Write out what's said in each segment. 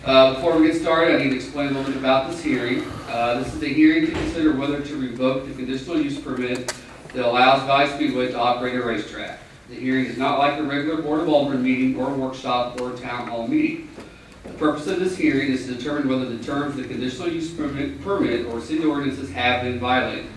Before we get started, I need to explain a little bit about this hearing. This is a hearing to consider whether to revoke the conditional use permit that allows Valley Speedway to operate a racetrack. The hearing is not like a regular Board of Aldermen meeting or workshop or town hall meeting. The purpose of this hearing is to determine whether the terms of the conditional use permit or city ordinances have been violated.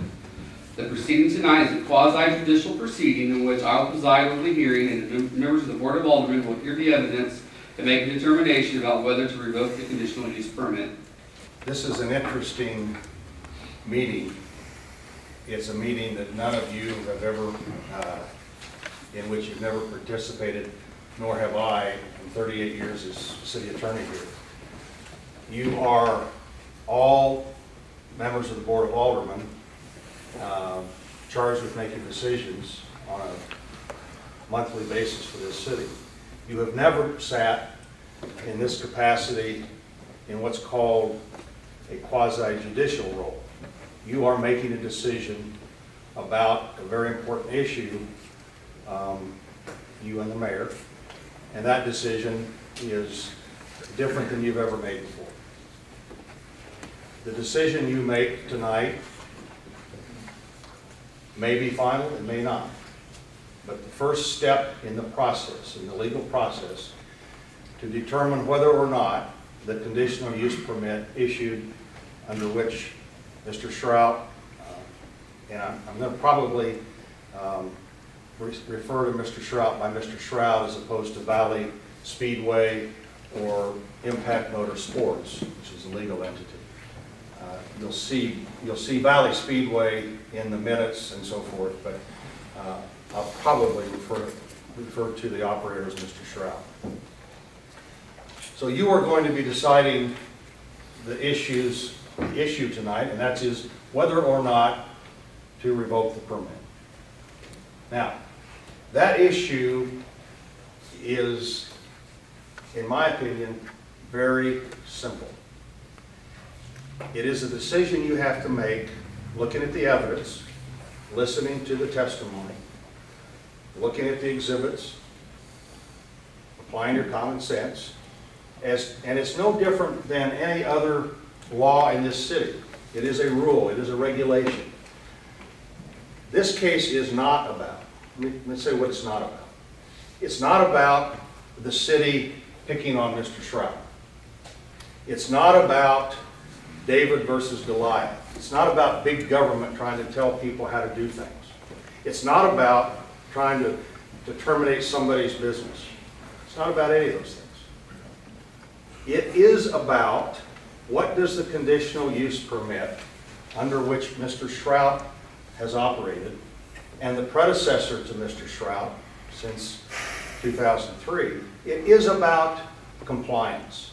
The proceeding tonight is a quasi-judicial proceeding in which I will preside over the hearing, and the members of the Board of Aldermen will hear the evidence and make a determination about whether to revoke the conditional use permit. This is an interesting meeting. It's a meeting that none of you have ever, in which you've never participated, nor have I in 38 years as city attorney here. You are all members of the Board of Aldermen, charged with making decisions on a monthly basis for this city. You have never sat in this capacity in what's called a quasi-judicial role. You are making a decision about a very important issue, you and the mayor, and that decision is different than you've ever made before. The decision you make tonight may be final, it may not. But the first step in the process, in the legal process, to determine whether or not the conditional use permit issued under which Mr. Shrout, and I'm going to probably refer to Mr. Shrout by Mr. Shrout as opposed to Valley Speedway or Impact Motorsports, which is a legal entity. You'll see Valley Speedway in the minutes and so forth, but I'll probably refer to the operator as Mr. Shrout. So you are going to be deciding the issue tonight, and that is whether or not to revoke the permit. Now, that issue is, in my opinion, very simple. It is a decision you have to make looking at the evidence, listening to the testimony, looking at the exhibits, applying your common sense, and it's no different than any other law in this city. It is a rule, it is a regulation. This case is not about, let me say what it's not about. It's not about the city picking on Mr. Shrout. It's not about David versus Goliath. It's not about big government trying to tell people how to do things. It's not about trying to terminate somebody's business. It's not about any of those things. It is about what does the conditional use permit under which Mr. Shrout has operated and the predecessor to Mr. Shrout since 2003, it is about compliance.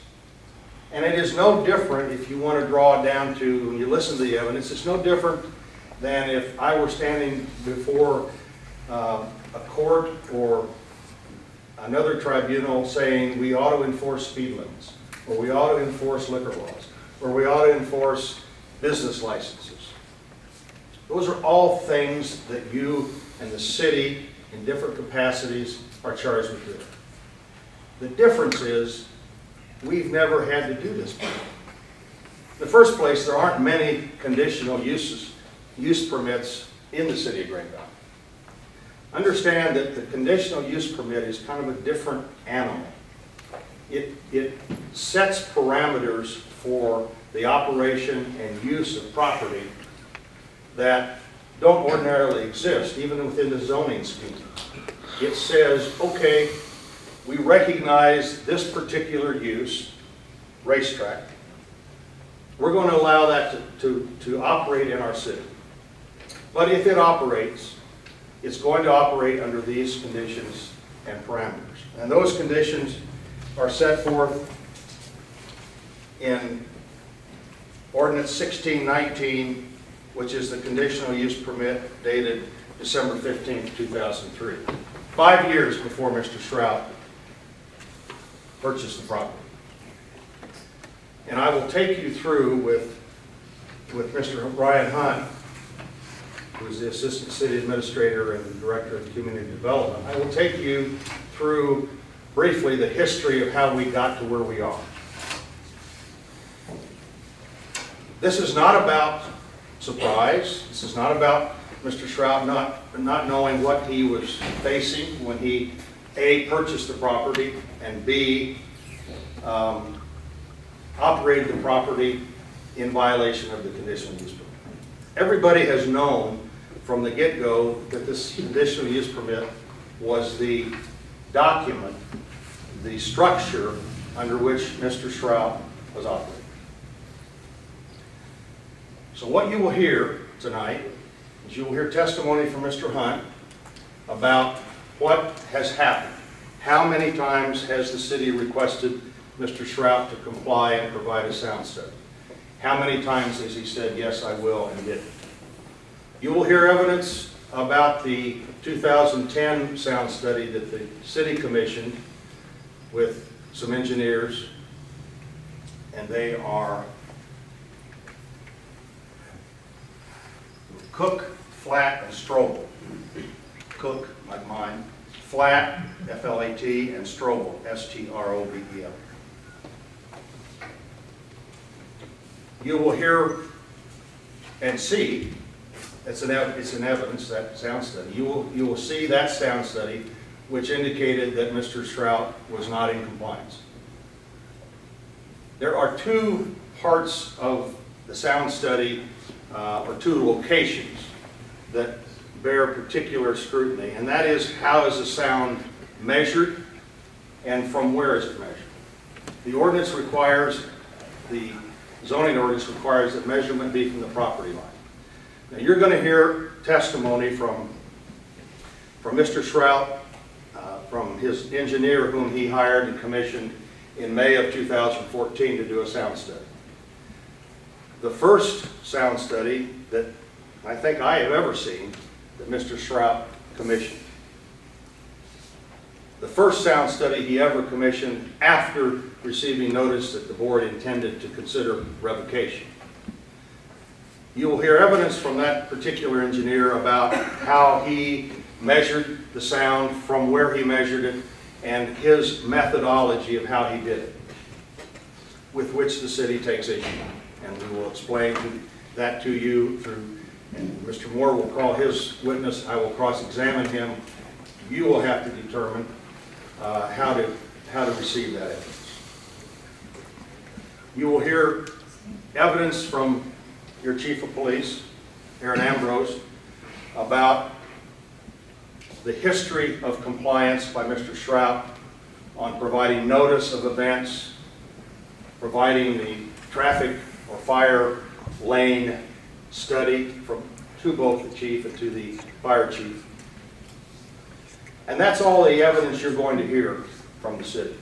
And it is no different, if you want to draw it down to, when you listen to the evidence, it's no different than if I were standing before a court or another tribunal saying we ought to enforce speed limits, or we ought to enforce liquor laws, or we ought to enforce business licenses. Those are all things that you and the city in different capacities are charged with doing. The difference is we've never had to do this before. In the first place, there aren't many conditional use permits in the city of Green Valley. Understand that the conditional use permit is kind of a different animal. It sets parameters for the operation and use of property that don't ordinarily exist, even within the zoning scheme. It says, okay, we recognize this particular use, racetrack. We're going to allow that to operate in our city. But if it operates, it's going to operate under these conditions and parameters. And those conditions are set forth in Ordinance 1619, which is the conditional use permit dated December 15, 2003. 5 years before Mr. Shrout purchased the property. And I will take you through with Mr. Ryan Hunt, who's the Assistant City Administrator and Director of Community Development. I will take you through briefly the history of how we got to where we are. This is not about surprise. This is not about Mr. Shrout not knowing what he was facing when he, A, purchased the property, and B, operated the property in violation of the conditional use permit. Everybody has known from the get-go that this conditional use permit was the document, the structure under which Mr. Shrout was operating. So what you will hear tonight is you will hear testimony from Mr. Hunt about what has happened. How many times has the city requested Mr. Shrout to comply and provide a sound study? How many times has he said, yes, I will, and didn't? You will hear evidence about the 2010 sound study that the city commissioned with some engineers, and they are Cook, Flat, and Strobel. Cook, like mine, Flat, F-L-A-T, and Strobel, S-T-R-O-B-E-L. You will hear and see, it's an evidence, that sound study. You will see that sound study which indicated that Mr. Shrout was not in compliance. There are two parts of the sound study, or two locations that bear particular scrutiny, and that is, how is the sound measured and from where is it measured? The ordinance requires, the zoning ordinance requires that measurement be from the property line. Now you're going to hear testimony from Mr. Shrout, from his engineer whom he hired and commissioned in May of 2014 to do a sound study. The first sound study that I think I have ever seen that Mr. Shrout commissioned. The first sound study he ever commissioned after receiving notice that the board intended to consider revocation. You will hear evidence from that particular engineer about how he measured the sound, from where he measured it, and his methodology of how he did it, with which the city takes issue. And we will explain that to you through, and Mr. Moore will call his witness, I will cross-examine him. You will have to determine how to receive that evidence. You will hear evidence from your chief of police, Aaron Ambrose, about the history of compliance by Mr. Shrout on providing notice of events, providing the traffic or fire lane study to both the chief and to the fire chief. And that's all the evidence you're going to hear from the city.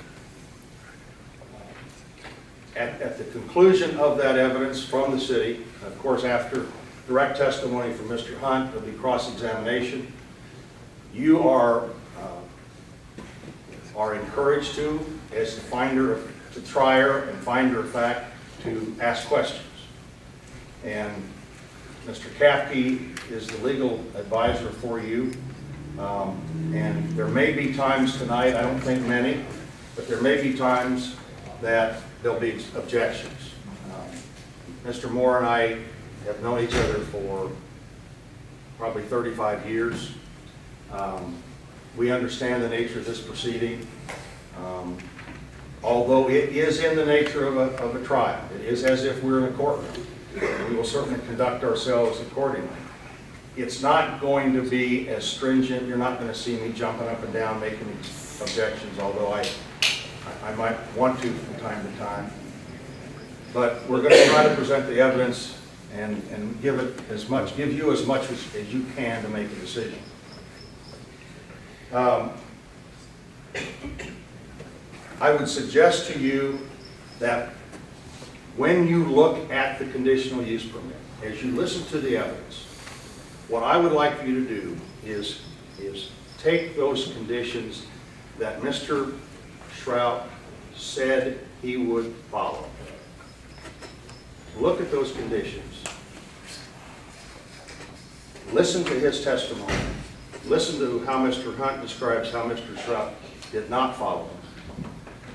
At the conclusion of that evidence from the city, of course after direct testimony from Mr. Hunt, there'll be cross-examination. You are encouraged to, as the trier and finder of fact, to ask questions. And Mr. Kapke is the legal advisor for you. And there may be times tonight, I don't think many, but there may be times that there'll be objections. Mr. Moore and I have known each other for probably 35 years. We understand the nature of this proceeding. Although it is in the nature of a trial. It is as if we're in a courtroom. And we will certainly conduct ourselves accordingly. It's not going to be as stringent. You're not going to see me jumping up and down making objections, although I might want to from time to time. But we're going to try to present the evidence and give you as much as you can to make a decision. I would suggest to you that when you look at the conditional use permit, as you listen to the evidence, what I would like for you to do is take those conditions that Mr. Shrout said he would follow. Look at those conditions. Listen to his testimony. Listen to how Mr. Hunt describes how Mr. Shrout did not follow them.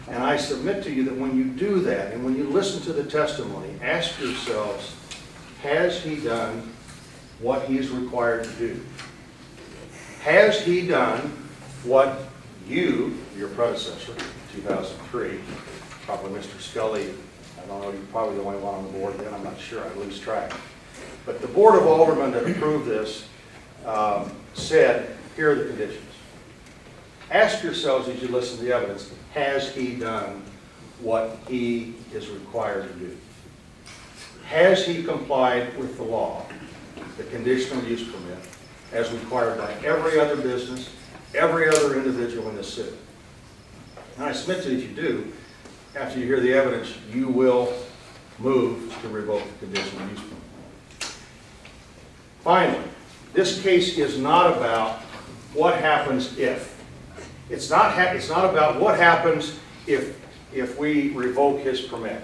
And I submit to you that when you do that, and when you listen to the testimony, ask yourselves, has he done what he is required to do? Has he done what you, your predecessor, 2003, probably Mr. Scully, I don't know, you're probably the only one on the board then, I'm not sure, I lose track. But the Board of Aldermen that approved this said, here are the conditions. Ask yourselves as you listen to the evidence, has he done what he is required to do? Has he complied with the law, the conditional use permit, as required by every other business, every other individual in this city? And I submit to you, if you do, after you hear the evidence, you will move to revoke the conditional use permit. Finally, this case is not about what happens if. It's not about what happens if we revoke his permit.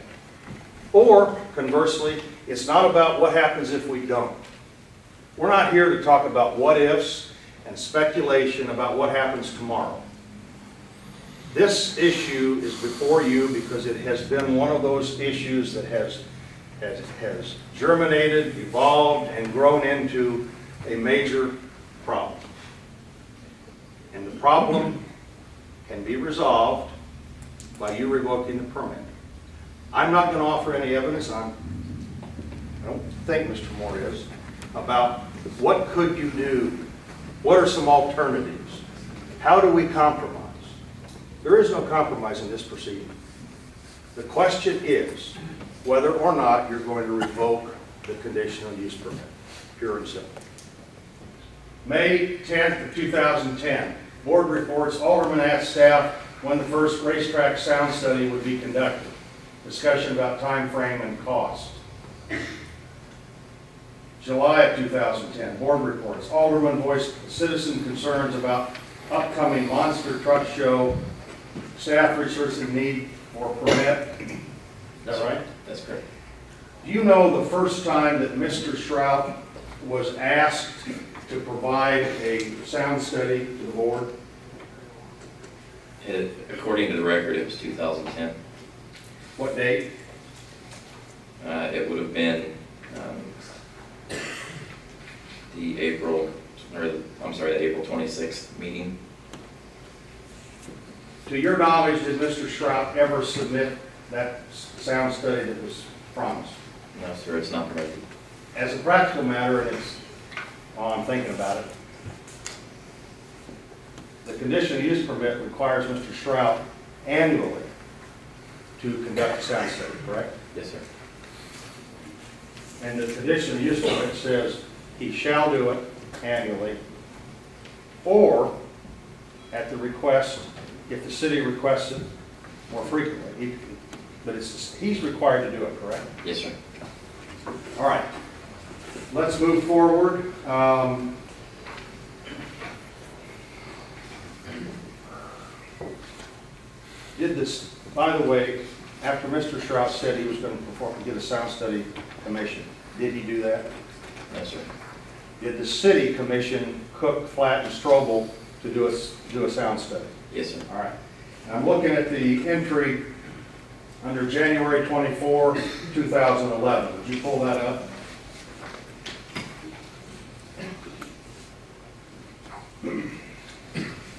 Or, conversely, it's not about what happens if we don't. We're not here to talk about what ifs and speculation about what happens tomorrow. This issue is before you because it has been one of those issues that has germinated, evolved, and grown into a major problem. And the problem can be resolved by you revoking the permit. I'm not going to offer any evidence, I don't think Mr. Moore is, about what could you do, what are some alternatives, how do we compromise? There is no compromise in this proceeding. The question is whether or not you're going to revoke the conditional use permit, pure and simple. May 10th of 2010, board reports, Alderman asked staff when the first racetrack sound study would be conducted. Discussion about time frame and cost. July of 2010, board reports, Alderman voiced citizen concerns about upcoming monster truck show, staff researching need for permit. Is that right? That's correct. Do you know the first time that Mr. Shrout was asked to provide a sound study to the board? According to the record, it was 2010. What date? It would have been the April 26th meeting. To your knowledge, did Mr. Shrout ever submit that sound study that was promised? No, sir, it's not permitted. As a practical matter, and it's, while I'm thinking about it, the conditional use permit requires Mr. Shrout annually to conduct a sound study, correct? Yes, sir. And the conditional use permit says he shall do it annually, or at the request, if the city requests it more frequently. But he's required to do it, correct? Yes, sir. All right. Let's move forward. Did this, by the way, after Mr. Shrout said he was going to get a sound study commission, did he do that? No, sir. Did the city commission Cook, Flatt, and Strobel to do a sound study? Yes, sir. All right. And I'm looking at the entry under January 24, 2011. Would you pull that up?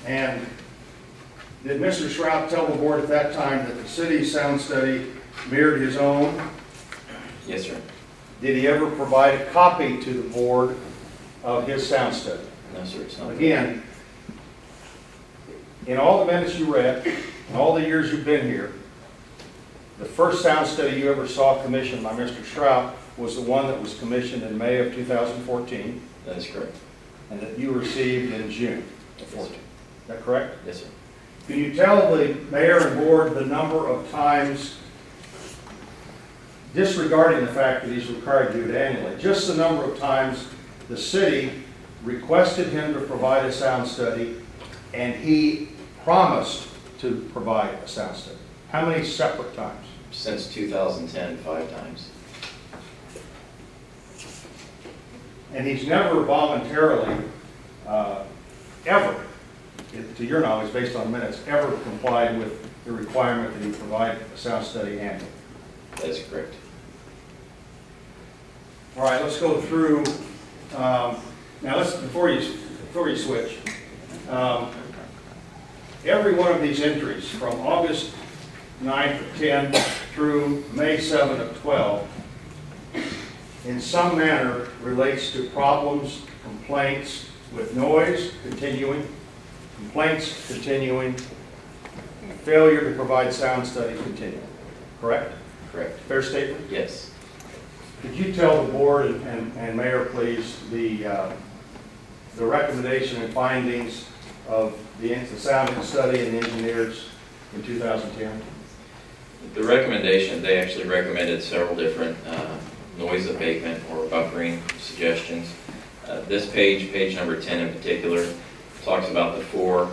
And did Mr. Shrout tell the board at that time that the city's sound study mirrored his own? Yes, sir. Did he ever provide a copy to the board of his sound study? No, sir, it's not. Again, in all the minutes you read, in all the years you've been here, the first sound study you ever saw commissioned by Mr. Shrout was the one that was commissioned in May of 2014, That is correct. and that you received in June of 14. Is that correct? Yes, sir. Can you tell the mayor and board the number of times, disregarding the fact that he's required to do it annually, just the number of times the city requested him to provide a sound study and he promised to provide a sound study? How many separate times? Since 2010, 5 times. And he's never voluntarily, ever, to your knowledge, based on minutes, ever complied with the requirement that he provide a sound study annually. That is correct. All right, let's go through, now before you switch, every one of these entries from August 9th of 10 through May 7th of 12 in some manner relates to problems, complaints with noise continuing, complaints continuing, failure to provide sound study continuing. Correct? Correct. Fair statement? Yes. Could you tell the board and mayor, please, the recommendation and findings of the sound study and the engineers in 2010? The recommendation, they actually recommended several different noise abatement or buffering suggestions. This page number 10 in particular, talks about the four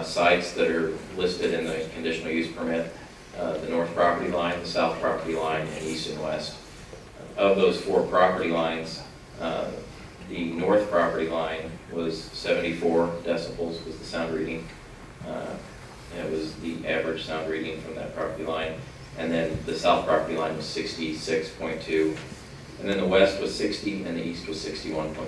sites that are listed in the conditional use permit, the north property line, the south property line, and east and west. Of those four property lines, the north property line was 74 decibels was the sound reading. And it was the average sound reading from that property line. And then the south property line was 66.2. And then the west was 60 and the east was 61.4.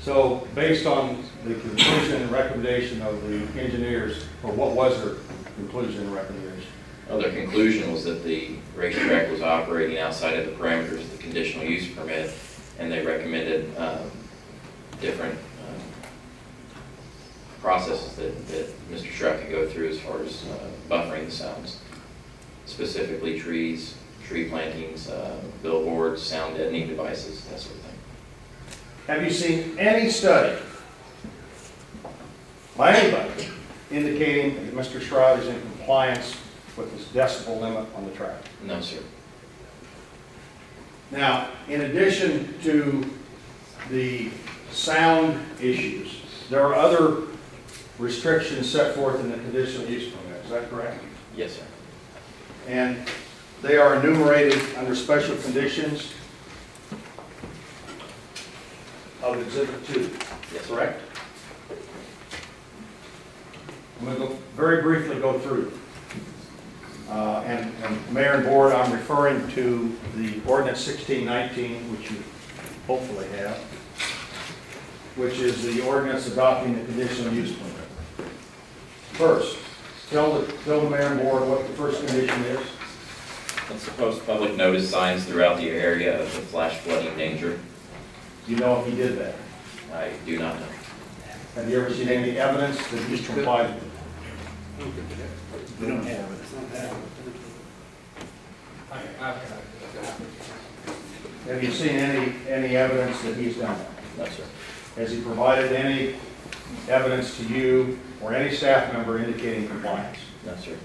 So based on the conclusion and recommendation of the engineers, or what was their conclusion and recommendation? Well, their conclusion was that the racetrack was operating outside of the parameters of the conditional use permit, and they recommended different processes that Mr. Strout could go through as far as buffering the sounds, specifically trees, tree plantings, billboards, sound deadening devices, that sort of thing. Have you seen any study by anybody indicating that Mr. Stroud is in compliance with this decibel limit on the track? No, sir. Now, in addition to the sound issues, there are other restrictions set forth in the conditional use permit. Is that correct? Yes, sir. And they are enumerated under special conditions of Exhibit 2. Yes, Correct? I'm going to very briefly go through. And Mayor and Board, I'm referring to the Ordinance 1619, which you hopefully have, which is the ordinance adopting the conditional use permit. First, tell the Mayor and Board what the first condition is. Let's post public notice signs throughout the area of the flash flooding danger. Do you know if he did that? I do not know. Have you ever seen any evidence that he's complied with it? We don't have it. It's not that. Have you seen any evidence that he's done that? No, sir. Has he provided any evidence to you or any staff member indicating compliance? No, sir.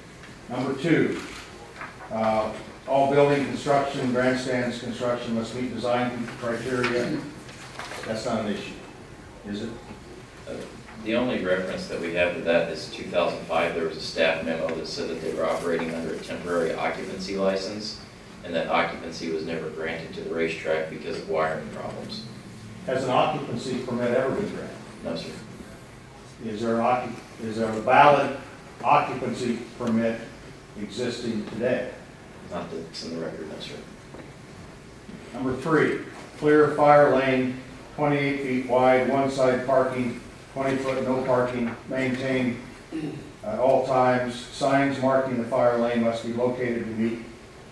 Number two, all building construction, grandstands construction must meet design criteria. That's not an issue, is it? The only reference that we have to that is 2005. There was a staff memo that said that they were operating under a temporary occupancy license, and that occupancy was never granted to the racetrack because of wiring problems. Has an occupancy permit ever been granted? No, sir. Is there a valid occupancy permit existing today? Not that's in the record, no, sir. Number three, clear fire lane, 28 feet wide, one side parking, 20 foot no parking, maintained at all times. Signs marking the fire lane must be located to meet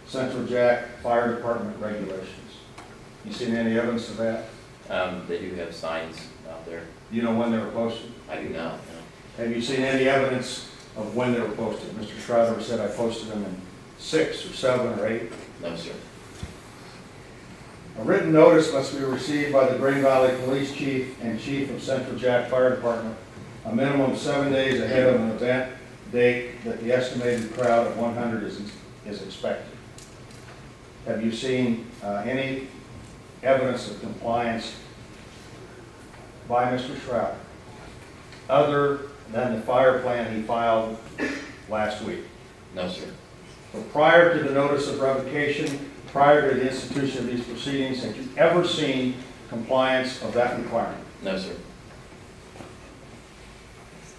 Central Jack Fire Department regulations. You seen any evidence of that? They do have signs out there. Do you know when they were posted? I do not, no. Have you seen any evidence of when they were posted? Mr. Schreiber said I posted them in 6 or 7 or 8. No, sir. A written notice must be received by the Green Valley Police Chief and Chief of Central Jack Fire Department a minimum of 7 days ahead of an event date that the estimated crowd of 100 is expected. Have you seen any evidence of compliance by Mr. Schreiber other than the fire plan he filed last week? No, sir. So prior to the notice of revocation, prior to the institution of these proceedings, have you ever seen compliance of that requirement? No, sir.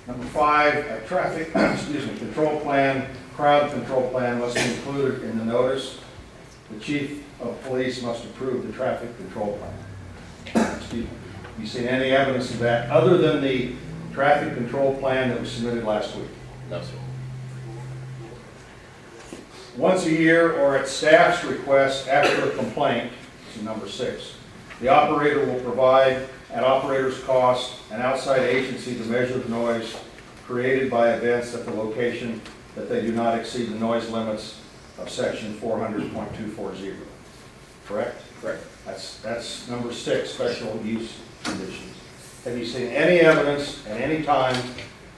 Number 5, a traffic, control plan, crowd control plan must be included in the notice. The chief of police must approve the traffic control plan. Excuse me. You seen any evidence of that other than the traffic control plan that was submitted last week? No, sir. Once a year or at staff's request after a complaint, this is number 6, the operator will provide at operator's cost an outside agency to measure the noise created by events at the location that they do not exceed the noise limits of section 400.240. Correct? Correct. That's number 6, special use conditions. Have you seen any evidence at any time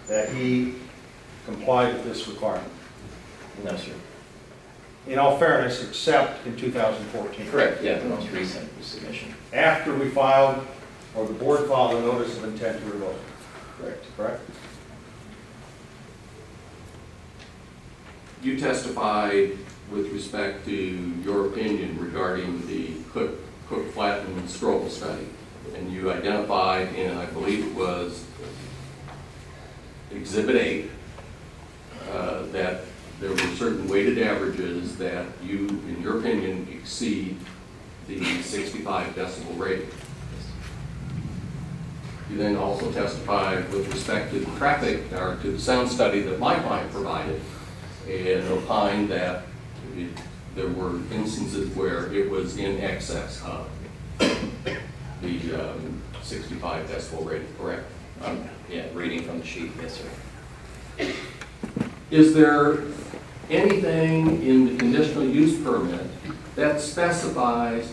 that he complied with this requirement? No, sir. In all fairness, except in 2014. Correct, yeah, the most recent submission. After we filed, or the board filed a notice of intent to revoke. Correct? You testified with respect to your opinion regarding the Cook, Flatten, and Strobel study. And you identified in, I believe it was Exhibit 8, that there were certain weighted averages that you, in your opinion, exceed the 65 decibel rating. You then also testified with respect to the traffic, or to the sound study that my client provided, and opined that there were instances where it was in excess of the 65 decibel rating, correct? Yeah, reading from the sheet, yes, sir. Is there anything in the conditional use permit that specifies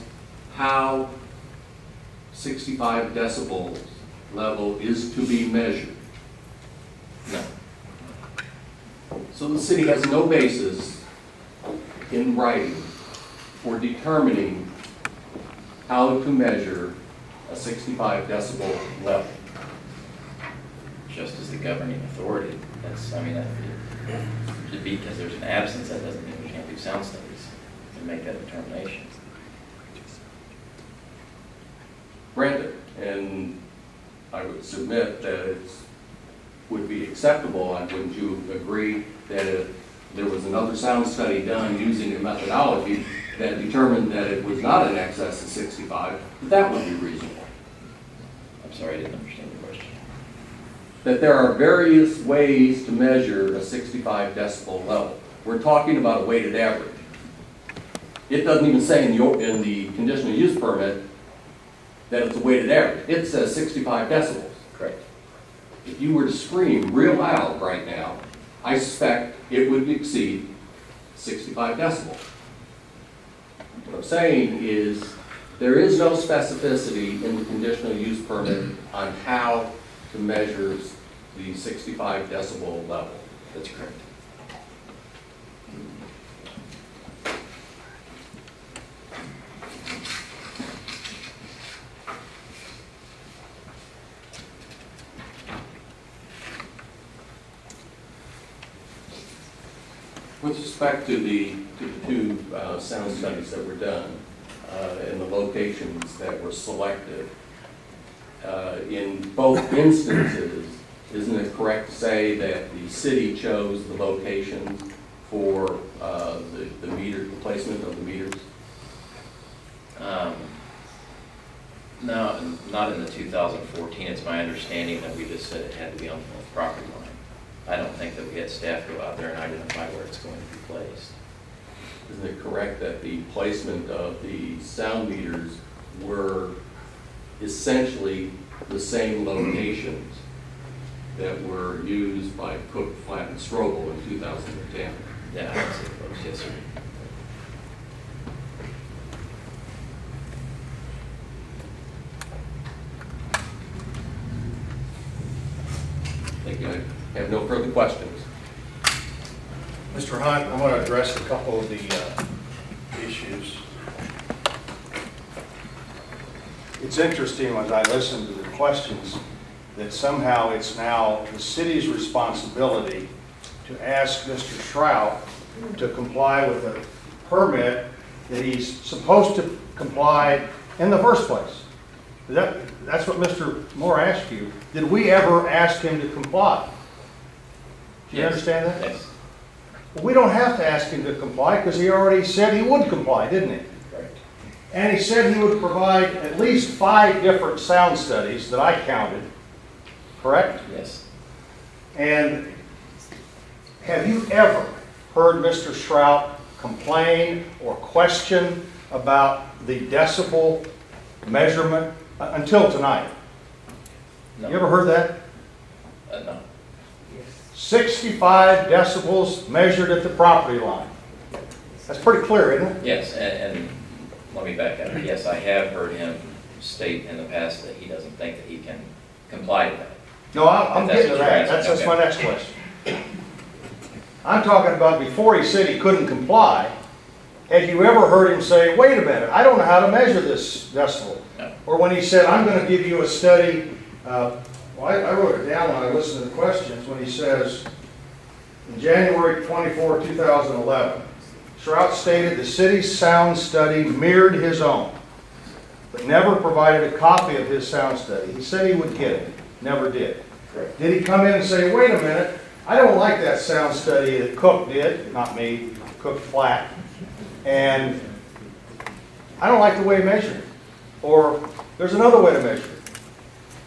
how 65 decibels level is to be measured? No. So the city has no basis in writing for determining how to measure a 65 decibel level. Just as the governing authority, that's, I mean, that should be, because there's an absence, that doesn't mean we can't do sound studies and make that determination. Granted, and I would submit that it would be acceptable, and wouldn't you agree that if there was another sound study done using a methodology that determined that it was not in excess of 65, that would be reasonable? I'm sorry, I didn't understand the question. That there are various ways to measure a 65 decibel level. We're talking about a weighted average. It doesn't even say in the conditional use permit that it's a weighted average. It says 65 decibels. Correct. If you were to scream real loud right now, I suspect it would exceed 65 decibels. What I'm saying is there is no specificity in the conditional use permit on how to measure the 65 decibel level. That's correct. With respect to the two sound studies that were done and the locations that were selected, in both instances, isn't it correct to say that the city chose the locations for the placement of the meters? No, not in the 2014. It's my understanding that we just said it had to be on the property line. I don't think that we had staff go out there and identify where it's going to be placed. Isn't it correct that the placement of the sound meters were essentially the same locations that were used by Cook, Flatten, and Strobel in 2010? Yeah, I would say close, yes, sir. Thank you. I have no further questions. Mr. Hunt, I want to address a couple of the issues. It's interesting as I listen to the questions that somehow it's now the city's responsibility to ask Mr. Shrout to comply with a permit that he's supposed to comply in the first place. That's what Mr. Moore asked you. Did we ever ask him to comply? Do you Yes. understand that? Yes. Well, we don't have to ask him to comply because he already said he would comply, didn't he? Correct. And he said he would provide at least 5 different sound studies that I counted, correct? Yes. And have you ever heard Mr. Shrout complain or question about the decibel measurement until tonight? No. You ever heard that? No. 65 decibels measured at the property line. That's pretty clear, isn't it? Yes, and let me back up. Yes, I have heard him state in the past that he doesn't think that he can comply to that. No, I'm That's getting to what you're that. asking, That's my okay. next question. I'm talking about before he said he couldn't comply. Had you ever heard him say, wait a minute, I don't know how to measure this decibel? No. Or when he said, I'm going to give you a study, I wrote it down when I listened to the questions, when he says, in January 24, 2011, Shrout stated the city's sound study mirrored his own, but never provided a copy of his sound study. He said he would get it, never did. Correct. Did he come in and say, wait a minute, I don't like that sound study that Cook did, not me, Cook Flat, and I don't like the way he measured it. Or there's another way to measure it.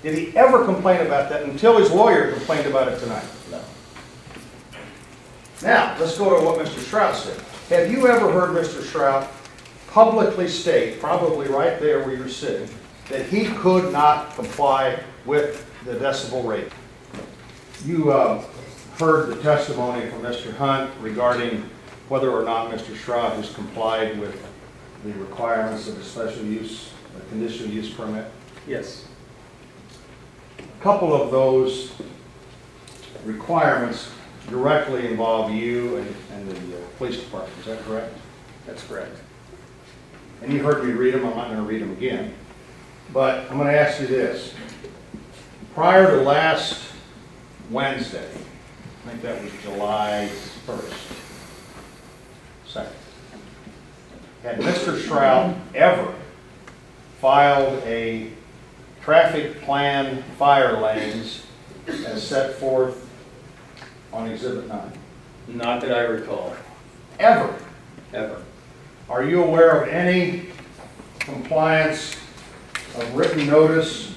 Did he ever complain about that until his lawyer complained about it tonight? No. Now, let's go to what Mr. Shrout said. Have you ever heard Mr. Shrout publicly state, probably right there where you're sitting, that he could not comply with the decibel rate? You heard the testimony from Mr. Hunt regarding whether or not Mr. Shrout has complied with the requirements of the special use, the conditional use permit. Yes. A couple of those requirements directly involve you and the police department, is that correct? That's correct. And you heard me read them, I'm not going to read them again. But I'm going to ask you this. Prior to last Wednesday, I think that was July 1st, 2nd, had Mr. Shrout ever filed a traffic plan fire lanes as set forth on Exhibit 9? Not that I recall, Ever? ever. Are you aware of any compliance of written notice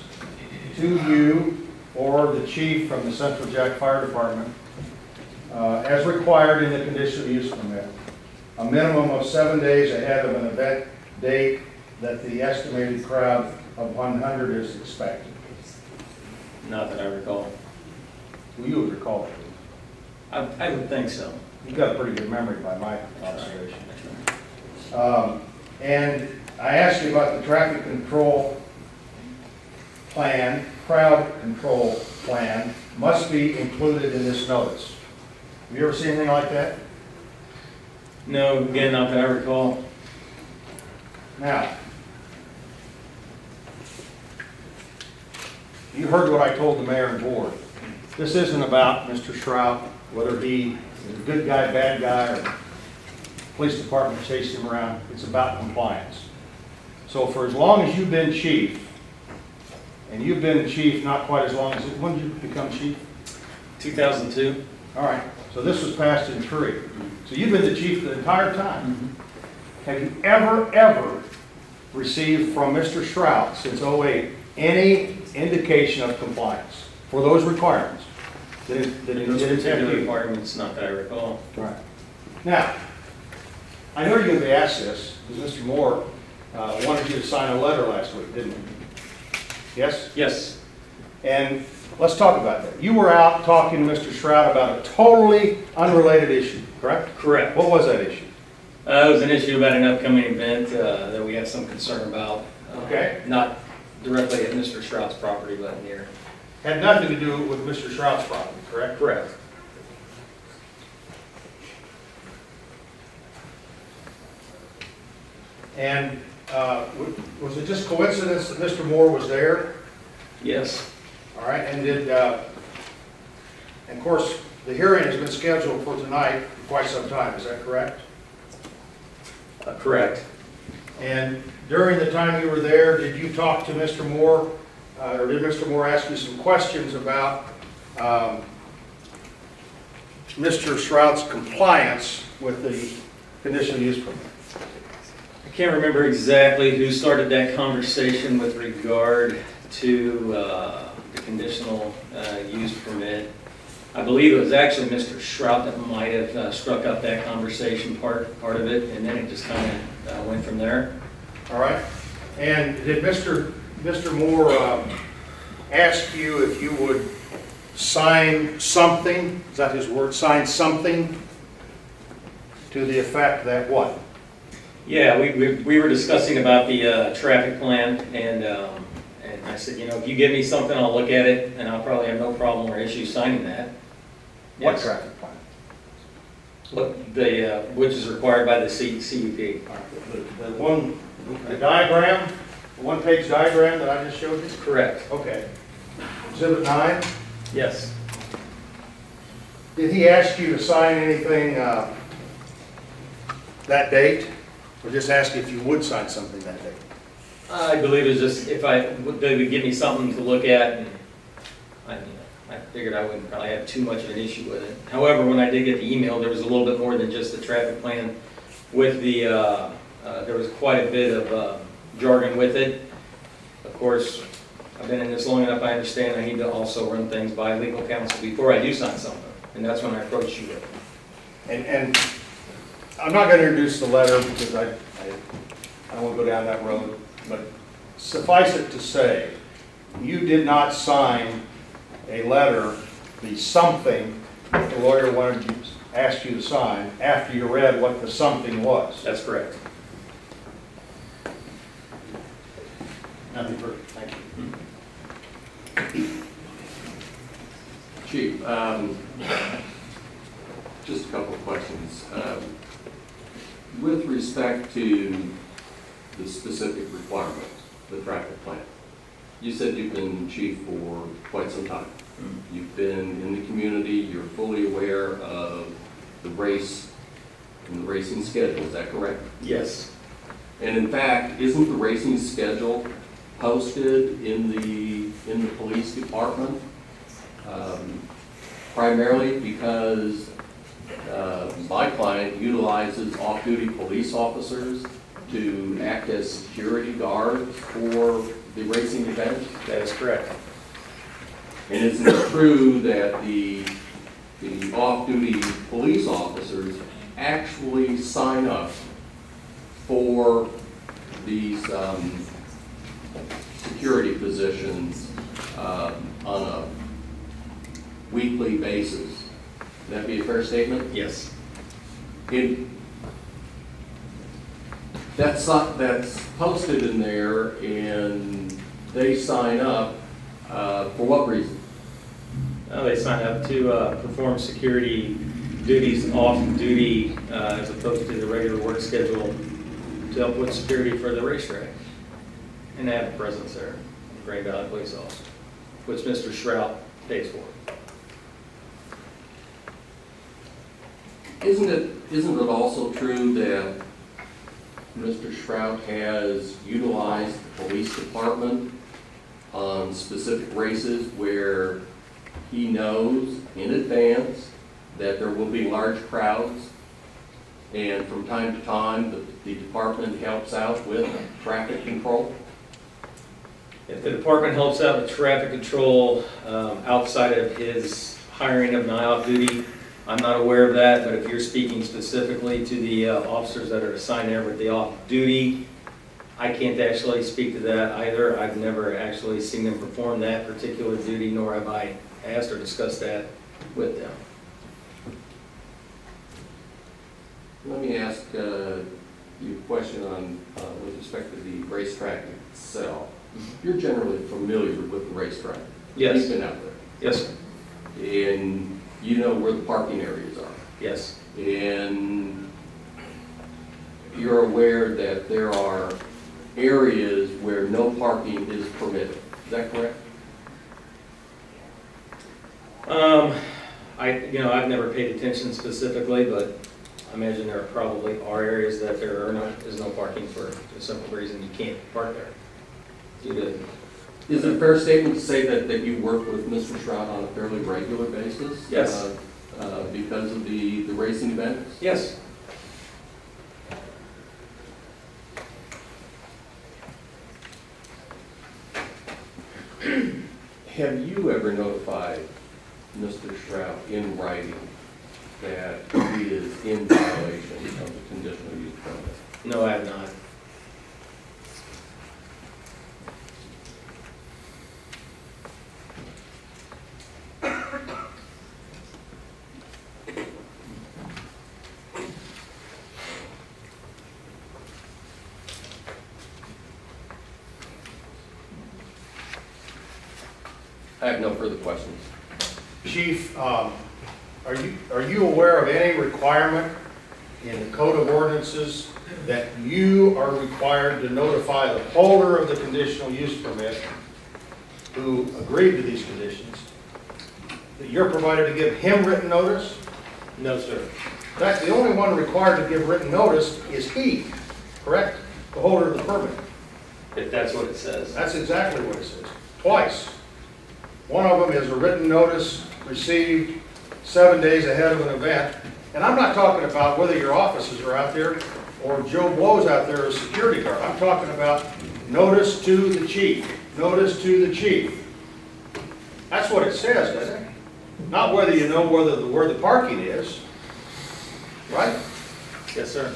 to you or the chief from the Central Jack Fire Department as required in the conditional use permit? A minimum of 7 days ahead of an event date that the estimated crowd of 100 is expected. Not that I recall. Well, you would recall that. I would think so. You've got a pretty good memory by my observation. And I asked you about the traffic control plan, crowd control plan, must be included in this notice. Have you ever seen anything like that? No, again, not that I recall. Now, you heard what I told the mayor and board. This isn't about Mr. Shrout, whether he is a good guy, bad guy, or police department chasing him around. It's about compliance. So for as long as you've been chief, and you've been chief not quite as long as, when did you become chief? 2002? All right, so this was passed in 3. So you've been the chief the entire time. Have you ever received from Mr. Shrout since 08 any indication of compliance for those requirements? That Those it particular requirements, not that I recall. Right. Now, I know you're going to be asked this, because Mr. Moore wanted you to sign a letter last week, didn't he? Yes? Yes, And let's talk about that. You were out talking to Mr. Shrout about a totally unrelated issue, correct? correct. What was that issue? It was an issue about an upcoming event that we have some concern about. Okay. Not directly at Mr. Shrout's property, but near. Had nothing to do with Mr. Shrout's property, correct? Correct. And was it just coincidence that Mr. Moore was there? Yes, All right, and did, and of course, the hearing has been scheduled for tonight for quite some time, is that correct? correct. And during the time you were there, did you talk to Mr. Moore, or did Mr. Moore ask you some questions about Mr. Strout's compliance with the conditional use permit? I can't remember exactly who started that conversation with regard to the conditional use permit. I believe it was actually Mr. Strout that might have struck up that conversation part of it, and then it just kind of went from there. All right. And did Mr. Moore ask you if you would sign something, is that his word, sign something to the effect that what? Yeah, we were discussing about the traffic plan, and I said, you know, if you give me something, I'll look at it, and I'll probably have no problem or issue signing that. What Yes. traffic plan? Which is required by the CUP. The diagram, the one-page diagram that I just showed you? Correct. Okay. Exhibit 9, Yes. did he ask you to sign anything that date? Or just ask you if you would sign something that date? I believe it's just if they would give me something to look at, and I figured I wouldn't probably have too much of an issue with it. However, when I did get the email, there was a little bit more than just the traffic plan. With the, there was quite a bit of jargon with it. Of course, I've been in this long enough, I understand I need to also run things by legal counsel before I do sign something. And that's when I approached you with it. And I'm not going to introduce the letter because I don't want to go down that road, but suffice it to say, you did not sign a letter, the something that the lawyer wanted you, asked you to sign after you read what the something was. That's correct. Nothing further. Thank you. Chief, just a couple of questions. With respect to the specific requirements, the traffic plan, you said you've been chief for quite some time. You've been in the community, you're fully aware of the race and the racing schedule, is that correct? Yes. And in fact, isn't the racing schedule posted in the police department? Primarily because my client utilizes off-duty police officers to act as security guards for the racing event. That is correct. And isn't it true that the off-duty police officers actually sign up for these security positions on a weekly basis? Would that be a fair statement? Yes. That's posted in there, and they sign up for what reason? They sign up to perform security duties off duty as opposed to the regular work schedule to help with security for the racetrack. And they have a presence there, Green Valley Police Officer, which Mr. Shrout pays for. Isn't it also true that Mr. Shrout has utilized the police department on specific races where he knows in advance that there will be large crowds, and from time to time the department helps out with traffic control? If the department helps out with traffic control outside of his hiring of an off-duty, I'm not aware of that, but if you're speaking specifically to the officers that are assigned there with the off-duty, I can't actually speak to that either. I've never actually seen them perform that particular duty, nor have I asked or discussed that with them. Let me ask you a question on with respect to the racetrack itself. You're generally familiar with the racetrack. Yes. You've been out there. Yes, sir. And you know where the parking areas are. Yes. And you're aware that there are areas where no parking is permitted. Is that correct? I've never paid attention specifically, but I imagine there probably are areas that there is no parking for the simple reason you can't park there. Is it a fair statement to say that you work with Mr. Shrout on a fairly regular basis? Yes. because of the racing events? Yes. Have you ever notified Mr. Stroud in writing that he is in violation of the conditional use permit? No, I have not. I have no further questions. Chief, are you aware of any requirement in the Code of Ordinances that you are required to notify the holder of the conditional use permit who agreed to these conditions, that you're provided to give him written notice? No, sir. In fact, the only one required to give written notice is he, correct? The holder of the permit. If that's what it says. That's exactly what it says, twice. One of them is a written notice received 7 days ahead of an event. And I'm not talking about whether your offices are out there or Joe Blow's out there as security guard. I'm talking about notice to the chief, notice to the chief. That's what it says, doesn't it? Not whether you know where the parking is, right? Yes, sir.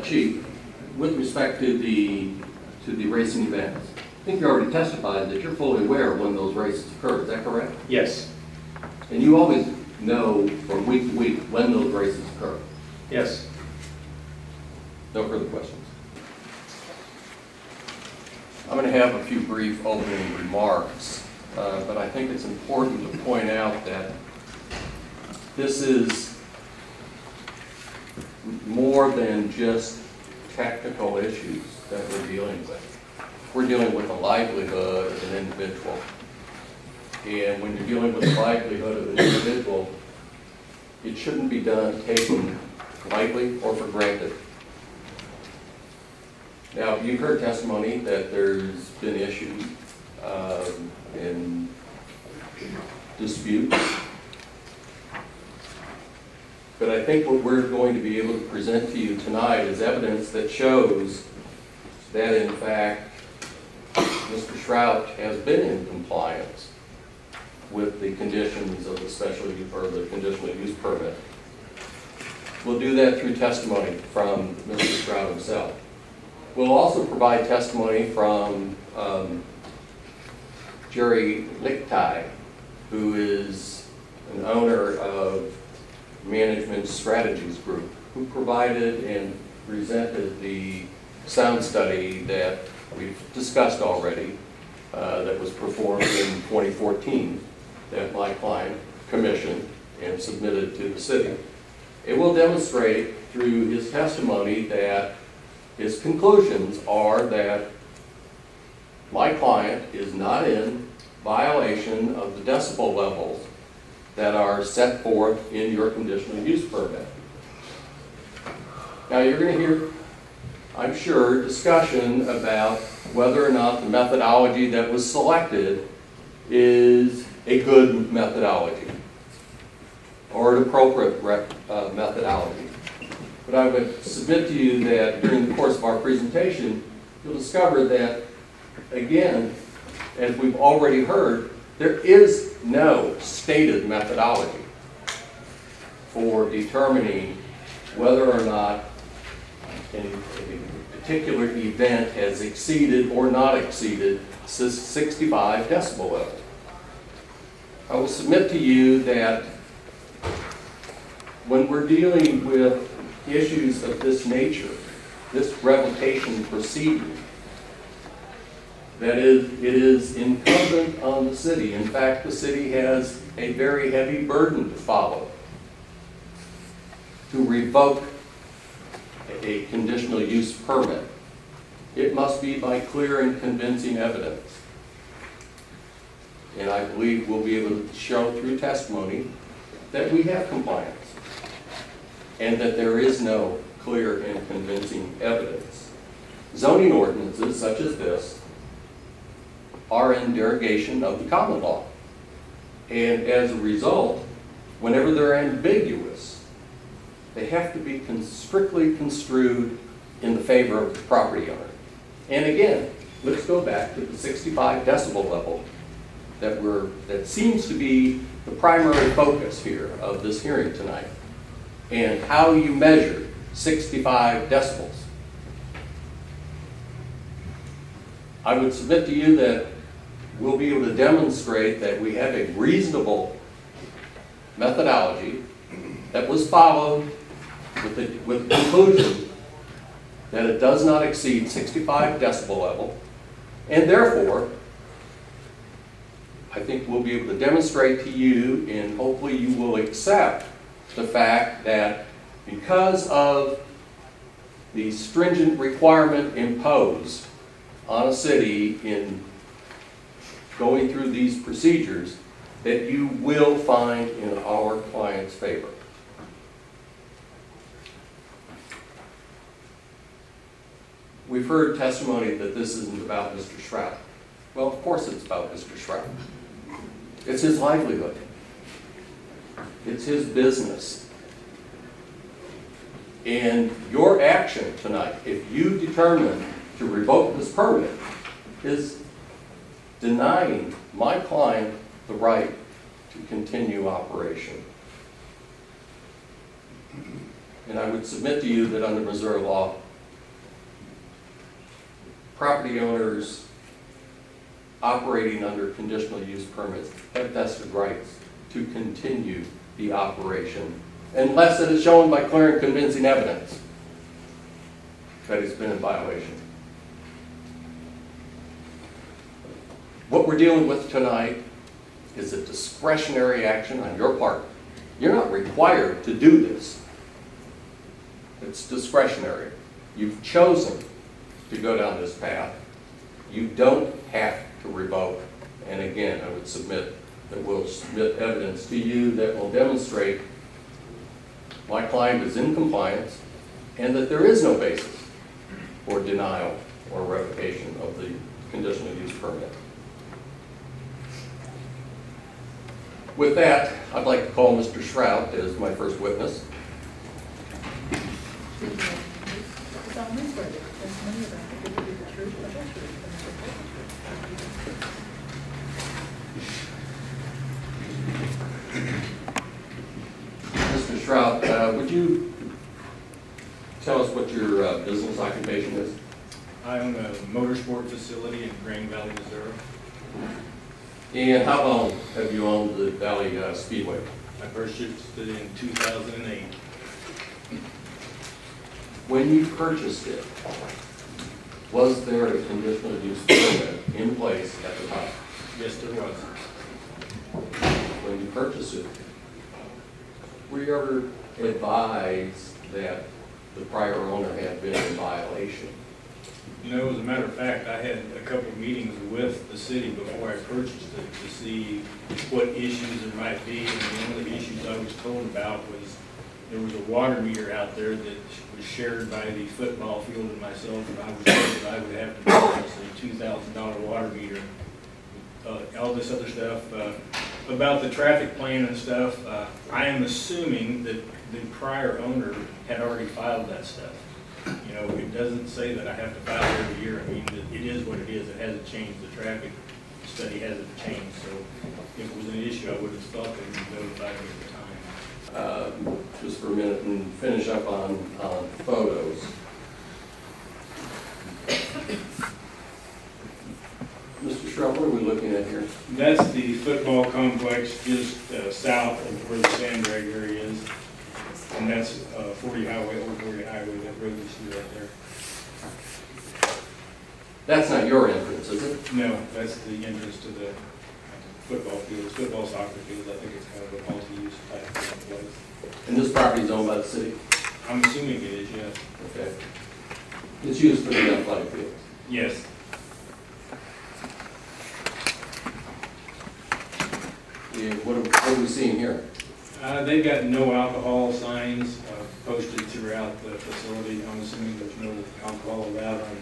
Chief, with respect to the racing events, I think you already testified that you're fully aware of when those races occur. Is that correct? Yes. And you always know from week to week when those races occur. Yes. No further questions. I'm going to have a few brief opening remarks, but I think it's important to point out that this is more than just technical issues that we're dealing with. We're dealing with the livelihood of an individual. And when you're dealing with the livelihood of an individual, it shouldn't be taken lightly or for granted. Now, you've heard testimony that there's been issues and disputes. But I think what we're going to be able to present to you tonight is evidence that shows that, in fact, Mr. Shrout has been in compliance with the conditions of the special use or the conditional use permit. We'll do that through testimony from Mr. Shrout himself. We'll also provide testimony from Jerry Lichtai, who is an owner of Management Strategies Group, who provided and presented the sound study that we've discussed already, that was performed in 2014, that my client commissioned and submitted to the city. It will demonstrate through his testimony that his conclusions are that my client is not in violation of the decibel levels that are set forth in your conditional use permit. Now you're going to hear, I'm sure, discussion about whether or not the methodology that was selected is a good methodology or an appropriate methodology. But I would submit to you that during the course of our presentation, you'll discover that, again, as we've already heard, there is no stated methodology for determining whether or not a particular event has exceeded or not exceeded 65 decibel level. I will submit to you that when we're dealing with issues of this nature, this revocation proceeding, that it is incumbent on the city. In fact, the city has a very heavy burden to follow to revoke a conditional use permit. It must be by clear and convincing evidence. And I believe we'll be able to show through testimony that we have compliance and that there is no clear and convincing evidence. Zoning ordinances such as this are in derogation of the common law. And as a result, whenever they're ambiguous, they have to be strictly construed in the favor of the property owner. And again, let's go back to the 65 decibel level that seems to be the primary focus here of this hearing tonight, and how you measure 65 decibels. I would submit to you that we'll be able to demonstrate that we have a reasonable methodology that was followed with the conclusion that it does not exceed 65 decibel level, and therefore, I think we'll be able to demonstrate to you, and hopefully you will accept the fact that because of the stringent requirement imposed on a city in going through these procedures, that you will find in our client's favor. We've heard testimony that this isn't about Mr. Shroud. Well, of course it's about Mr. Shroud. It's his livelihood. It's his business. And your action tonight, if you determine to revoke this permit, is denying my client the right to continue operation. And I would submit to you that under Missouri law, property owners operating under conditional use permits have vested rights to continue the operation unless it is shown by clear and convincing evidence that it's been in violation. What we're dealing with tonight is a discretionary action on your part. You're not required to do this. It's discretionary. You've chosen to go down this path. You don't have to revoke. And again, I would submit that we'll submit evidence to you that will demonstrate my client is in compliance and that there is no basis for denial or revocation of the conditional use permit. With that, I'd like to call Mr. Shroud as my first witness. Mr. Shroud, would you tell us what your business occupation is? I own a motorsport facility in Grand Valley, Missouri. And how long have you owned the Valley Speedway? I purchased it in 2008. When you purchased it, was there a conditional use permit in place at the time? Yes, there was. When you purchased it, were you ever advised that the prior owner had been in violation? You know, as a matter of fact, I had a couple of meetings with the city before I purchased it to see what issues there might be. And one of the issues I was told about was there was a water meter out there that was shared by the football field and myself, and I was told that I would have to purchase a $2,000 water meter. All this other stuff about the traffic plan and stuff. I am assuming that the prior owner had already filed that stuff. You know, it doesn't say that I have to file it every year. I mean, it is what it is. It hasn't changed. The traffic study hasn't changed. So if it was an issue, I would have thought they would notify me at the time. Just for a minute and finish up on photos. Mr. Shroud, what are we looking at here? That's the football complex just south of where the sand drag area is. And that's 40 highway, old 40 highway, that road you see right there. That's not your entrance, is it? No, that's the entrance to the football fields, football soccer fields. I think it's kind of a multi-use type of place. And this property is owned by the city? I'm assuming it is, yes. Okay. It's used for the athletic fields? Yes. And what are we seeing here? They've got no alcohol signs posted throughout the facility. I'm assuming there's no alcohol allowed on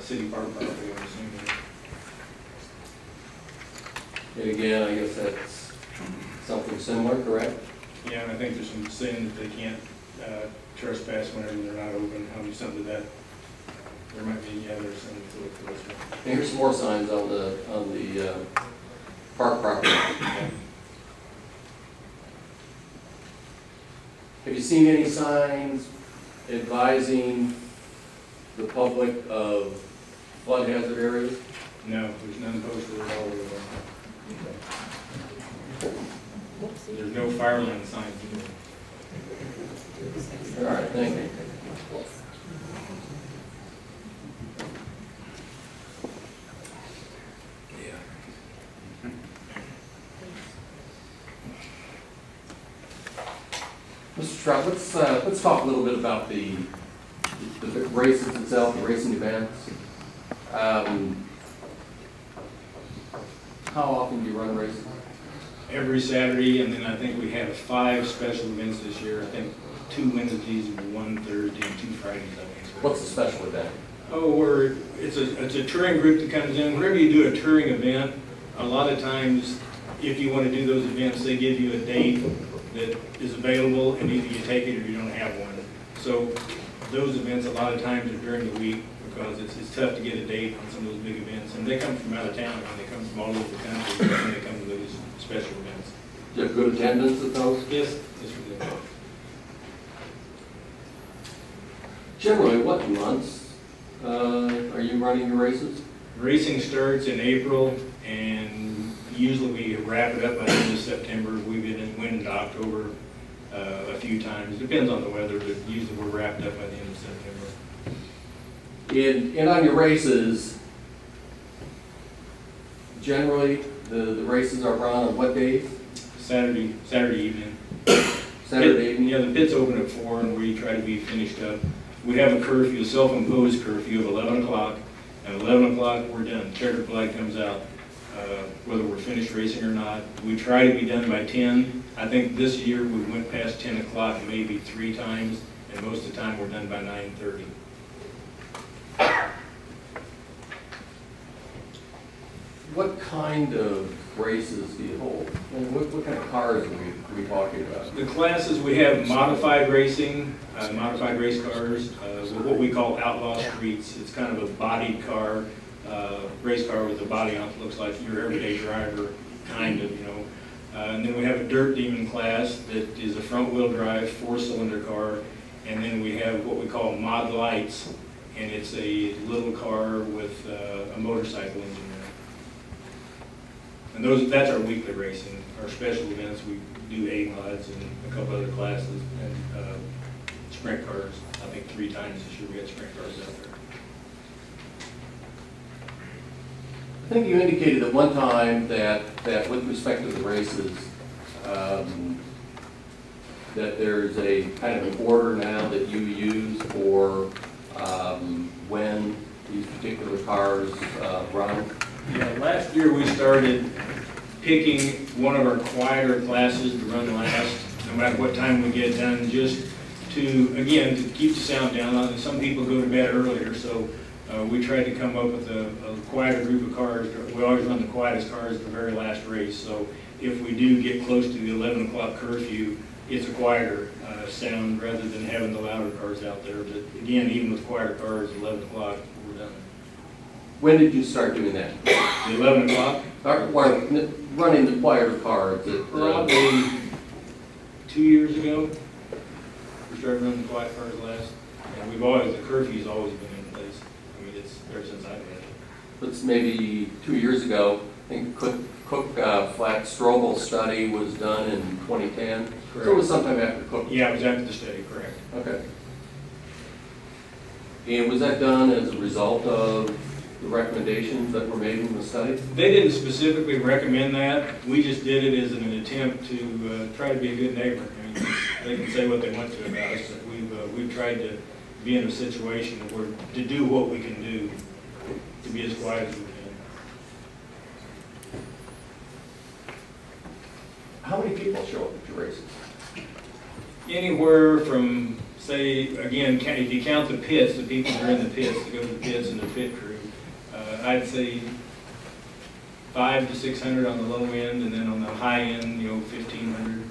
city park property, I'm assuming. And again, I guess that's something similar, correct? Yeah, and I think there's some saying that they can't trespass whenever they're not open. How do something to that? There might be, yeah, there's some to look for this one. And here's some more signs on the park property. Have you seen any signs advising the public of flood hazard areas? No, there's none posted at all over there. There's no fire line signs either. All right, thank you. Mr. Trout, let's talk a little bit about the races itself, the racing events. How often do you run races? Every Saturday, and then I think we have 5 special events this year. I think 2 Wednesdays and 1 Thursday and 2 Fridays, I think. What's the special event? Oh, it's a touring group that comes in. Whenever you do a touring event, a lot of times, if you want to do those events, they give you a date that is available, and either you take it or you don't have one. So those events, a lot of times, are during the week, because it's tough to get a date on some of those big events. And they come from out of town, and they come from all over the country, and they come to those special events. Do you have good attendance at those? Yes, yes we do. Generally, what months are you running your races? Racing starts in April, and usually we wrap it up by the end of September. We've went into October a few times. Depends on the weather, but usually we're wrapped up by the end of September. And on your races, generally, the races are run on what days? Saturday evening. Saturday evening? Yeah, the pits open at 4, and we try to be finished up. We have a curfew, a self-imposed curfew of 11 o'clock. At 11 o'clock, we're done. Checkered flag comes out, whether we're finished racing or not. We try to be done by 10. I think this year we went past 10 o'clock maybe 3 times, and most of the time we're done by 9:30. What kind of races do you hold? And what kind of cars are we talking about? The classes, we have modified racing, modified race cars, with what we call outlaw streets. It's kind of a bodied car, race car with a body on it, looks like your everyday driver, kind of, you know. And then we have a dirt demon class that is a front-wheel drive, 4-cylinder car. And then we have what we call mod lights, and it's a little car with a motorcycle engine. And that's our weekly racing. Our special events, we do A-mods and a couple other classes, and sprint cars. I think 3 times this year we had sprint cars out there. I think you indicated at one time that with respect to the races, that there's a kind of an order now that you use for when these particular cars run. Yeah, last year we started picking one of our quieter classes to run last, no matter what time we get done, just to, again, to keep the sound down. Some people go to bed earlier, so we tried to come up with a quieter group of cars. We always run the quietest cars at the very last race, so if we do get close to the 11 o'clock curfew, it's a quieter sound rather than having the louder cars out there. But again, even with quieter cars, 11 o'clock, we're done. When did you start doing that? The 11 o'clock? Running the quieter cars. Probably 2 years ago. We started running the quiet cars last. And the curfew's always been in place. I mean, it's there since I've had it. It's maybe 2 years ago. I think Cook Flat Strobel study was done in 2010. Correct. So it was sometime after Cook. Yeah, it was after the study, correct. Okay. And was that done as a result of the recommendations that were made in the study? They didn't specifically recommend that. We just did it as an attempt to try to be a good neighbor. I mean, they can say what they want to about us, but we've tried to be in a situation where to do what we can do, to be as quiet as we can. How many people show up at your races? Anywhere from, say, again, if you count the pits, the people that are in the pits, that go to the pits and the pit crew, I'd say 500 to 600 on the low end, and then on the high end, 1,500.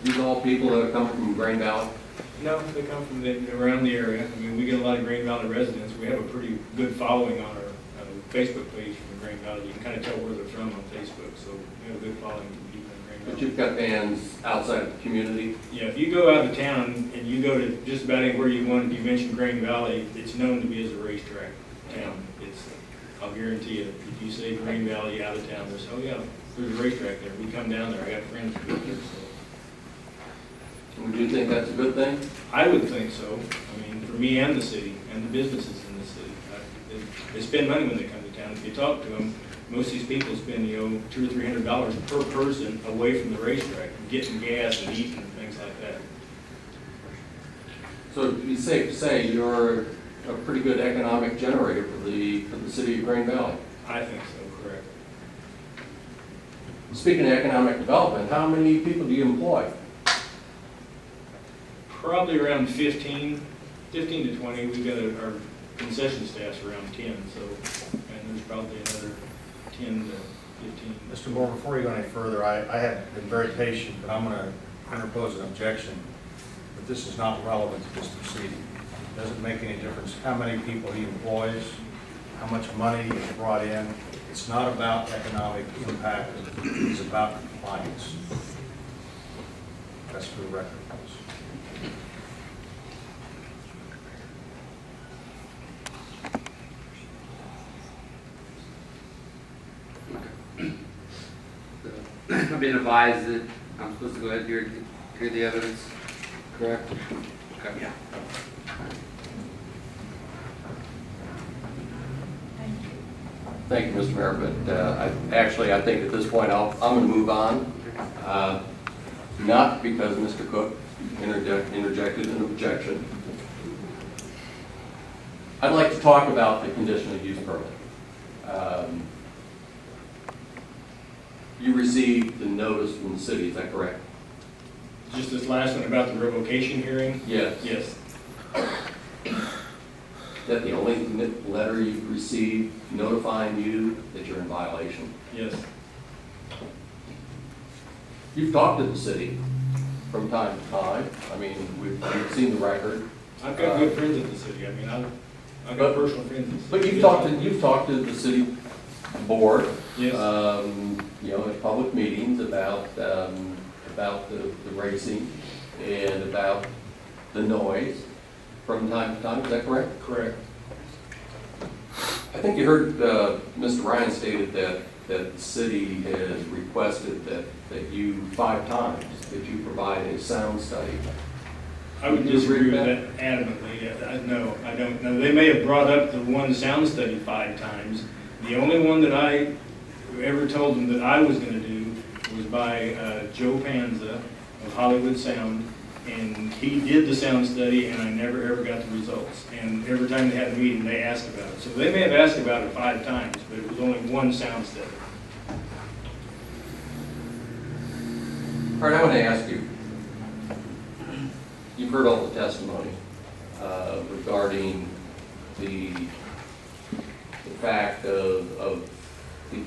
These are all people that are coming from Grain Valley? No, they come from around the area. I mean, we get a lot of Grain Valley residents. We have a pretty good following on our Facebook page from Grain Valley. You can kind of tell where they're from on Facebook, so we have a good following from people in Grain Valley. But you've got fans outside of the community? Yeah, if you go out of town and you go to just about anywhere you want, if you mention Grain Valley, it's known to be as a racetrack town. I'll guarantee you, if you say Grain Valley out of town, there's, oh yeah, there's a racetrack there. We come down there. I got friends who live there, so. Would you think that's a good thing? I would think so. I mean, for me and the city and the businesses in the city. They spend money when they come to town. If you talk to them, most of these people spend, $200 or $300 per person away from the racetrack, getting gas and eating and things like that. So it'd be safe to say you're a pretty good economic generator for the city of Grain Valley. I think so, correct. Speaking of economic development, how many people do you employ? Probably around 15 to 20. We've got our concession staff's around 10, so, and there's probably another 10 to 15. Mr. Moore, before you go any further, I have been very patient, but I'm going to interpose an objection that this is not relevant to this proceeding. It doesn't make any difference how many people he employs, how much money is brought in. It's not about economic impact. It's about compliance. That's for the record. I've been advised that I'm supposed to go ahead and hear the evidence, correct? Okay. Yeah. Thank you, Mr. Mayor, but I think at this point I'm going to move on. Not because Mr. Cook interjected an objection. I'd like to talk about the conditional use permit. You received the notice from the city, is that correct? Just this last one about the revocation hearing? Yes. Yes. Is that the only letter you've received notifying you that you're in violation? Yes. You've talked to the city from time to time. I mean, we've seen the record. I've got good friends at the city. I mean, I've got personal friends at the city. But you've talked to the city board. Yes. At public meetings about the racing and about the noise from time to time. Is that correct? Correct. I think you heard Mr. Ryan stated that the city has requested that you 5 times that you provide a sound study. I would disagree with that adamantly. No, I don't know. They may have brought up the one sound study 5 times. The only one that I ever told them that I was going to do was by Joe Panza of Hollywood Sound, and he did the sound study, and I never ever got the results. And every time they had a meeting, they asked about it. So they may have asked about it 5 times, but it was only one sound study. All right, I want to ask you. You've heard all the testimony regarding the fact of the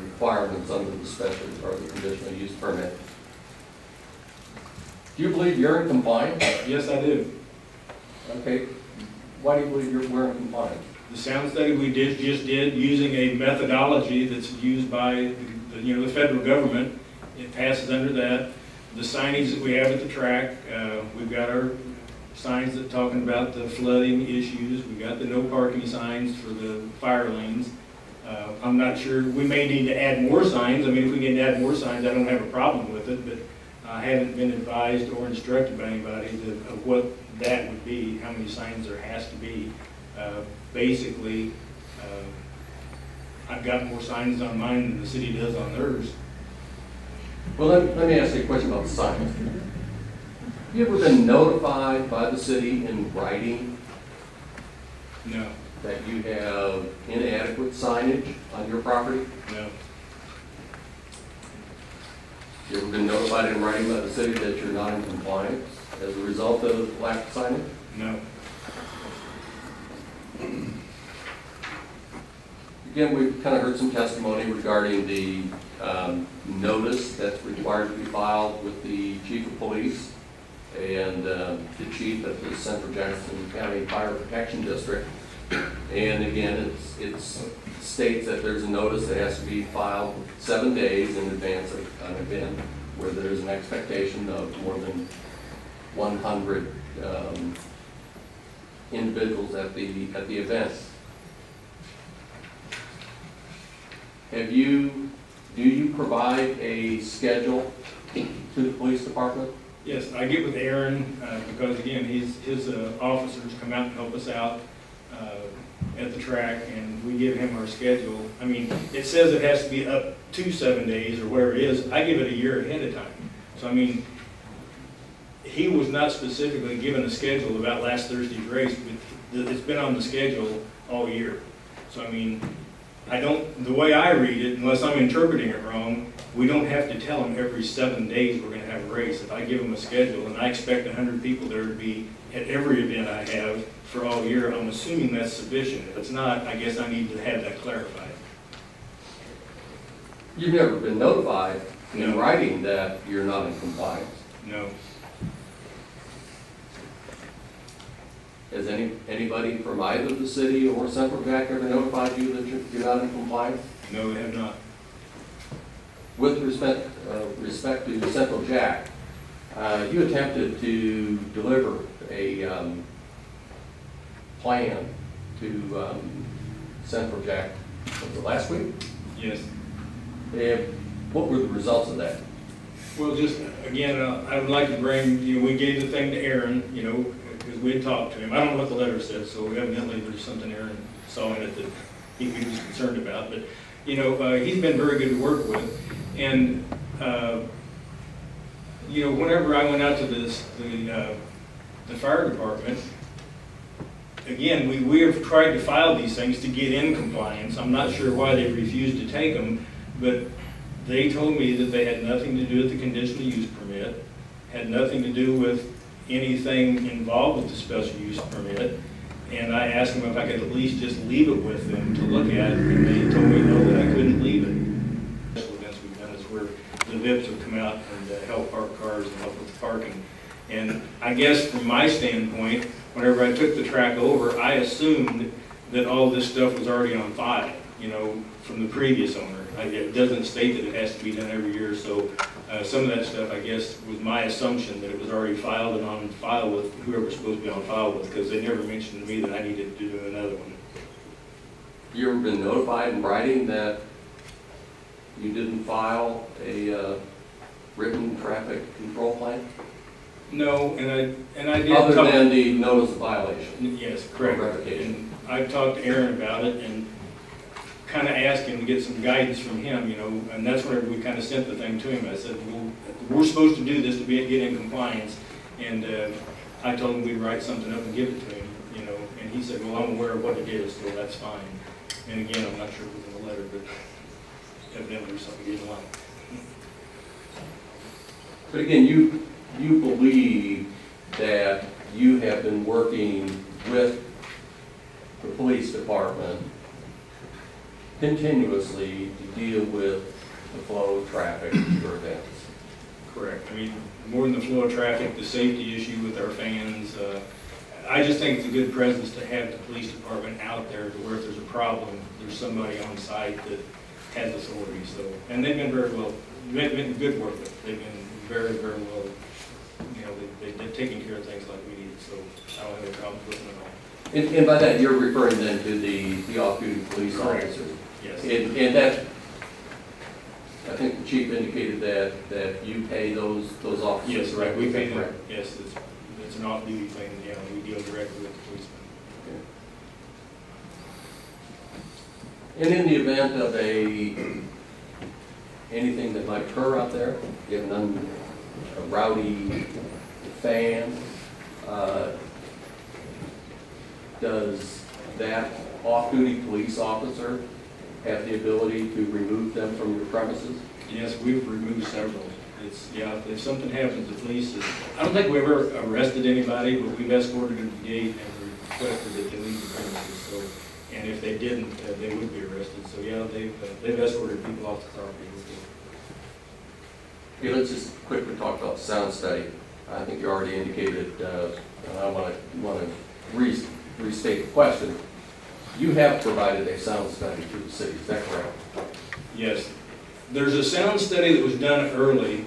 requirements under the special or the conditional use permit. Do you believe you're in compliance? Yes, I do. Okay. Why do you believe we're in compliance? The sound study we just did using a methodology that's used by the federal government. It passes under that. The signage that we have at the track, we've got our signs that talking about the flooding issues. We've got the no parking signs for the fire lanes. I'm not sure, we may need to add more signs. I mean, if we can add more signs, I don't have a problem with it, but I haven't been advised or instructed by anybody of what that would be, how many signs there has to be. Basically, I've got more signs on mine than the city does on theirs. Well, let me ask you a question about the signs. Have you ever been notified by the city in writing No, that you have inadequate signage on your property? no, You ever been notified in writing by the city that you're not in compliance as a result of lack of signage? no. Again, we've kind of heard some testimony regarding the notice that's required to be filed with the chief of police and the chief of the Central Jackson County Fire Protection District. And again, it states that there's a notice that has to be filed 7 days in advance of an event where there's an expectation of more than 100 individuals at the event. Do you provide a schedule to the police department? Yes, I get with Aaron, because again, his officers come out and help us out at the track, and we give him our schedule. I mean, it says it has to be up to 7 days or whatever it is. I give it a year ahead of time. So I mean, he was not specifically given a schedule about last Thursday's race, but it's been on the schedule all year. So I mean, the way I read it, unless I'm interpreting it wrong, we don't have to tell them every 7 days we're going to have a race. If I give them a schedule and I expect 100 people there to be at every event I have for all year, I'm assuming that's sufficient. If it's not, I guess I need to have that clarified. You've never been notified in No. writing that you're not in compliance. No. Has anybody from either the city or Central Jack ever notified you that you're not in compliance? No, we have not. With respect to Central Jack, you attempted to deliver a plan to Central Jack, was it last week? Yes. What were the results of that? Well, just, again, I would like to bring, we gave the thing to Aaron, because we had talked to him. I don't know what the letter says, so evidently there's something Aaron saw in it that he was concerned about. But, he's been very good to work with. And, whenever I went out to the fire department, again, we have tried to file these things to get in compliance. I'm not sure why they refused to take them, but they told me that they had nothing to do with the conditional use permit, had nothing to do with anything involved with the special use permit, and I asked them if I could at least just leave it with them to look at, and they told me no, that I couldn't leave it. Special events we've done is where the VIPs have come out and help park cars and help with the parking. And I guess from my standpoint, whenever I took the track over, I assumed that all this stuff was already on file, from the previous owner. It doesn't state that it has to be done every year, so some of that stuff, I guess, was my assumption that it was already filed and on file with whoever's supposed to be on file with, because they never mentioned to me that I needed to do another one. You ever been notified in writing that you didn't file a written traffic control plan? No, and I did. Other than the notice of violation? Yes, correct. Revocation. And I've talked to Aaron about it and kind of asked him to get some guidance from him, and that's whenever we kind of sent the thing to him. I said, well, we're supposed to do this to get in compliance, and I told him we'd write something up and give it to him, and he said, well, I'm aware of what it is, so that's fine. And again, I'm not sure if it was in the letter, but evidently there's something he didn't like. But again, you believe that you have been working with the police department continuously to deal with the flow of traffic for events. Correct. I mean, more than the flow of traffic, the safety issue with our fans. I just think it's a good presence to have the police department out there to where if there's a problem, there's somebody on site that has authority. So, and they've been very well, they've been good work with. They've been very, very well, they've taken care of things like we need. So I don't have any problems with them at all. And by that, you're referring then to the off-duty police officers. Yes. And that, I think the chief indicated that you pay those officers. Yes, right. We pay them. Right. Yes, it's an off-duty thing. We deal directly with the policemen. Okay. And in the event of anything that might occur out there, you have a rowdy fan, does that off-duty police officer have the ability to remove them from your premises? Yes, we've removed several. If something happens, the police, I don't think we ever arrested anybody, but we've escorted them to the gate and requested that they leave the premises. So and if they didn't, they would be arrested. So yeah, they've escorted people off the property before. Okay, let's just quickly talk about the sound study. I think you already indicated, I want to restate the question. You have provided a sound study to the city, is that correct? Yes. There's a sound study that was done early,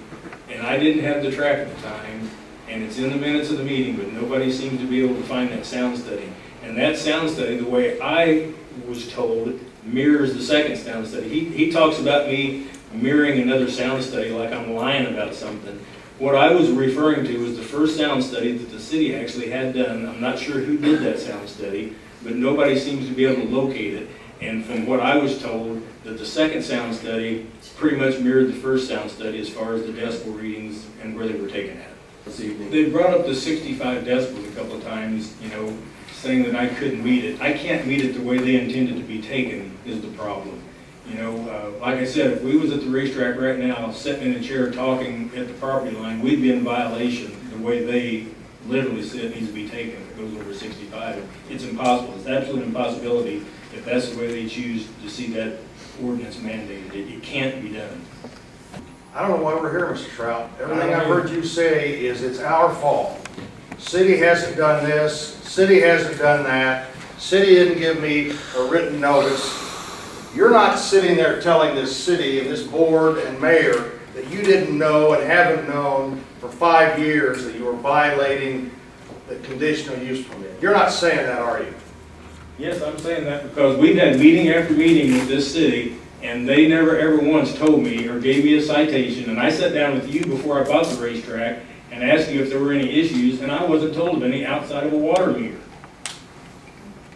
and I didn't have the track at the time, and it's in the minutes of the meeting, but nobody seems to be able to find that sound study. And that sound study, the way I was told, mirrors the second sound study. He talks about me mirroring another sound study like I'm lying about something. What I was referring to was the first sound study that the city actually had done. I'm not sure who did that sound study, but nobody seems to be able to locate it. And from what I was told, that the second sound study pretty much mirrored the first sound study as far as the decibel readings and where they were taken at. This evening? They brought up the 65 decibels a couple of times, you know, saying that I couldn't meet it. I can't meet it the way they intended to be taken is the problem. You know, like I said, if we was at the racetrack right now, sitting in a chair talking at the property line, we'd be in violation the way they literally said it needs to be taken if it goes over 65. It's impossible. It's an absolute impossibility if that's the way they choose to see that ordinance mandated. It can't be done. I don't know why we're here, Mr. Trout. Everything I've heard you say is it's our fault. City hasn't done this, city hasn't done that, city didn't give me a written notice. You're not sitting there telling this city and this board and mayor that you didn't know and haven't known for 5 years that you were violating the conditional use permit. You're not saying that, are you? Yes, I'm saying that because we've had meeting after meeting with this city, and they never ever once told me or gave me a citation. And I sat down with you before I bought the racetrack and asked you if there were any issues, and I wasn't told of any outside of a water meter.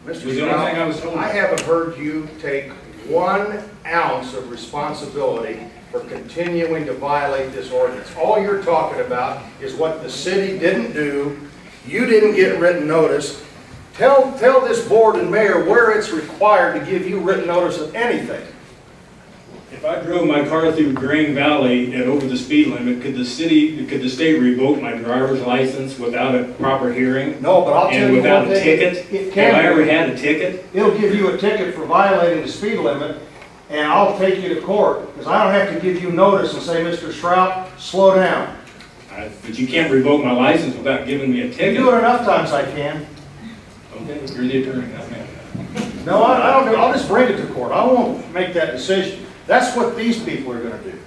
Mr. Trout, I haven't heard you take 1 ounce of responsibility for continuing to violate this ordinance. All you're talking about is what the city didn't do. You didn't get written notice. Tell this board and mayor where it's required to give you written notice of anything. If I drove my car through Green Valley at over the speed limit, could the state revoke my driver's license without a proper hearing? No, but I'll tell and you without one a thing. ticket? Have I ever had a ticket? It'll give you a ticket for violating the speed limit, and I'll take you to court, because I don't have to give you notice and say, Mr. Trout, slow down. But you can't revoke my license without giving me a You ticket. do it enough times I can. Okay, you're the attorney, not me. No, I don't do. I'll just bring it to court. I won't make that decision. That's what these people are going to do.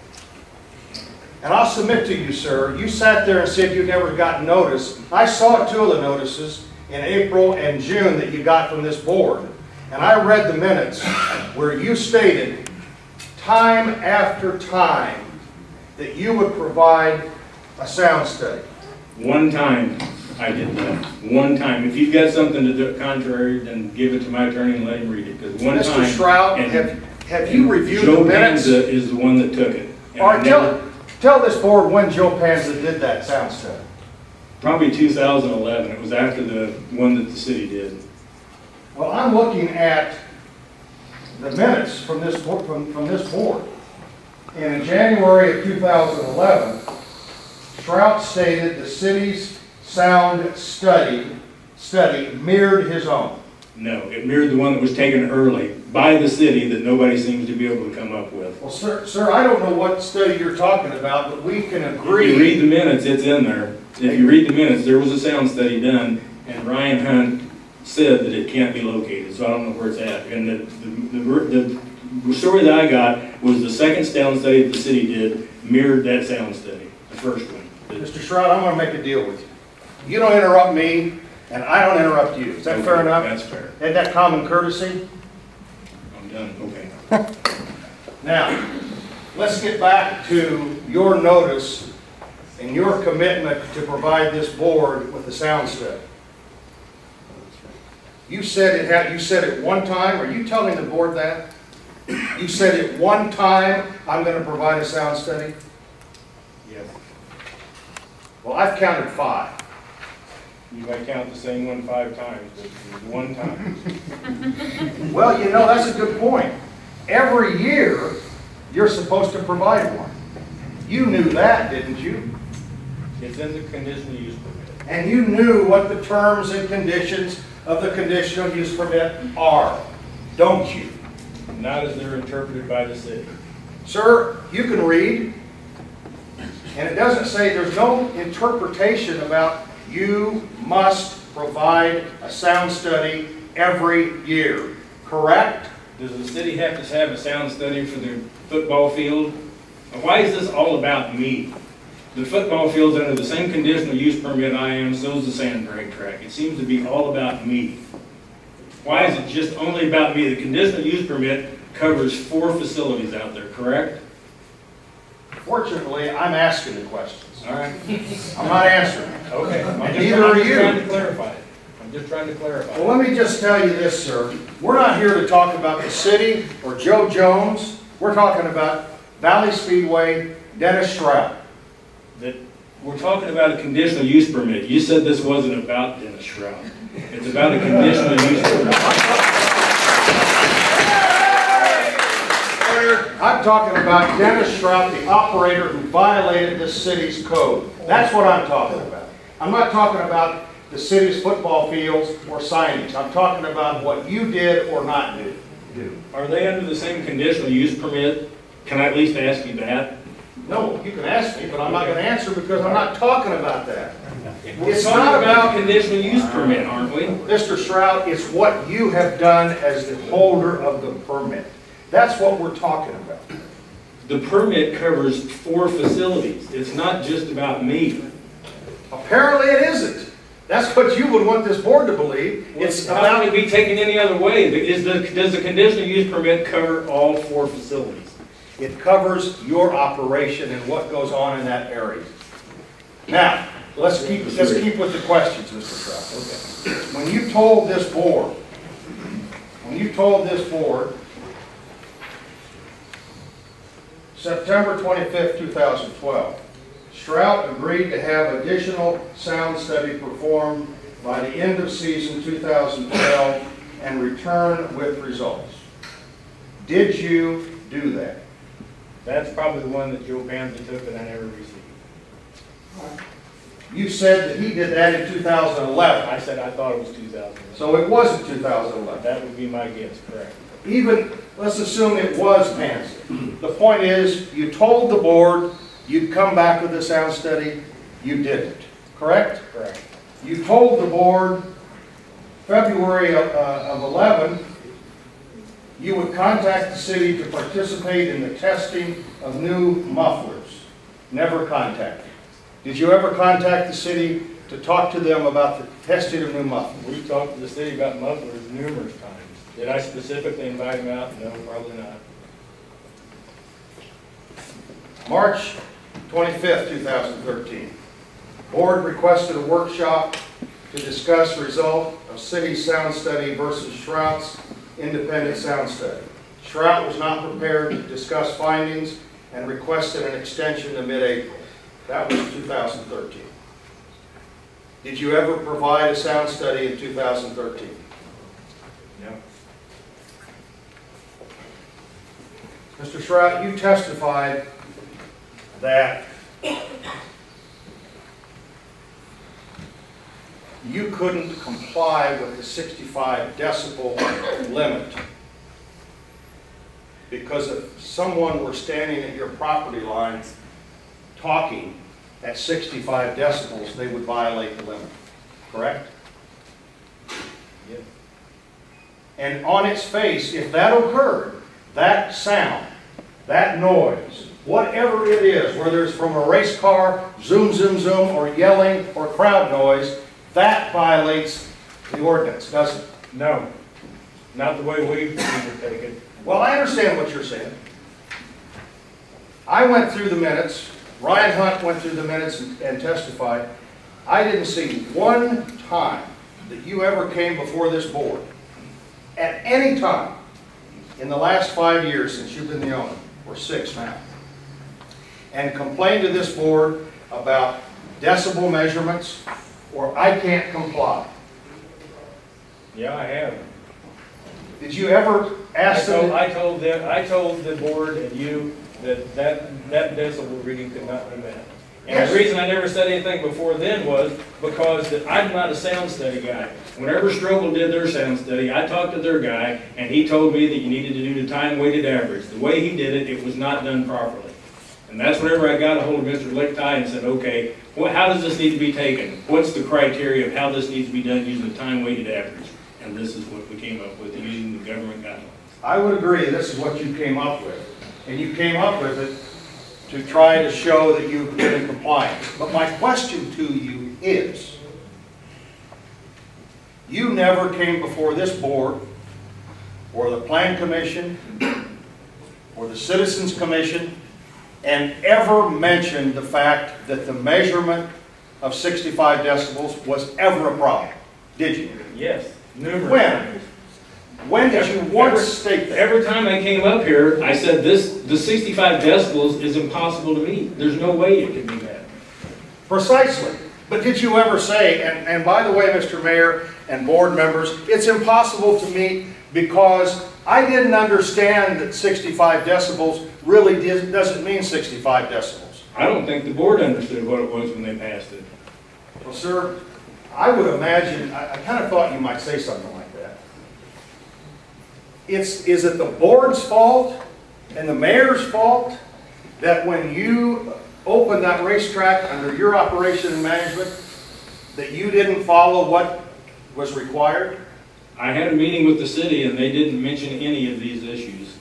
And I'll submit to you, sir, you sat there and said you never got notice. I saw 2 of the notices in April and June that you got from this board. And I read the minutes where you stated time after time that you would provide a sound study. 1 time I did that. 1 time. If you've got something to the contrary, then give it to my attorney and let him read it. Because 1 time. Mr. Trout, have you reviewed the minutes? Joe Panza is the one that took it. All right, tell this board when Joe Panza did that sound study. Probably 2011. It was after the one that the city did. Well, I'm looking at the minutes from this board, from this board. And in January of 2011, Trout stated the city's sound study mirrored his own. No, it mirrored the one that was taken early by the city that nobody seems to be able to come up with. Well, sir, I don't know what study you're talking about, but we can agree. If you read the minutes, it's in there. If you read the minutes, there was a sound study done, and Ryan Hunt said that it can't be located, so I don't know where it's at. And the story that I got was the second sound study that the city did mirrored that sound study, the first one. Mr. Shroud, I'm going to make a deal with you. You don't interrupt me, and I don't interrupt you. Is that Okay, fair enough? That's fair. Isn't that common courtesy? I'm done. Okay. Now, let's get back to your notice and your commitment to provide this board with the sound study. You said it 1 time. Are you telling the board that? You said it 1 time, I'm going to provide a sound study? Yes. Well, I've counted 5. You might count the same one 5 times, but it was 1 time. Well, you know, that's a good point. Every year, you're supposed to provide one. You knew that, didn't you? It's in the conditional use permit. And you knew what the terms and conditions of the conditional use permit are. don't you? Not as they're interpreted by the city. Sir, you can read, and it doesn't say, there's no interpretation about you must provide a sound study every year, correct? Does the city have to have a sound study for the football field? Why is this all about me? The football field's under the same conditional use permit I am, so is the sand drag track. It seems to be all about me. Why is it just only about me? The conditional use permit covers 4 facilities out there, correct? Fortunately, I'm asking the questions. All right. I'm not answering. Okay. I'm Neither are just you. trying to clarify it. I'm just trying to clarify. Well, let me just tell you this, sir. We're not here to talk about the city or Joe Jones. We're talking about Valley Speedway, Dennis Stroud. That we're talking about a conditional use permit. You said this wasn't about Dennis Stroud. It's about a conditional use permit. I'm talking about Dennis Stroud, the operator who violated this city's code. That's what I'm talking about. I'm not talking about the city's football fields or signage. I'm talking about what you did or not do. Are they under the same conditional use permit? Can I at least ask you that? No, you can ask me, but I'm not going to answer because I'm not talking about that. We're It's talking not about conditional use permit, aren't we? Mr. Stroud, it's what you have done as the holder of the permit. That's what we're talking about. The permit covers 4 facilities. It's not just about me. Apparently it isn't. That's what you would want this board to believe. It's How about, can it be taken any other way? Does the conditional use permit cover all 4 facilities? it covers your operation and what goes on in that area. Now, let's keep with the questions, Mr. Trout. Okay. When you told this board, September 25th, 2012, Strout agreed to have additional sound study performed by the end of season 2012 and return with results. Did you do that? That's probably the one that Joe Bamsey took and I never received. You said that he did that in 2011. I said I thought it was 2011. So it wasn't 2011. That would be my guess, correct. Even, let's assume it was Bamsey. The point is, you told the board you'd come back with a sound study. You didn't, correct? Correct. You told the board February of 11, you would contact the city to participate in the testing of new mufflers. Never contacted. Did you ever contact the city to talk to them about the testing of new mufflers? We talked to the city about mufflers numerous times. Did I specifically invite them out? No, probably not. March 25th, 2013. Board requested a workshop to discuss result of city sound study versus Strout's independent sound study. Strout was not prepared to discuss findings and requested an extension to mid-April. That was 2013. Did you ever provide a sound study in 2013? No. Mr. Strout, you testified that you couldn't comply with the 65 decibel limit because if someone were standing at your property line talking at 65 decibels, they would violate the limit, correct? Yes. And on its face, if that occurred, that sound, that noise, whatever it is, whether it's from a race car, zoom, zoom, zoom, or yelling, or crowd noise, that violates the ordinance, doesn't it? No. Not the way we take it. Well, I understand what you're saying. I went through the minutes. Ryan Hunt went through the minutes and testified. I didn't see one time that you ever came before this board, at any time, in the last 5 years since you've been the owner, or 6 now, and complained to this board about decibel measurements, or I can't comply. Yeah, I have. Did you ever ask them? I told the board and you that decibel reading could not be met. And the reason I never said anything before then was because I'm not a sound study guy. Whenever Strobel did their sound study, I talked to their guy, and he told me that you needed to do the time-weighted average. The way he did it, it was not done properly. And that's whenever I got a hold of Mr. Lichtai and said, okay, how does this need to be taken? What's the criteria of how this needs to be done using the time-weighted average? And this is what we came up with using the government guidelines. I would agree, this is what you came up with. And you came up with it to try to show that you've been in compliance. But my question to you is, you never came before this board, or the Plan Commission, or the Citizens Commission, and ever mentioned the fact that the measurement of 65 decibels was ever a problem, did you? Yes, numerous When? times. When did you once state that? Every time I came up here, I said the 65 decibels is impossible to meet. There's no way it can be met. Precisely. But did you ever say, and by the way, Mr. Mayor and board members, it's impossible to meet because I didn't understand that 65 decibels really doesn't mean 65 decibels. I don't think the board understood what it was when they passed it. Well, sir, I would imagine, I kind of thought you might say something like that. Is it the board's fault and the mayor's fault that when you opened that racetrack under your operation and management, that you didn't follow what was required? I had a meeting with the city and they didn't mention any of these issues.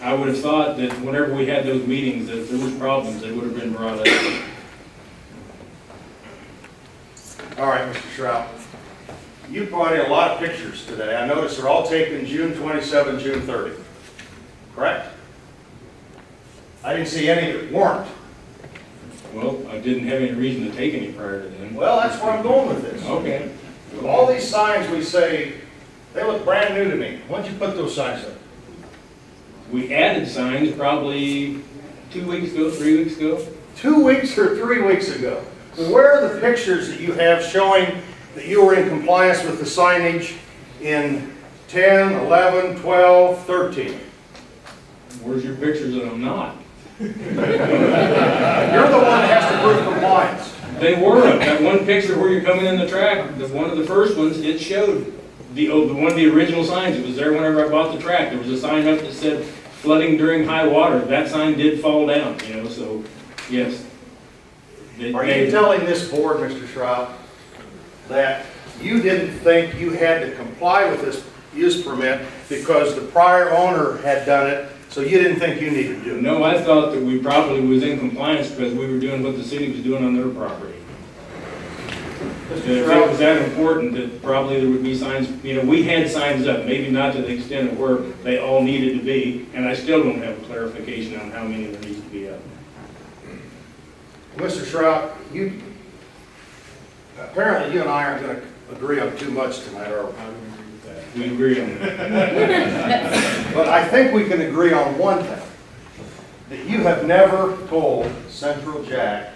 I would have thought that whenever we had those meetings, that if there was problems, they would have been brought up. All right, Mr. Shrout. You brought in a lot of pictures today. I noticed they're all taken June 27, June 30. Correct? I didn't see any that weren't. Well, I didn't have any reason to take any prior to then. Well, that's where I'm going with this. Okay. All these signs we say, they look brand new to me. When did you put those signs up? We added signs probably 2 weeks ago, 3 weeks ago. 2 weeks or 3 weeks ago. Well, where are the pictures that you have showing that you were in compliance with the signage in 10, 11, 12, 13? Where's your pictures that I'm not? You're the one that has to prove compliance. They were. That one picture where you're coming in the track, one of the first ones, it showed one of the original signs. It was there whenever I bought the track. There was a sign up that said flooding during high water. That sign did fall down, you know, so yes. Are you telling this board, Mr. Shrout, that you didn't think you had to comply with this use permit because the prior owner had done it, so you didn't think you needed to do it? No, I thought that we probably was in compliance because we were doing what the city was doing on their property. If it was that important, that probably there would be signs, you know, we had signs up, maybe not to the extent of where they all needed to be, and I still don't have a clarification on how many there needs to be up. Mr. Shrout, apparently you and I aren't going to agree on too much tonight, are we? We agree on that. But I think we can agree on one thing, that you have never told Central Jack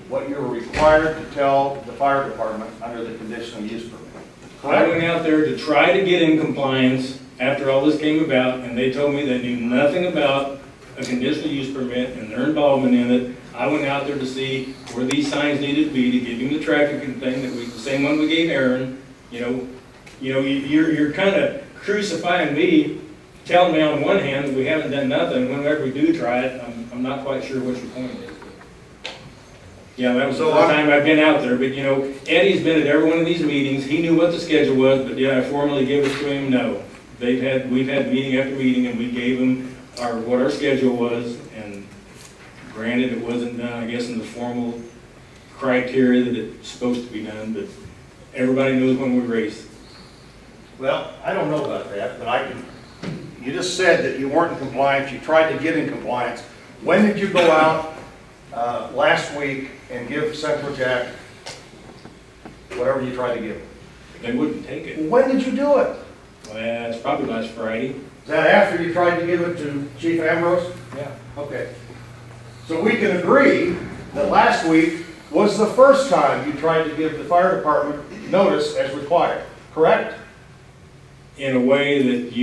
what you were required to tell the fire department under the conditional use permit. I went out there to try to get in compliance after all this came about, and they told me they knew nothing about a conditional use permit and their involvement in it. I went out there to see where these signs needed to be to give him the traffic thing that the same one we gave Aaron. You're kind of crucifying me, telling me on one hand that we haven't done nothing. Whenever we do try it, I'm not quite sure what your point is. Yeah, that was the first time I've been out there. But you know, Eddie's been at every one of these meetings. He knew what the schedule was, but did I formally give it to him? No. We've had meeting after meeting, and we gave him what our schedule was. And granted, it wasn't done, I guess, in the formal criteria that it's supposed to be done. But everybody knows when we race. Well, I don't know about that, but you just said that you weren't in compliance. You tried to get in compliance. When did you go out last week and give Central Jack whatever you tried to give them? They wouldn't take it. When did you do it? Well, it's probably last Friday. Is that after you tried to give it to Chief Ambrose? Yeah. Okay. So we can agree that last week was the first time you tried to give the fire department notice as required, correct? In a way that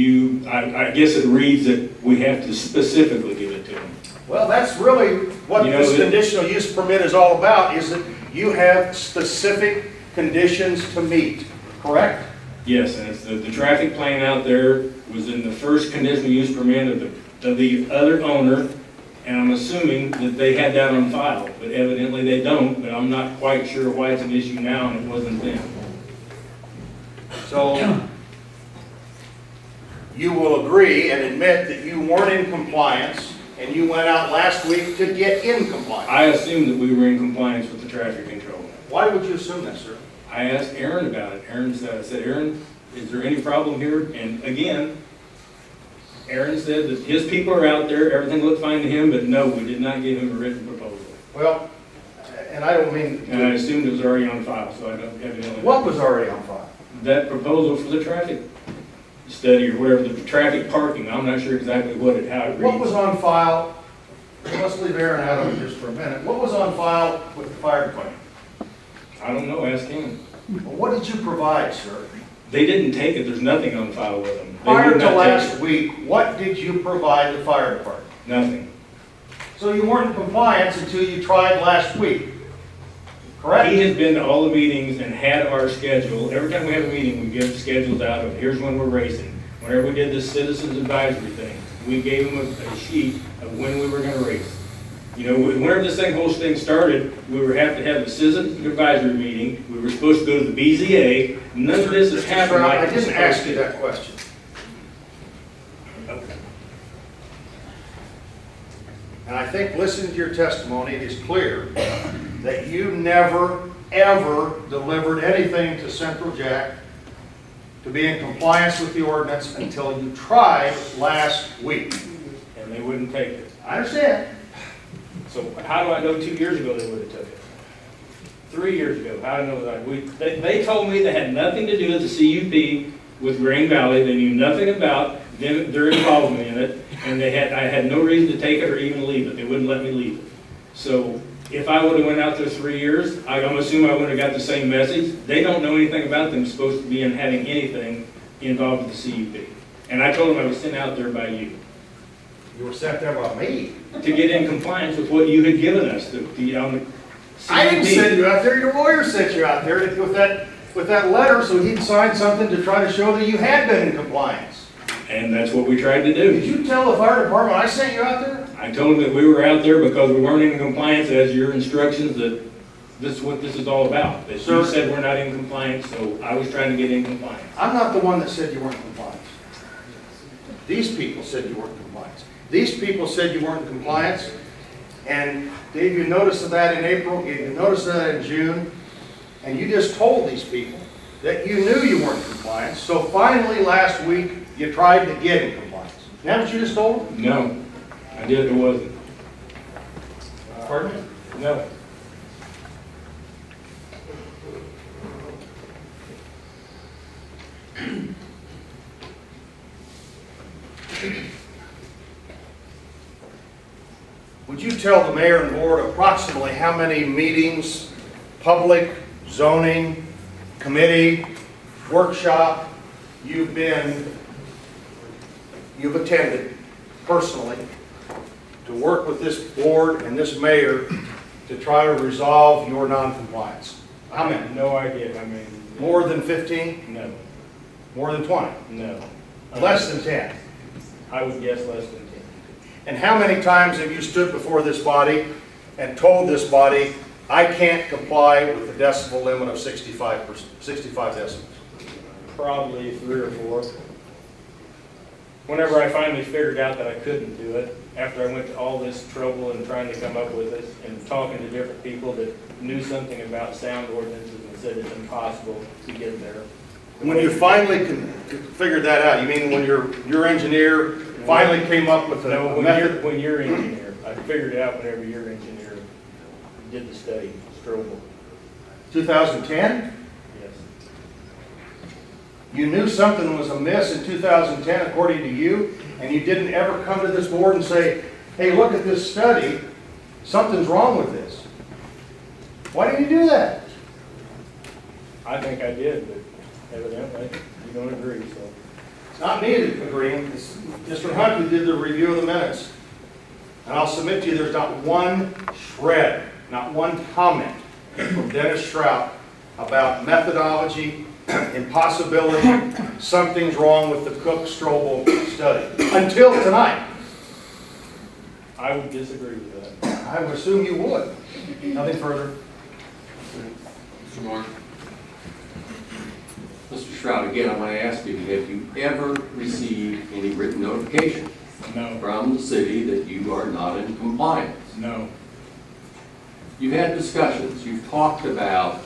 I guess it reads that we have to specifically give it to them. Well, that's really what You know, this it- conditional use permit is all about, is that you have specific conditions to meet, correct? Yes, and it's the traffic plan out there was in the first conditional use permit of the other owner, and I'm assuming that they had that on file, but evidently they don't, but I'm not quite sure why it's an issue now and it wasn't then. So you will agree and admit that you weren't in compliance and you went out last week to get in compliance. I assumed that we were in compliance with the traffic control. Why would you assume that, sir? I asked Aaron about it. Aaron said, I said, Aaron, is there any problem here? And again, Aaron said that his people are out there, everything looked fine to him, but no, we did not give him a written proposal. Well, and I don't mean... And I assumed it was already on file, so I don't evidently... What was already on file? That proposal for the traffic study or whatever, the traffic parking, I'm not sure exactly how it reads. What was on file? Let's leave Aaron out of it just for a minute. What was on file with the fire department? I don't know, ask him. Well, what did you provide, sir? They didn't take it, there's nothing on file with them. They Prior would to not take last it. week, what did you provide the fire department? Nothing. So you weren't in compliance until you tried last week, correct? He has been to all the meetings and had our schedule. Every time we have a meeting, we give schedules out of, here's when we're racing. Whenever we did this citizens advisory thing, we gave him a sheet of when we were gonna race. You know, whenever this whole thing started, we were have to have a citizens advisory meeting. We were supposed to go to the BZA. None of this has happened like I it's didn't ask supposed you to. that question. Okay. And I think listening to your testimony, it is clear that you never, ever delivered anything to Central Jack to be in compliance with the ordinance until you tried last week. And they wouldn't take it. I understand. So how do I know 2 years ago they would have took it? 3 years ago, how do I know that? They told me they had nothing to do with the CUP with Green Valley. They knew nothing about their involvement in it, and I had no reason to take it or even leave it. They wouldn't let me leave it. So if I would have went out there 3 years, I'm assuming I would have got the same message. They don't know anything about them supposed to be in having anything involved with the CUP. And I told them I was sent out there by you You were sent there by me. to get in compliance with what you had given us, on the CUP. I didn't send you out there, your lawyer sent you out there with that letter so he'd sign something to try to show that you had been in compliance. And that's what we tried to Did do. you tell the fire department I sent you out there? I told them that we were out there because we weren't in compliance as your instructions, that this is what this is all about. That Sir. you said we're not in compliance, so I was trying to get in compliance. I'm not the one that said you weren't in compliance. These people said you weren't in compliance. These people said you weren't in compliance, and gave you notice of that in April, gave you notice of that in June, and you just told these people that you knew you weren't in compliance, so finally last week you tried to get in compliance. Isn't that what you just told them? No, I did, it wasn't. Pardon me? No. Would you tell the mayor and board approximately how many meetings, public, zoning, committee, workshop, you've attended personally to work with this board and this mayor to try to resolve your non-compliance? How many? No idea, I mean. More than 15? No, More than 20? no. Less than 10? I would guess less than 10. And how many times have you stood before this body and told this body, I can't comply with the decibel limit of 65 decibels? Probably 3 or 4. Whenever I finally figured out that I couldn't do it, after I went to all this trouble and trying to come up with it, and talking to different people that knew something about sound ordinances and said it's impossible to get there. When you finally figured that out, you mean when your engineer finally came up with No, a method? when your engineer, I figured it out whenever your engineer did the study, Strobel, 2010? yes. You knew something was amiss in 2010 according to you, and you didn't ever come to this board and say, hey, look at this study, something's wrong with this. Why didn't you do that? I think I did, but evidently you don't agree, so. It's not me that's agreeing, it's Mr. Hunt who did the review of the minutes. And I'll submit to you, there's not one shred, not one comment from Dennis Strout about methodology, impossibility, something's wrong with the Cook-Strobel study, until tonight. I would disagree with that. I would assume you would. Nothing further. Mr. Moore? Mr. Stroud, again, I want to ask you, have you ever received any written notification No, from the city that you are not in compliance? no, You've had discussions, you've talked about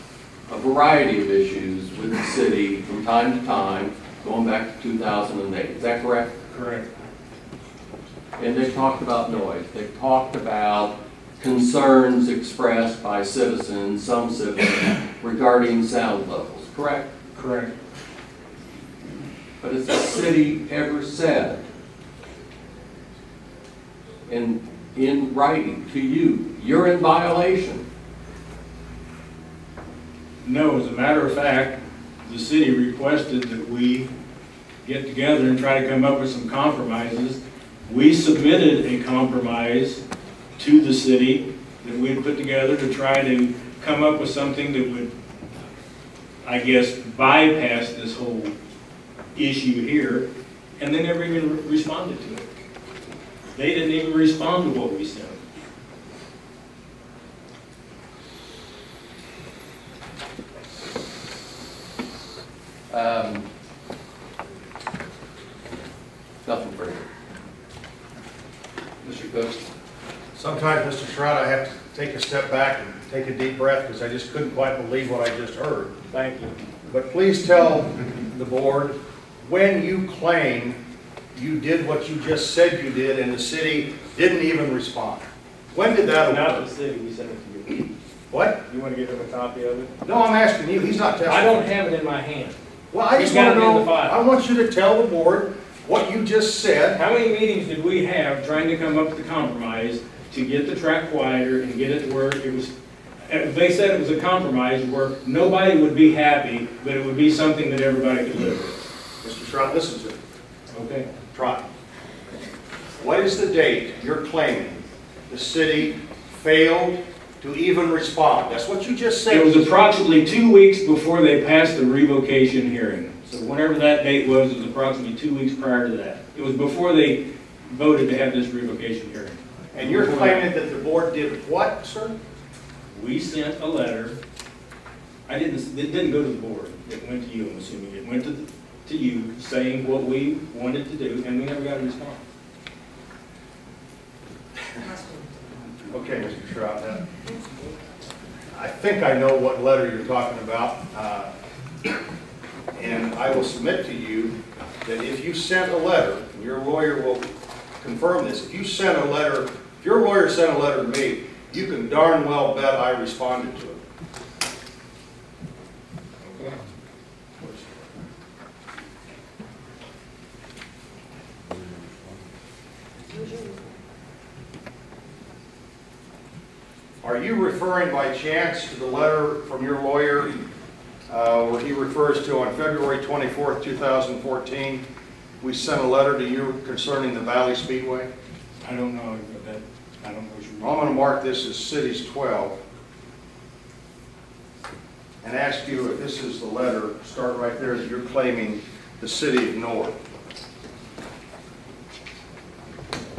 a variety of issues with the city from time to time, going back to 2008. Is that correct? correct. And they've talked about noise. They've talked about concerns expressed by citizens, some citizens, regarding sound levels, correct? Correct. But has the city ever said in writing to you, you're in violation? No, as a matter of fact, the city requested that we get together and try to come up with some compromises. We submitted a compromise to the city that we had put together to try to come up with something that would, I guess, bypass this whole issue here, and they never even responded to it. They didn't even respond to what we sent. Nothing further. Mr. Cook? Sometimes, Mr. Stroud, I have to take a step back and take a deep breath because I just couldn't quite believe what I just heard. Thank you. But please tell the board when you claim you did what you just said you did and the city didn't even respond. When did that Not occur? the city, we sent it to you. What? You want to give him a copy of it? No, I'm asking you. He's not testifying. I don't have it in my hand. Well, I just He's got want to it in the know, file. I want you to tell the board what you just said. How many meetings did we have trying to come up with a compromise to get the track quieter and get it to where it was, they said it was a compromise where nobody would be happy, but it would be something that everybody could live with. Mr. Stroud, listen to me. Okay? Try. What is the date you're claiming the city failed to even respond? That's what you just said. It was approximately 2 weeks before they passed the revocation hearing. So whenever that date was, it was approximately 2 weeks prior to that. It was before they voted to have this revocation hearing. And you're claiming that the board did what, sir? We sent a letter. It didn't go to the board. It went to you, I'm assuming. It went to you saying what we wanted to do, and we never got a response. Okay, Mr. Stroud. I think I know what letter you're talking about. And I will submit to you that if you sent a letter, and your lawyer will confirm this, if you sent a letter, if your lawyer sent a letter to me, you can darn well bet I responded to it. Okay. Are you referring by chance to the letter from your lawyer where he refers to on February 24th, 2014, we sent a letter to you concerning the Valley Speedway? I don't know that. I don't know what you mean. I'm going to mark this as Cities 12 and ask you if this is the letter, start right there, that you're claiming the city ignored.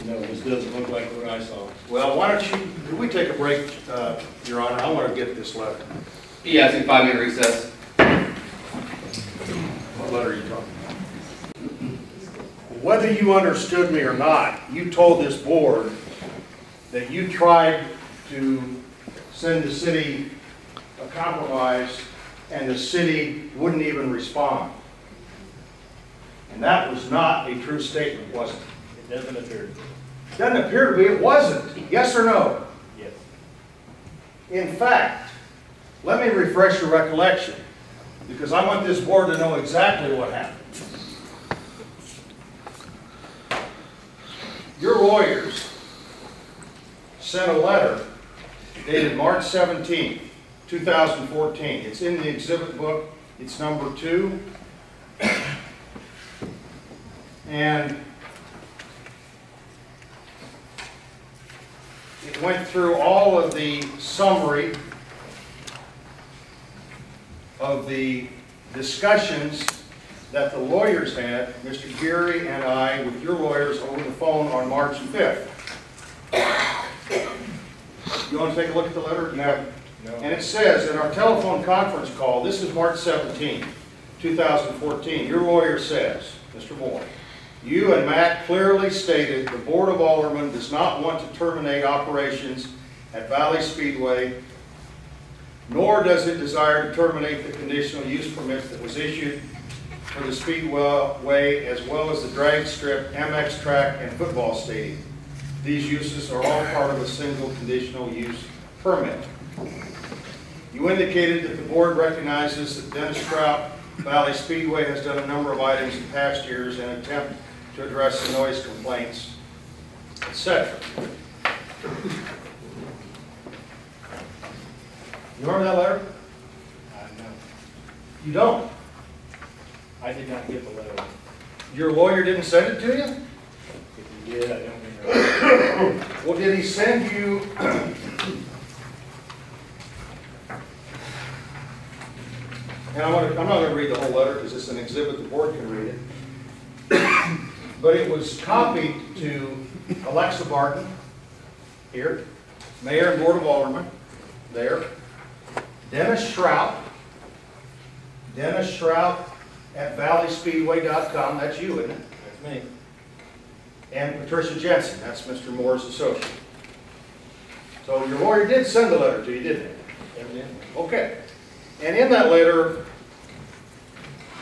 No, this doesn't look like what I saw. Well, why don't you, can we take a break, Your Honor? I want to get this letter. Yeah, I think 5-minute recess. What letter are you talking about? Whether you understood me or not, you told this board that you tried to send the city a compromise and the city wouldn't even respond. And that was not a true statement, was it? It doesn't appear. Doesn't appear to be. It wasn't. Yes or no? Yes. In fact, let me refresh your recollection, because I want this board to know exactly what happened. Your lawyers sent a letter dated March 17, 2014. It's in the exhibit book. It's number 2. And It went through all of the summary of the discussions that the lawyers had, Mr. Geary and I, with your lawyers over the phone on March 5th. You want to take a look at the letter? No. And it says, in our telephone conference call, this is March 17, 2014, your lawyer says, Mr. Moore, you and Matt clearly stated the Board of Aldermen does not want to terminate operations at Valley Speedway, nor does it desire to terminate the conditional use permit that was issued for the Speedway as well as the drag strip, MX track, and football stadium. These uses are all part of a single conditional use permit. You indicated that the board recognizes that Dennis Trout Valley Speedway has done a number of items in past years in an attempt to address the noise complaints, etc. You remember that letter? No, You don't? I did not get the letter. Your lawyer didn't send it to you? If you did, I don't remember. Well, did he send you... And I'm not going to read the whole letter because it's an exhibit, the board can read it. But it was copied to Alexa Barton, here, Mayor and Board of Aldermen, there, Dennis Shrout at valleyspeedway.com, that's you, isn't it? That's me. And Patricia Jensen, that's Mr. Moore's associate. So your lawyer did send the letter to you, didn't he? Evidently. Okay. And in that letter,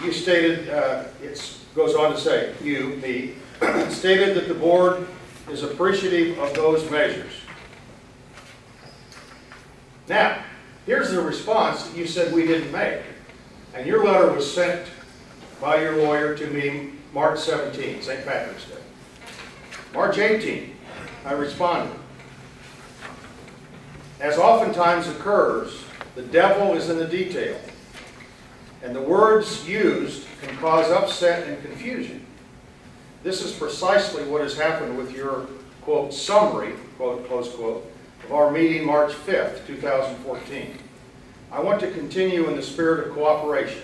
you stated, it goes on to say, me, stated that the board is appreciative of those measures. Now, here's the response that you said we didn't make. And your letter was sent by your lawyer to me March 17, St. Patrick's Day. March 18, I responded. As oftentimes occurs, the devil is in the detail, and the words used can cause upset and confusion. This is precisely what has happened with your, quote, summary, quote, close quote, of our meeting March 5th, 2014. I want to continue in the spirit of cooperation,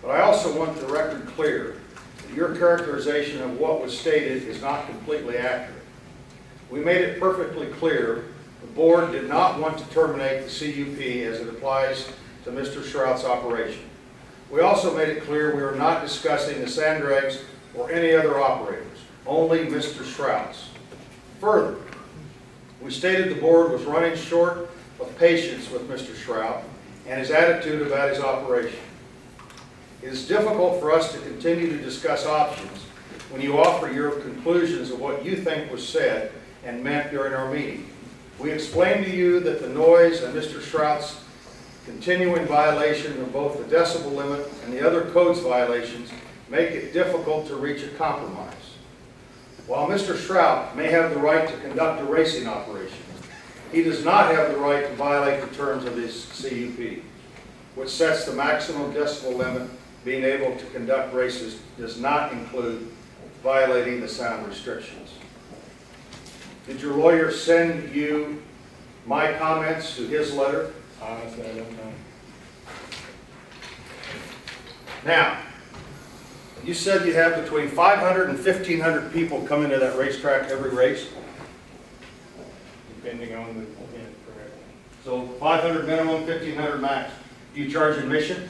but I also want the record clear that your characterization of what was stated is not completely accurate. We made it perfectly clear the board did not want to terminate the CUP as it applies to Mr. Shrout's operation. We also made it clear we were not discussing the sand drags or any other operators, only Mr. Shrout's. Further, we stated the board was running short of patience with Mr. Shrout and his attitude about his operation. It is difficult for us to continue to discuss options when you offer your conclusions of what you think was said and meant during our meeting. We explained to you that the noise and Mr. Shrout's continuing violation of both the decibel limit and the other codes violations make it difficult to reach a compromise. While Mr. Shrout may have the right to conduct a racing operation, he does not have the right to violate the terms of his CUP, which sets the maximum decibel limit. Being able to conduct races does not include violating the sound restrictions. Did your lawyer send you my comments to his letter? Honestly, I don't know. Now, you said you have between 500 and 1,500 people come into that racetrack every race. Depending on the event, correct? So 500 minimum, 1,500 max. Do you charge admission?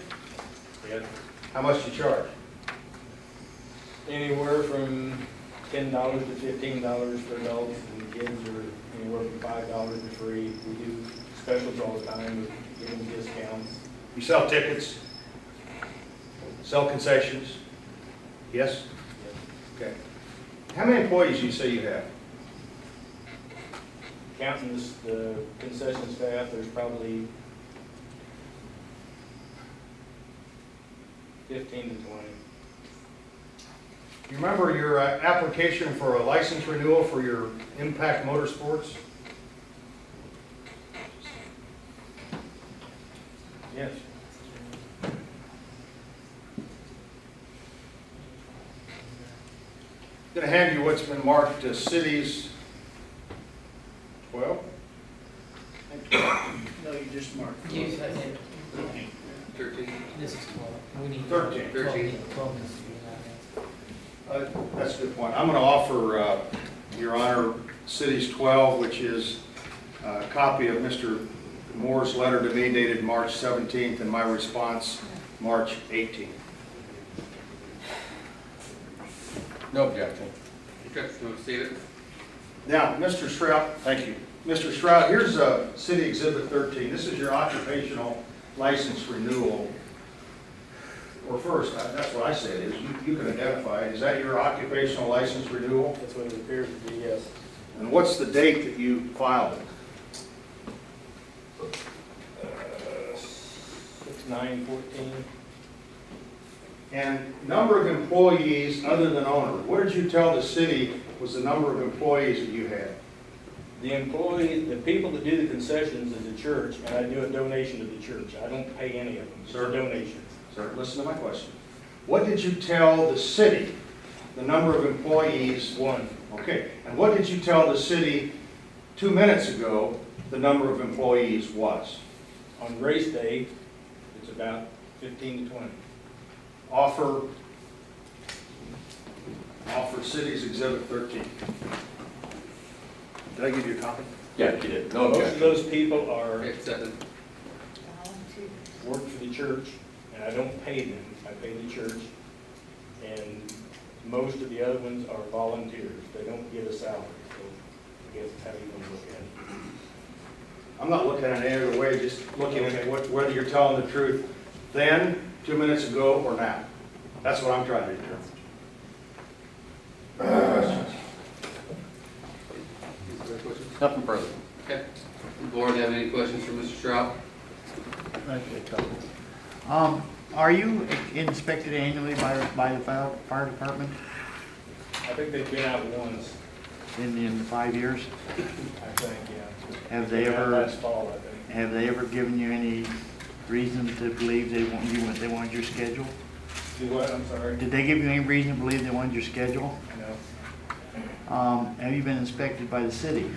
Yes. How much do you charge? Anywhere from $10 to $15 for adults, and kids are anywhere from $5 to free. We do specials all the time with giving discounts. You sell tickets? Sell concessions? Yes? Okay. How many employees do you say you have? Counting the concession staff, there's probably 15 to 20. You remember your application for a license renewal for your Impact Motorsports? Yes. I'm going to hand you what's been marked as cities, 13. This is 12. We need 13. 13. 12 needs to be added. That's a good point. I'm going to offer, Your Honor, City's 12, which is a copy of Mr. Moore's letter to me dated March 17th and my response March 18th. No objection. Okay, so see it. Now, Mr. Stroud, thank you. Mr. Stroud, here's City Exhibit 13. This is your occupational license renewal. Or first, that's what I say it is. You can identify it. Is that your occupational license renewal? That's what it appears to be, yes. And what's the date that you filed it? 6/9/14. And number of employees other than owner. What did you tell the city was the number of employees that you had? The employees, the people that do the concessions is the church, and I do a donation to the church. I don't pay any of them. It's a Sir? donation. Sir, listen to my question. What did you tell the city, the number of employees? 1. Okay. And what did you tell the city 2 minutes ago the number of employees was? On race day, it's about 15 to 20. Offer City's Exhibit 13. Did I give you a copy? Yeah, you did. No Most of objection. those people are, Okay, 7. work for the church, and I don't pay them. I pay the church. And most of the other ones are volunteers. They don't get a salary. So I guess that's how you want to look at it. I'm not looking at it any other way, just looking at whether you're telling the truth then, 2 minutes ago, or now. That's what I'm trying to determine. Nothing further. Okay. The board have any questions for Mr. Stroud? Are you inspected annually by the fire department I think they've been out once, in 5 years? I think, yeah. Have they Been out ever, last fall, I think. have they ever given you any reason to believe they wanted your schedule? Do what? I'm sorry. Did they give you any reason to believe they wanted your schedule? No. Have you been inspected by the city?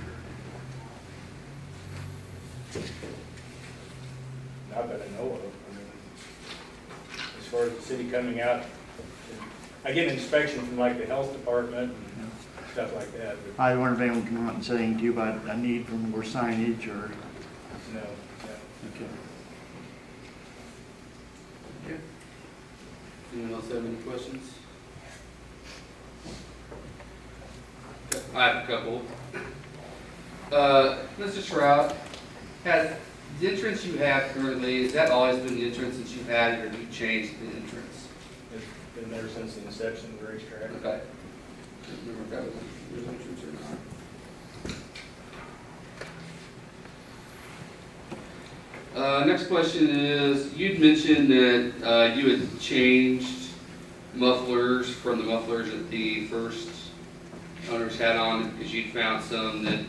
Not that I know of. I mean, as far as the city coming out, I get an inspection from like the health department and stuff like that, but I wonder if anyone came out and said anything to you about a need for more signage or? no, no. Okay. Okay. Anyone else have any questions? Okay, I have a couple. Mr. Stroud, has the entrance you have currently, has that always been the entrance that you've had, or have you changed the entrance? It's been there since the inception of the racetrack. Okay. Can't remember if that was your entrance or not. Next question is, you'd mentioned that you had changed mufflers from the mufflers that the first owners had on because you'd found some that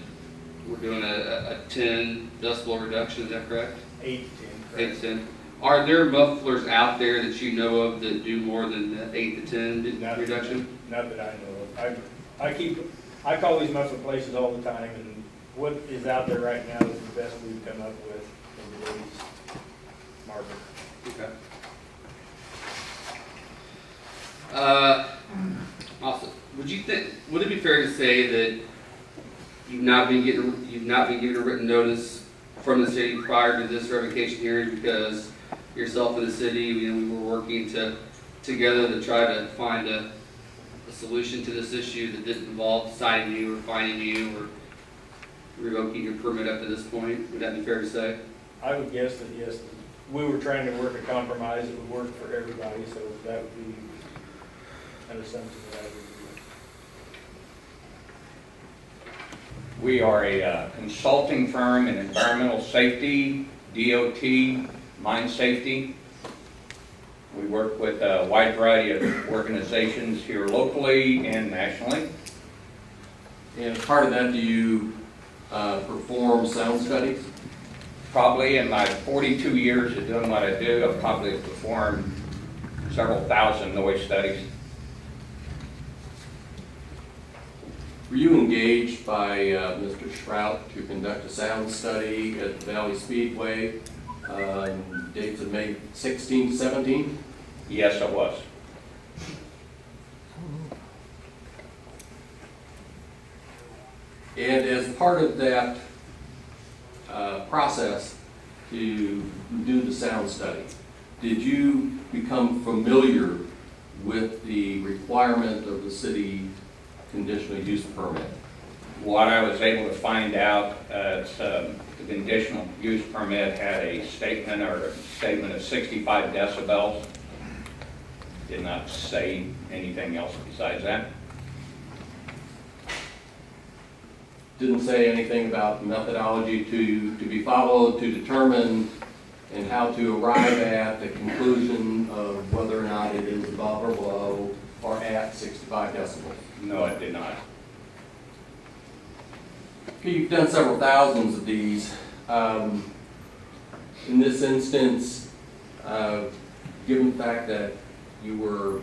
were doing a 10 decibel reduction, is that correct? 8 to 10. 8 to 10. Are there mufflers out there that you know of that do more than the 8 to 10 Not reduction? Not that I know of. I call these muffler places all the time, and what is out there right now is the best we've come up with in today's market. Okay. Also, would it be fair to say that you've not been given a written notice from the city prior to this revocation hearing because yourself and the city, we were working together to try to find a solution to this issue that didn't involve citing you or fining you or revoking your permit up to this point? Would that be fair to say? I would guess that yes, we were trying to work a compromise that would work for everybody, so that would be an assumption that I would do. We are a consulting firm in environmental safety, DOT, mine safety. We work with a wide variety of organizations here locally and nationally. And as part of that, do you perform sound studies? Probably in my 42 years of doing what I do, I've probably performed several thousand noise studies. Were you engaged by Mr. Strout to conduct a sound study at the Valley Speedway dates of May 16, 17? Yes, it was. And as part of that process to do the sound study, did you become familiar with the requirement of the city conditional use permit? What I was able to find out, the conditional use permit had a statement of 65 decibels. Did not say anything else besides that. Didn't say anything about the methodology to be followed to determine and how to arrive at the conclusion of whether or not it is above or below or at 65 decibels. No, it did not. Okay, you've done several thousands of these. In this instance, given the fact that you were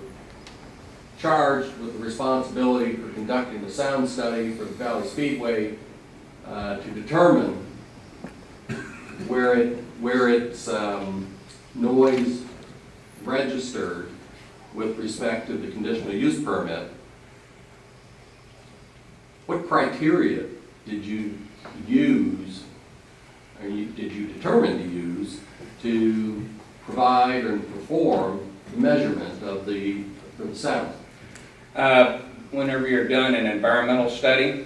charged with the responsibility for conducting the sound study for the Valley Speedway to determine where it's noise registered with respect to the conditional use permit, what criteria did you use, or did you determine to use, to provide or perform the measurement of the sound? Whenever you're doing an environmental study,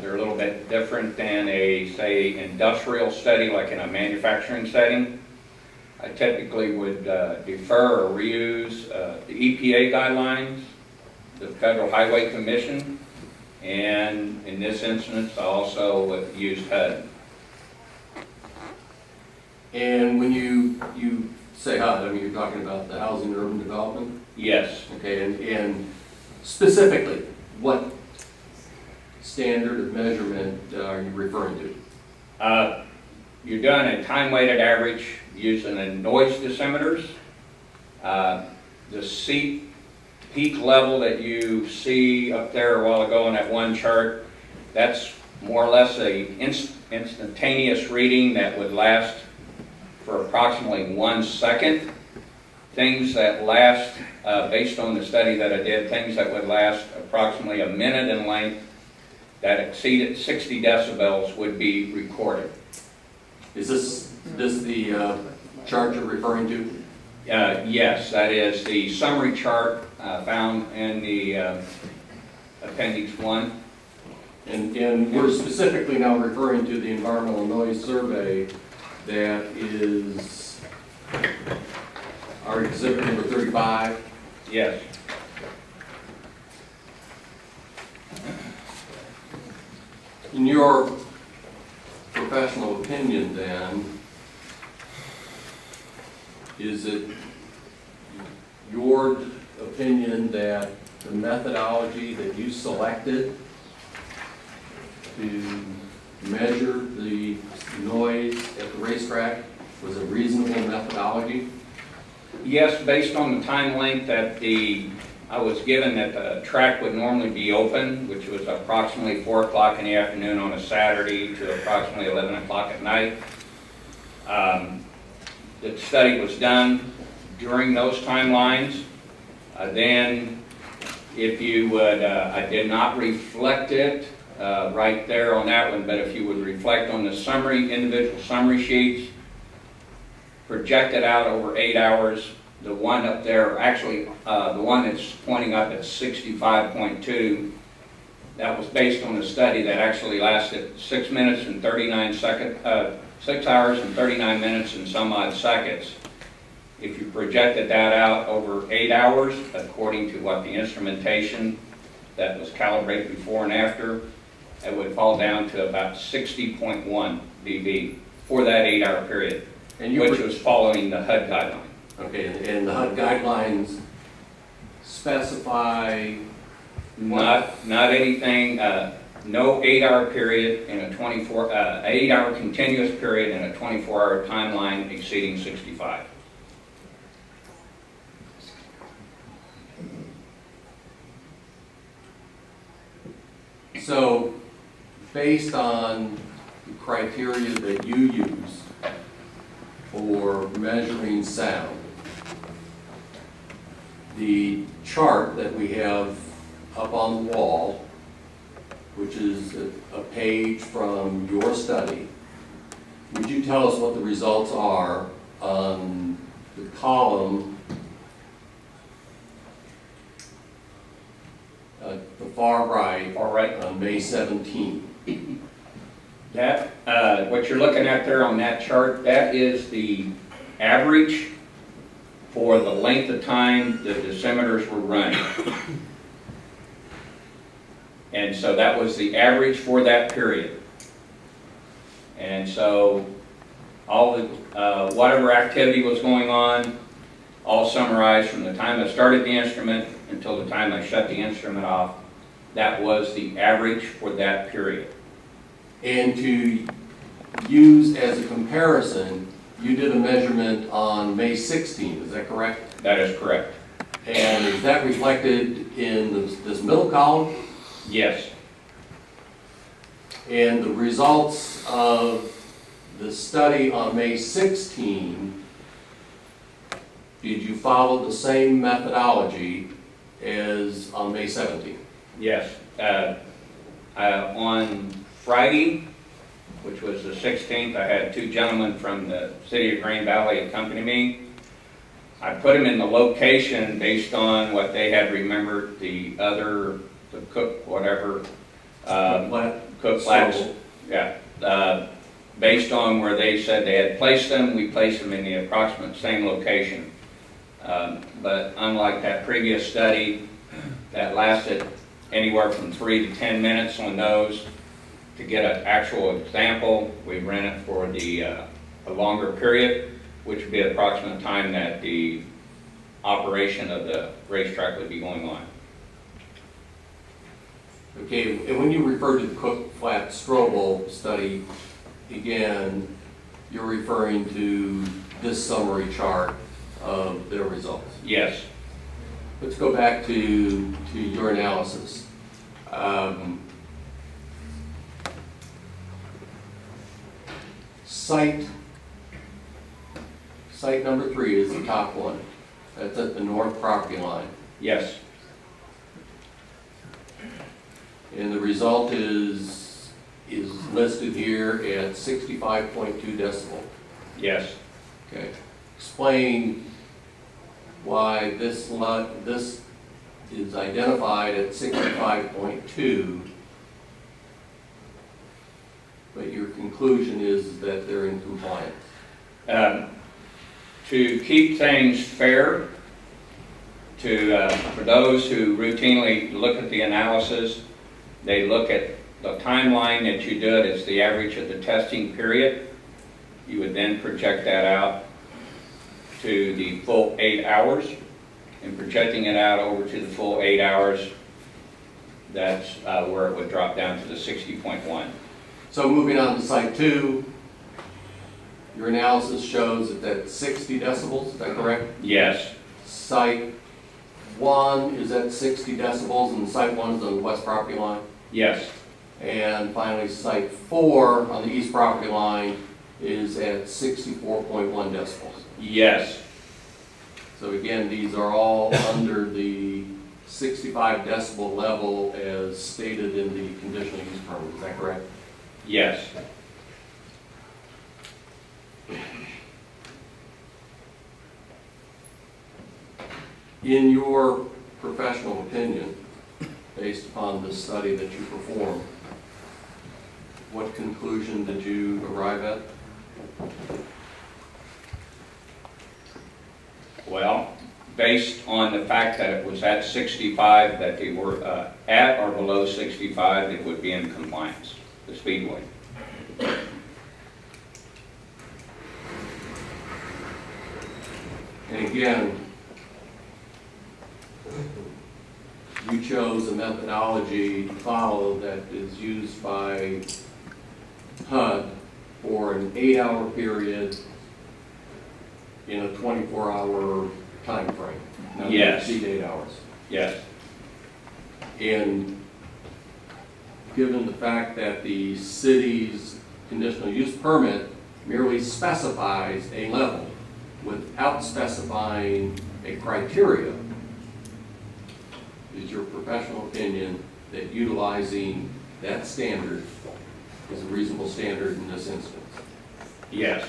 they're a little bit different than a, say, industrial study like in a manufacturing setting. I typically would defer or reuse the EPA guidelines, the Federal Highway Commission, and in this instance, I also used HUD. And when you say HUD, I mean, you're talking about the Housing and Urban Development? Yes. Okay, and specifically, what standard of measurement are you referring to? You're doing a time-weighted average using the noise dosimeters. The seat peak level that you see up there a while ago on that one chart, that's more or less a instantaneous reading that would last for approximately 1 second. Things that last, based on the study that I did, things that would last approximately a minute in length that exceeded 60 decibels would be recorded. Is this the chart you're referring to? Yes, that is the summary chart found in the Appendix 1. And we're specifically now referring to the environmental noise survey that is our exhibit number 35. Yes. In your professional opinion, then, is it your opinion that the methodology that you selected to measure the noise at the racetrack was a reasonable methodology? Yes, based on the time length that I was given that the track would normally be open, which was approximately 4 o'clock in the afternoon on a Saturday to approximately 11 o'clock at night. The study was done during those timelines. Then, if you would, I did not reflect it right there on that one, but if you would reflect on the summary, individual summary sheets, projected out over 8 hours, the one up there, actually, the one that's pointing up at 65.2, that was based on a study that actually lasted 6 minutes and 39 seconds, 6 hours and 39 minutes and some odd seconds. If you projected that out over 8 hours, according to what the instrumentation that was calibrated before and after, it would fall down to about 60.1 dB for that 8-hour period, which was following the HUD guideline. Okay, and the HUD guidelines specify not anything, no 8-hour period in a 8-hour continuous period in a 24-hour timeline exceeding 65. So, based on the criteria that you use, for measuring sound. The chart that we have up on the wall, which is a page from your study, would you tell us what the results are on the column at the far right on May 17th? That, what you're looking at there on that chart, that is the average for the length of time the dosimeters were running. And so that was the average for that period. And so all the, whatever activity was going on, all summarized from the time I started the instrument until the time I shut the instrument off, that was the average for that period. And to use as a comparison, you did a measurement on May 16th, is that correct? That is correct. And is that reflected in this middle column? Yes. And the results of the study on May 16, did you follow the same methodology as on May 17? Yes. On Friday, which was the 16th, I had two gentlemen from the city of Green Valley accompany me. I put them in the location based on what they had remembered the cook, whatever, cook flats. Yeah. Based on where they said they had placed them, we placed them in the approximate same location. But unlike that previous study that lasted anywhere from 3 to 10 minutes on those, to get an actual example, we ran it for a longer period, which would be the approximate time that the operation of the racetrack would be going on. Okay, and when you refer to the Cook Flat Strobel study, again, you're referring to this summary chart of their results. Yes. Let's go back to your analysis. Site number 3 is the top one. That's at the north property line. Yes. And the result is listed here at 65.2 decibel. Yes. Okay. Explain why this is identified at 65.2, but your conclusion is that they're in compliance. To keep things fair, for those who routinely look at the analysis, they look at the timeline that you did as the average of the testing period. You would then project that out to the full 8 hours, and projecting it out over to the full 8 hours, that's where it would drop down to the 60.1. So moving on to site 2, your analysis shows that that's 60 decibels, is that correct? Yes. Site 1 is at 60 decibels, and site 1 is on the west property line? Yes. And finally, site 4 on the east property line is at 64.1 decibels. Yes. So again, these are all under the 65 decibel level as stated in the conditional use permit, is that correct? Yes. In your professional opinion, based upon the study that you performed, what conclusion did you arrive at? Well, based on the fact that it was at 65, that they were at or below 65, it would be in compliance, the Speedway. And again, you chose a methodology to follow that is used by HUD for an 8-hour period in a 24-hour time frame. Not Yes. exceed 8 hours. Yes. And given the fact that the city's conditional use permit merely specifies a level without specifying a criteria. Is your professional opinion that utilizing that standard is a reasonable standard in this instance? Yes.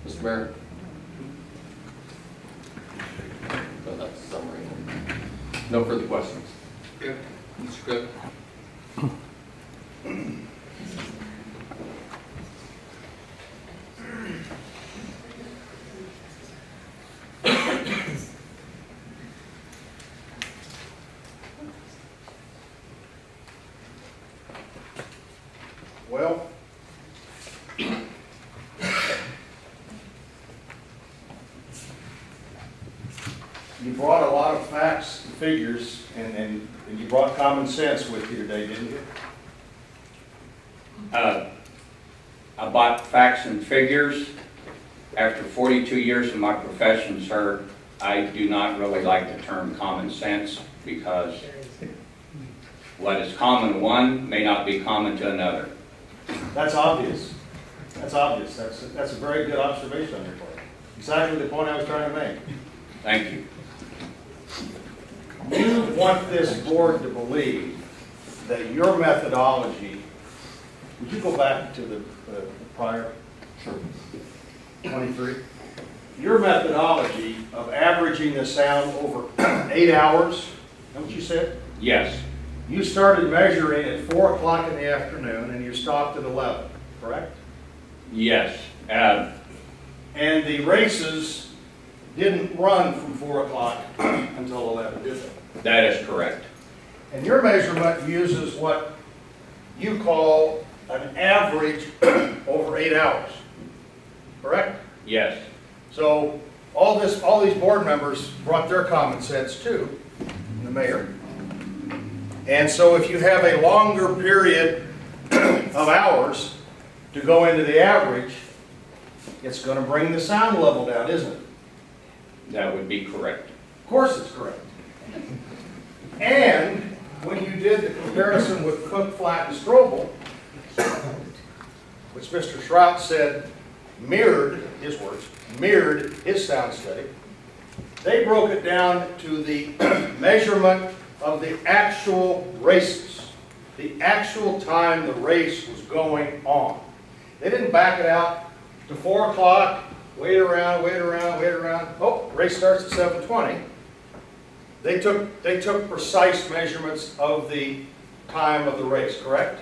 Mr. Mayor? So that's a summary. No further questions. Yeah, Mr. Cook. Well, you brought a lot of facts and figures, and you brought common sense with you today, didn't you? About facts and figures, after 42 years in my profession, sir, I do not really like the term common sense, because what is common to one may not be common to another. That's obvious. That's obvious. That's a very good observation on your part. Exactly the point I was trying to make. Thank you. You want this board to believe that your methodology, would you go back to the prior? Sure. 23. Your methodology of averaging the sound over 8 hours, is that what you said? Yes, You started measuring at 4 o'clock in the afternoon and you stopped at 11, correct? yes. And the races didn't run from 4 o'clock until 11, did they? That is correct. And your measurement uses what you call an average over 8 hours, correct? Yes, So all these board members brought their common sense too, and the mayor. And so if you have a longer period of hours to go into the average, it's going to bring the sound level down, isn't it? that would be correct. Of course it's correct. And when you did the comparison with Cook, Flat, and Strobel, which Mr. Shrout said mirrored, his words, mirrored his sound study, they broke it down to the measurement of the actual races, the actual time the race was going on. They didn't back it out to 4 o'clock, wait around, oh, race starts at 7:20. They took precise measurements of the time of the race, correct?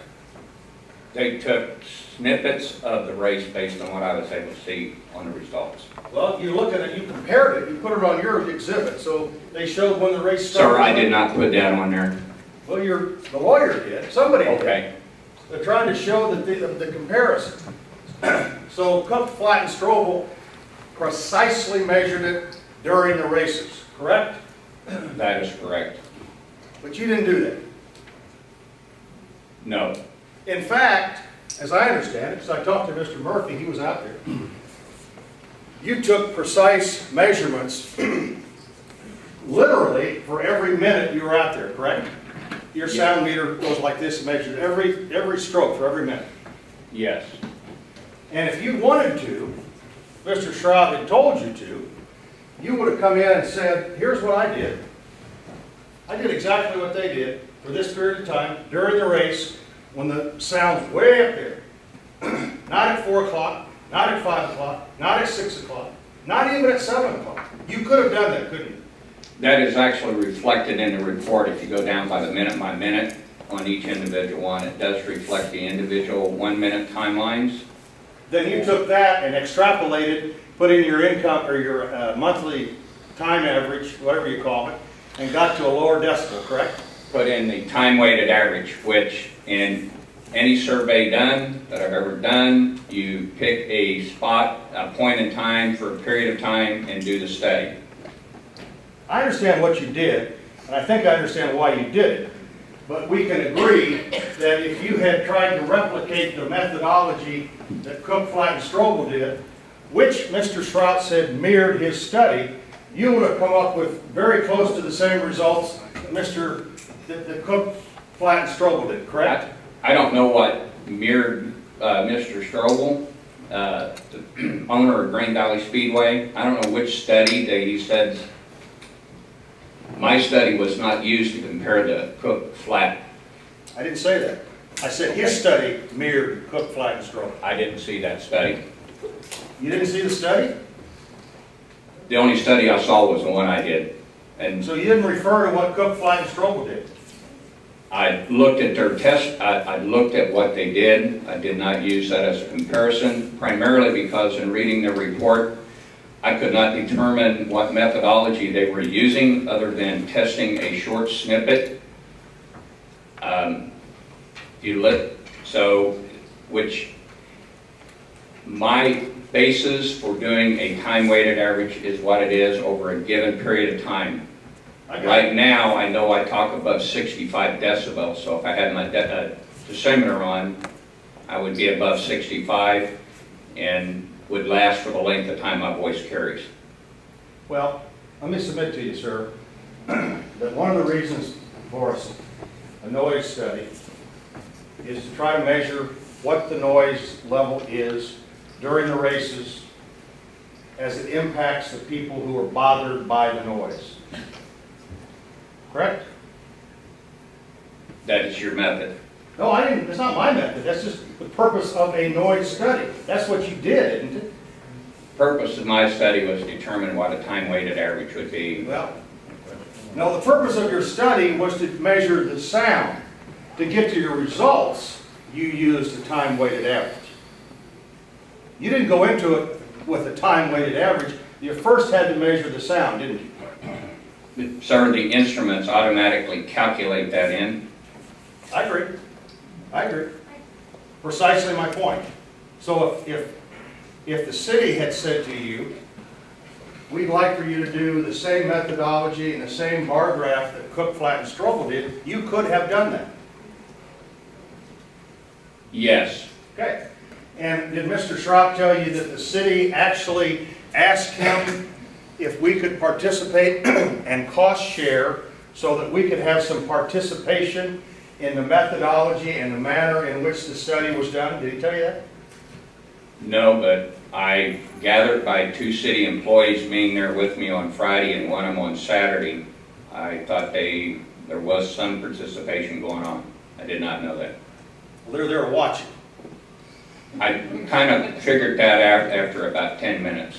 They took snippets of the race based on what I was able to see on the results. Well, you look at it, you compared it, you put it on your exhibit, so they showed when the race started. Sir, I did not put that on there. Well, the lawyer did, somebody did. Okay. They're trying to show the comparison. So Cook, Flat, and Strobel precisely measured it during the races, correct? That is correct. But you didn't do that. No. In fact, as I understand it, because I talked to Mr. Murphy, he was out there, you took precise measurements literally for every minute you were out there, correct? Your sound meter goes like this and measured every stroke for every minute. Yes. And if you wanted to, Mr. Shroud had told you to, you would have come in and said, here's what I did. I did exactly what they did for this period of time during the race when the sound's way up there. Not at 4 o'clock, not at 5 o'clock, not at 6 o'clock, not even at 7 o'clock. You could have done that, couldn't you? That is actually reflected in the report. If you go down by minute on each individual one, it does reflect the individual 1-minute timelines. Then you took that and extrapolated, put in your income or your monthly time average, whatever you call it, and got to a lower decibel, correct? Put in the time-weighted average, which in any survey done that I've ever done, you pick a spot, a point in time for a period of time and do the study. I understand what you did, and I think I understand why you did it. But we can agree that if you had tried to replicate the methodology that Cook, Flat, and Strobel did, which Mr. Shrout said mirrored his study, you would have come up with very close to the same results that Cook, Flat and Strobel did, correct? I don't know what mirrored Mr. Strobel, the owner of Green Valley Speedway. I don't know which study that he said. My study was not used to compare the Cook Flat. I didn't say that. I said his study mirrored Cook, Flat, and Strobel. I didn't see that study. You didn't see the study? The only study I saw was the one I did. And So you didn't refer to what Cook, Flat, and Strobel did? I looked at their test, I looked at what they did. I did not use that as a comparison, primarily because in reading the report, I could not determine what methodology they were using other than testing a short snippet. Which my basis for doing a time-weighted average is what it is over a given period of time. Right now, I know I talk above 65 decibels, so if I had my decimeter on, I would be above 65 and would last for the length of time my voice carries. Well, let me submit to you, sir, that one of the reasons for a noise study is to try to measure what the noise level is during the races as it impacts the people who are bothered by the noise. Correct? That is your method. No, I didn't. It's not my method. That's just the purpose of a noise study. That's what you did, isn't it? The purpose of my study was to determine what a time-weighted average would be. Well, no, the purpose of your study was to measure the sound. To get to your results, you used a time-weighted average. You didn't go into it with a time-weighted average. You first had to measure the sound, didn't you? Sir, the instruments automatically calculate that in. I agree. I agree. Precisely my point. So if the city had said to you, we'd like for you to do the same methodology and the same bar graph that Cook, Flat, and Strobel did, you could have done that. Yes. Okay. And did Mr. Schropp tell you that the city actually asked him if we could participate and cost share so that we could have some participation in the methodology and the manner in which the study was done? Did he tell you that? No, but I gathered by 2 city employees being there with me on Friday and one of them on Saturday. I thought there was some participation going on. I did not know that. Well, they're there watching. I kind of figured that out after about 10 minutes.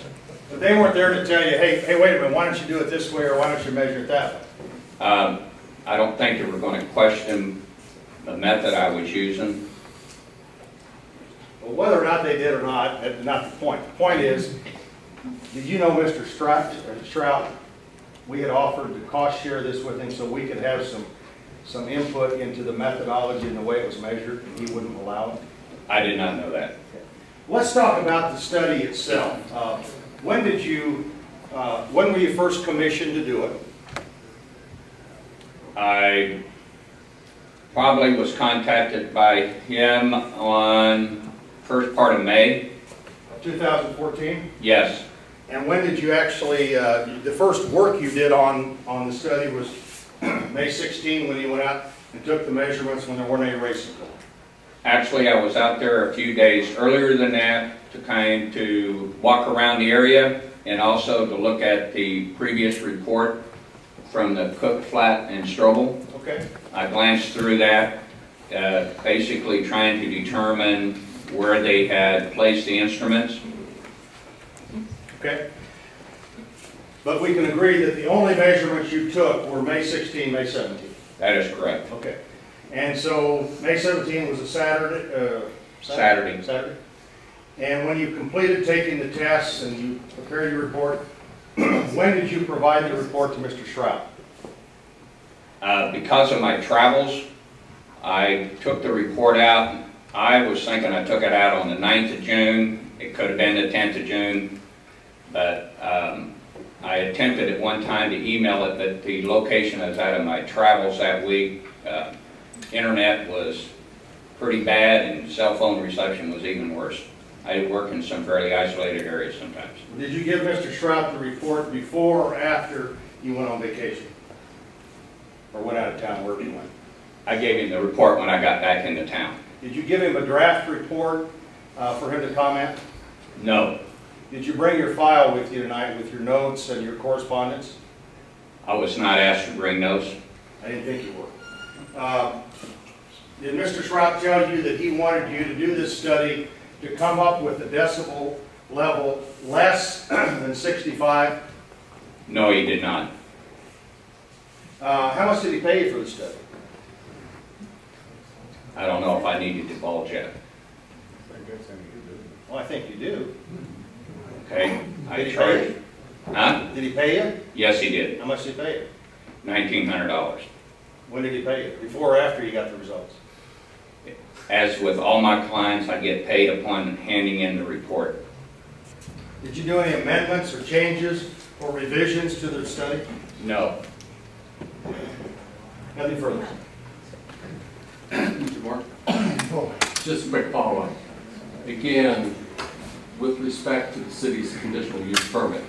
But they weren't there to tell you, hey, wait a minute, why don't you do it this way or why don't you measure it that way? I don't think they were going to question the method I was using. Well, whether or not they did or not, that's not the point. The point is, did you know Mr. Strout? We had offered to cost share this with him so we could have some input into the methodology and the way it was measured, and he wouldn't allow it? I did not know that. Let's talk about the study itself. When were you first commissioned to do it? I probably was contacted by him on first part of May. 2014? Yes. And when did you actually, the first work you did on the study was May 16 when you went out and took the measurements when there weren't any races going? Actually, I was out there a few days earlier than that to walk around the area and also to look at the previous report from the Cook, Flat, and Strobel. Okay. I glanced through that, basically trying to determine where they had placed the instruments. Okay. But we can agree that the only measurements you took were May 16, May 17. That is correct. Okay. And so May 17 was a Saturday? Saturday. Saturday. And when you completed taking the tests and you prepared your report, when did you provide the report to Mr. Schropp? Because of my travels, I took the report out. I was thinking I took it out on the 9th of June. It could have been the 10th of June. But I attempted at one time to email it, but the location I was out of my travels that week, internet was pretty bad and cell phone reception was even worse. I work in some fairly isolated areas sometimes. Did you give Mr. Schropp the report before or after you went on vacation? Or went out of town, wherever you went? I gave him the report when I got back into town. Did you give him a draft report for him to comment? No, Did you bring your file with you tonight with your notes and your correspondence? I was not asked to bring notes. I didn't think you were. Did Mr. Schrock tell you that he wanted you to do this study to come up with a decibel level less than 65? No, he did not. How much did he pay you for the study? I don't know if I need to divulge yet. Well, I think you do. Okay? I Did he pay charged. you? Huh? Did he pay you? Yes, he did. How much did he pay you? $1,900. When did he pay you? Before or after you got the results? As with all my clients, I get paid upon handing in the report. Did you do any amendments or changes or revisions to the study? No. Nothing further. Mr. Mark? Just a quick follow-up. Again, with respect to the city's conditional use permit,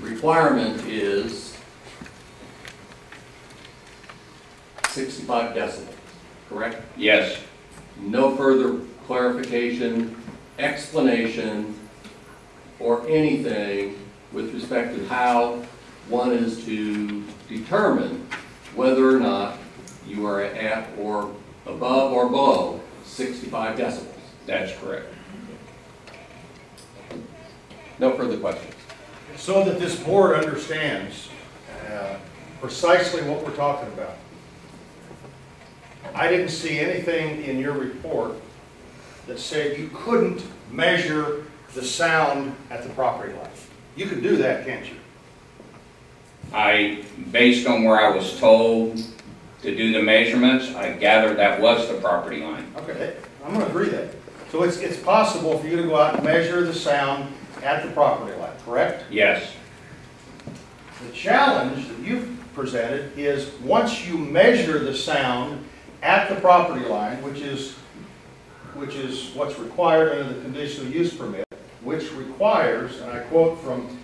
requirement is 65 decibels, correct? Yes. No further clarification, explanation, or anything with respect to how one is to determine whether or not you are at or above or below 65 decibels. That's correct. No further questions. So that this board understands precisely what we're talking about. I didn't see anything in your report that said you couldn't measure the sound at the property line. You can do that, can't you? Based on where I was told to do the measurements, I gathered that was the property line. Okay, I'm going to agree that. So it's possible for you to go out and measure the sound at the property line, correct? Yes. The challenge that you've presented is once you measure the sound at the property line, which is what's required under the conditional use permit, which requires, and I quote from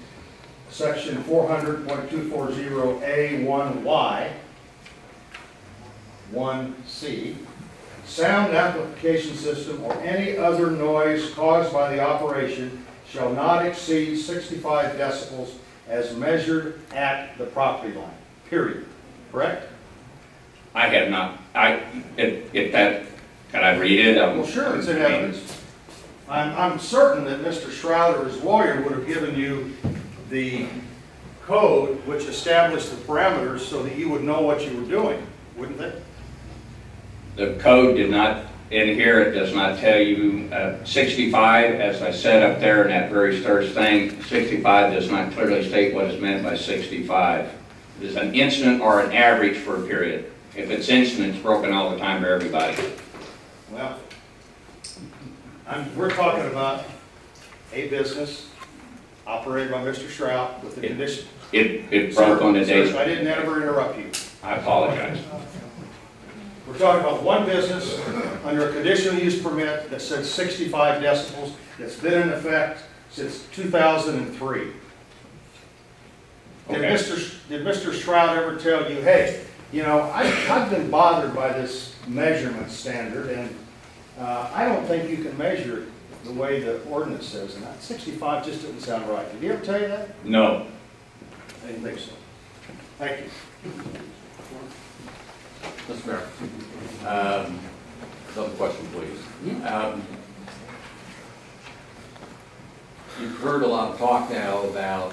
section 400.240A1Y, 1C, sound amplification system or any other noise caused by the operation shall not exceed 65 decibels as measured at the property line, period. Correct? I have not. If that, can I read it? Well, sure, it's in evidence. I'm certain that Mr. Shroud or his lawyer would have given you the code which established the parameters so that you would know what you were doing, wouldn't they? The code did not, in here, it does not tell you 65, as I said up there in that very first thing, 65 does not clearly state what is meant by 65. It is an instant or an average for a period. If it's instant, it's broken all the time for everybody. Well, we're talking about a business operated by Mr. Shroud with the condition. It broke on the day. Sir, I didn't ever interrupt you. I apologize. We're talking about one business under a conditional use permit that says 65 decibels that's been in effect since 2003. Okay. Did Mr. Shroud ever tell you, hey, you know, I've been bothered by this measurement standard, and I don't think you can measure it the way the ordinance says, and that 65 just didn't sound right. Did he ever tell you that? No. I didn't think so. Thank you. Mr. Mayor, another question, please. You've heard a lot of talk now about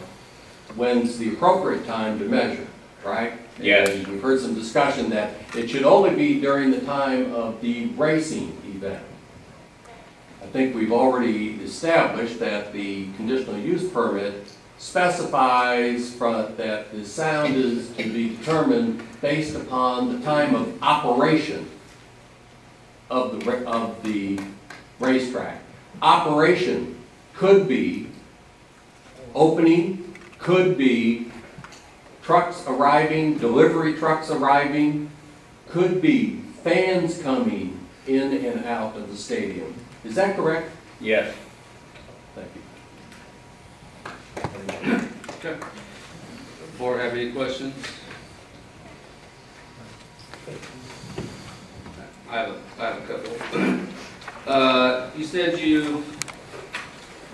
when's the appropriate time to measure, right? Yes. And we've heard some discussion that it should only be during the time of the racing event. I think we've already established that the conditional use permit specifies that the sound is to be determined based upon the time of operation of the racetrack. Operation could be opening, could be trucks arriving, delivery trucks arriving, could be fans coming in and out of the stadium. Is that correct? Yes. Thank you. Okay. Board have any questions? I have a couple. You said you've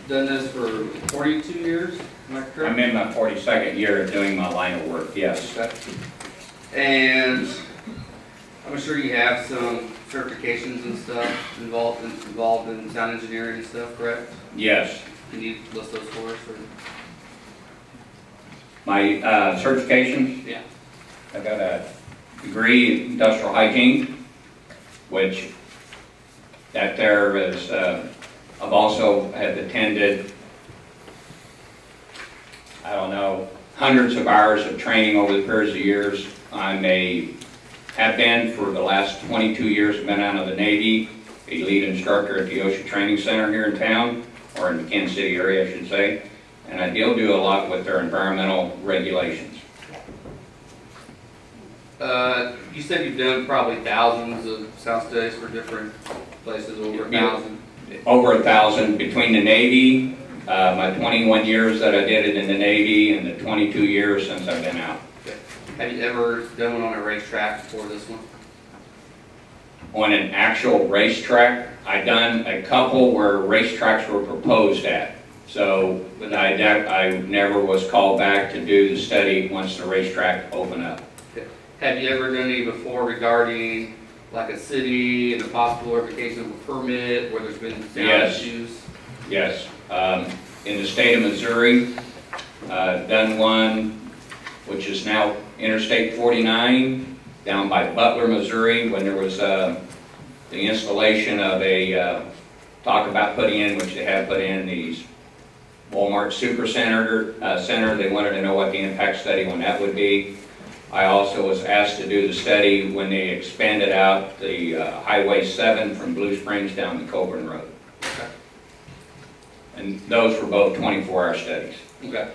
done this for 42 years, am I correct? I'm in my 42nd year of doing my line of work, yes. Okay. And I'm sure you have some certifications and stuff involved in sound engineering and stuff, correct? Yes. Can you list those for us? Or? My certifications, Yeah. I got a degree in industrial hygiene, which that there is, I've also have attended, I don't know, hundreds of hours of training over the periods of years. Have been for the last 22 years, been out of the Navy, a lead instructor at the OSHA Training Center here in town, or in the Kansas City area, I should say. And I do a lot with their environmental regulations. You said you've done probably thousands of sound studies for different places, over 1,000. Over 1,000 between the Navy, my 21 years that I did it in the Navy, and the 22 years since I've been out. Okay. Have you ever done one on a racetrack before this one? On an actual racetrack, I've done a couple where racetracks were proposed at. So I never was called back to do the study once the racetrack opened up. Okay. Have you ever done any before regarding like a city and a possible revocation of a permit where there's been sound issues? Yes. In the state of Missouri, done one which is now Interstate 49 down by Butler, Missouri, when there was the installation of a talk about putting in, which they have put in these Walmart Super Center. They wanted to know what the impact study on that would be. I also was asked to do the study when they expanded out the Highway 7 from Blue Springs down to Coburn Road. Okay. And those were both 24-hour studies. Okay.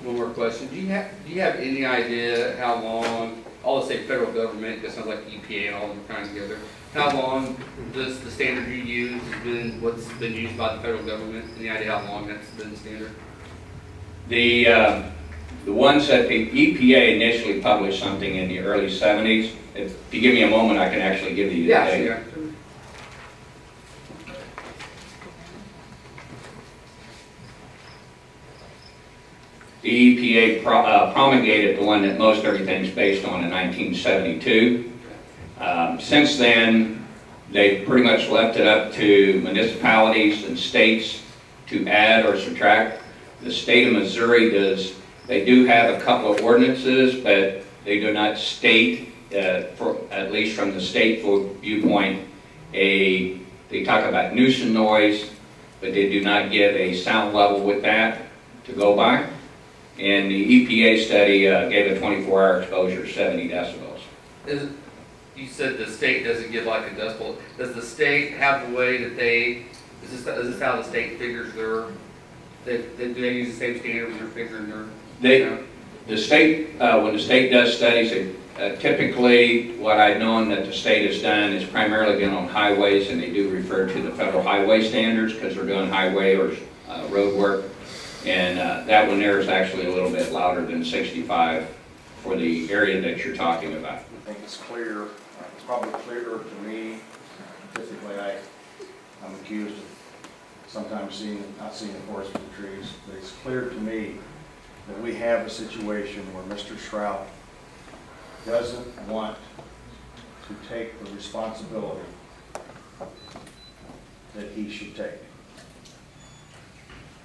One more question. Do you have any idea how long, all the state federal government, that sounds like EPA and all of them kind of together, how long the standard you use has been, what's been used by the federal government? Any idea how long that's been the standard? The ones that the EPA initially published something in the early 70s. If you give me a moment, I can actually give you the date. Yeah. The EPA promulgated the one that most everything's based on in 1972. Since then, they've pretty much left it up to municipalities and states to add or subtract. The state of Missouri they do have a couple of ordinances, but they do not state, at least from the state viewpoint, they talk about nuisance noise, but they do not give a sound level with that to go by. And the EPA study gave a 24-hour exposure of 70 decibels. You said the state doesn't give like a decibel. Does the state have the way that is this how the state figures do they use the same standard when they're figuring their? The state, when the state does studies, typically what I've known that the state has done is primarily been on highways, and they do refer to the federal highway standards because they're doing highway or road work. And that one there is actually a little bit louder than 65 for the area that you're talking about. I think it's clear, it's probably clearer to me. Typically I'm accused of sometimes not seeing the forest for the trees, but it's clear to me that we have a situation where Mr. Shrout doesn't want to take the responsibility that he should take.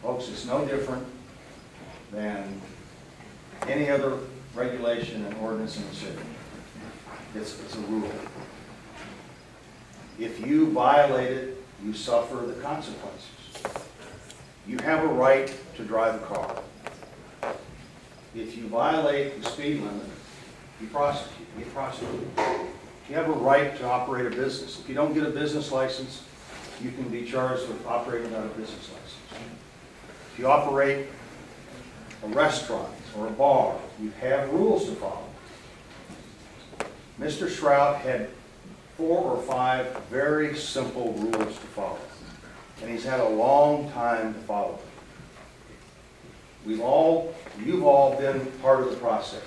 Folks, it's no different than any other regulation and ordinance in the city. It's a rule. If you violate it, you suffer the consequences. You have a right to drive a car. If you violate the speed limit, you prosecute. You get prosecuted. You have a right to operate a business. If you don't get a business license, you can be charged with operating without a business license. If you operate a restaurant or a bar, you have rules to follow. Mr. Shrout had 4 or 5 very simple rules to follow, and he's had a long time to follow them. You've all been part of the process.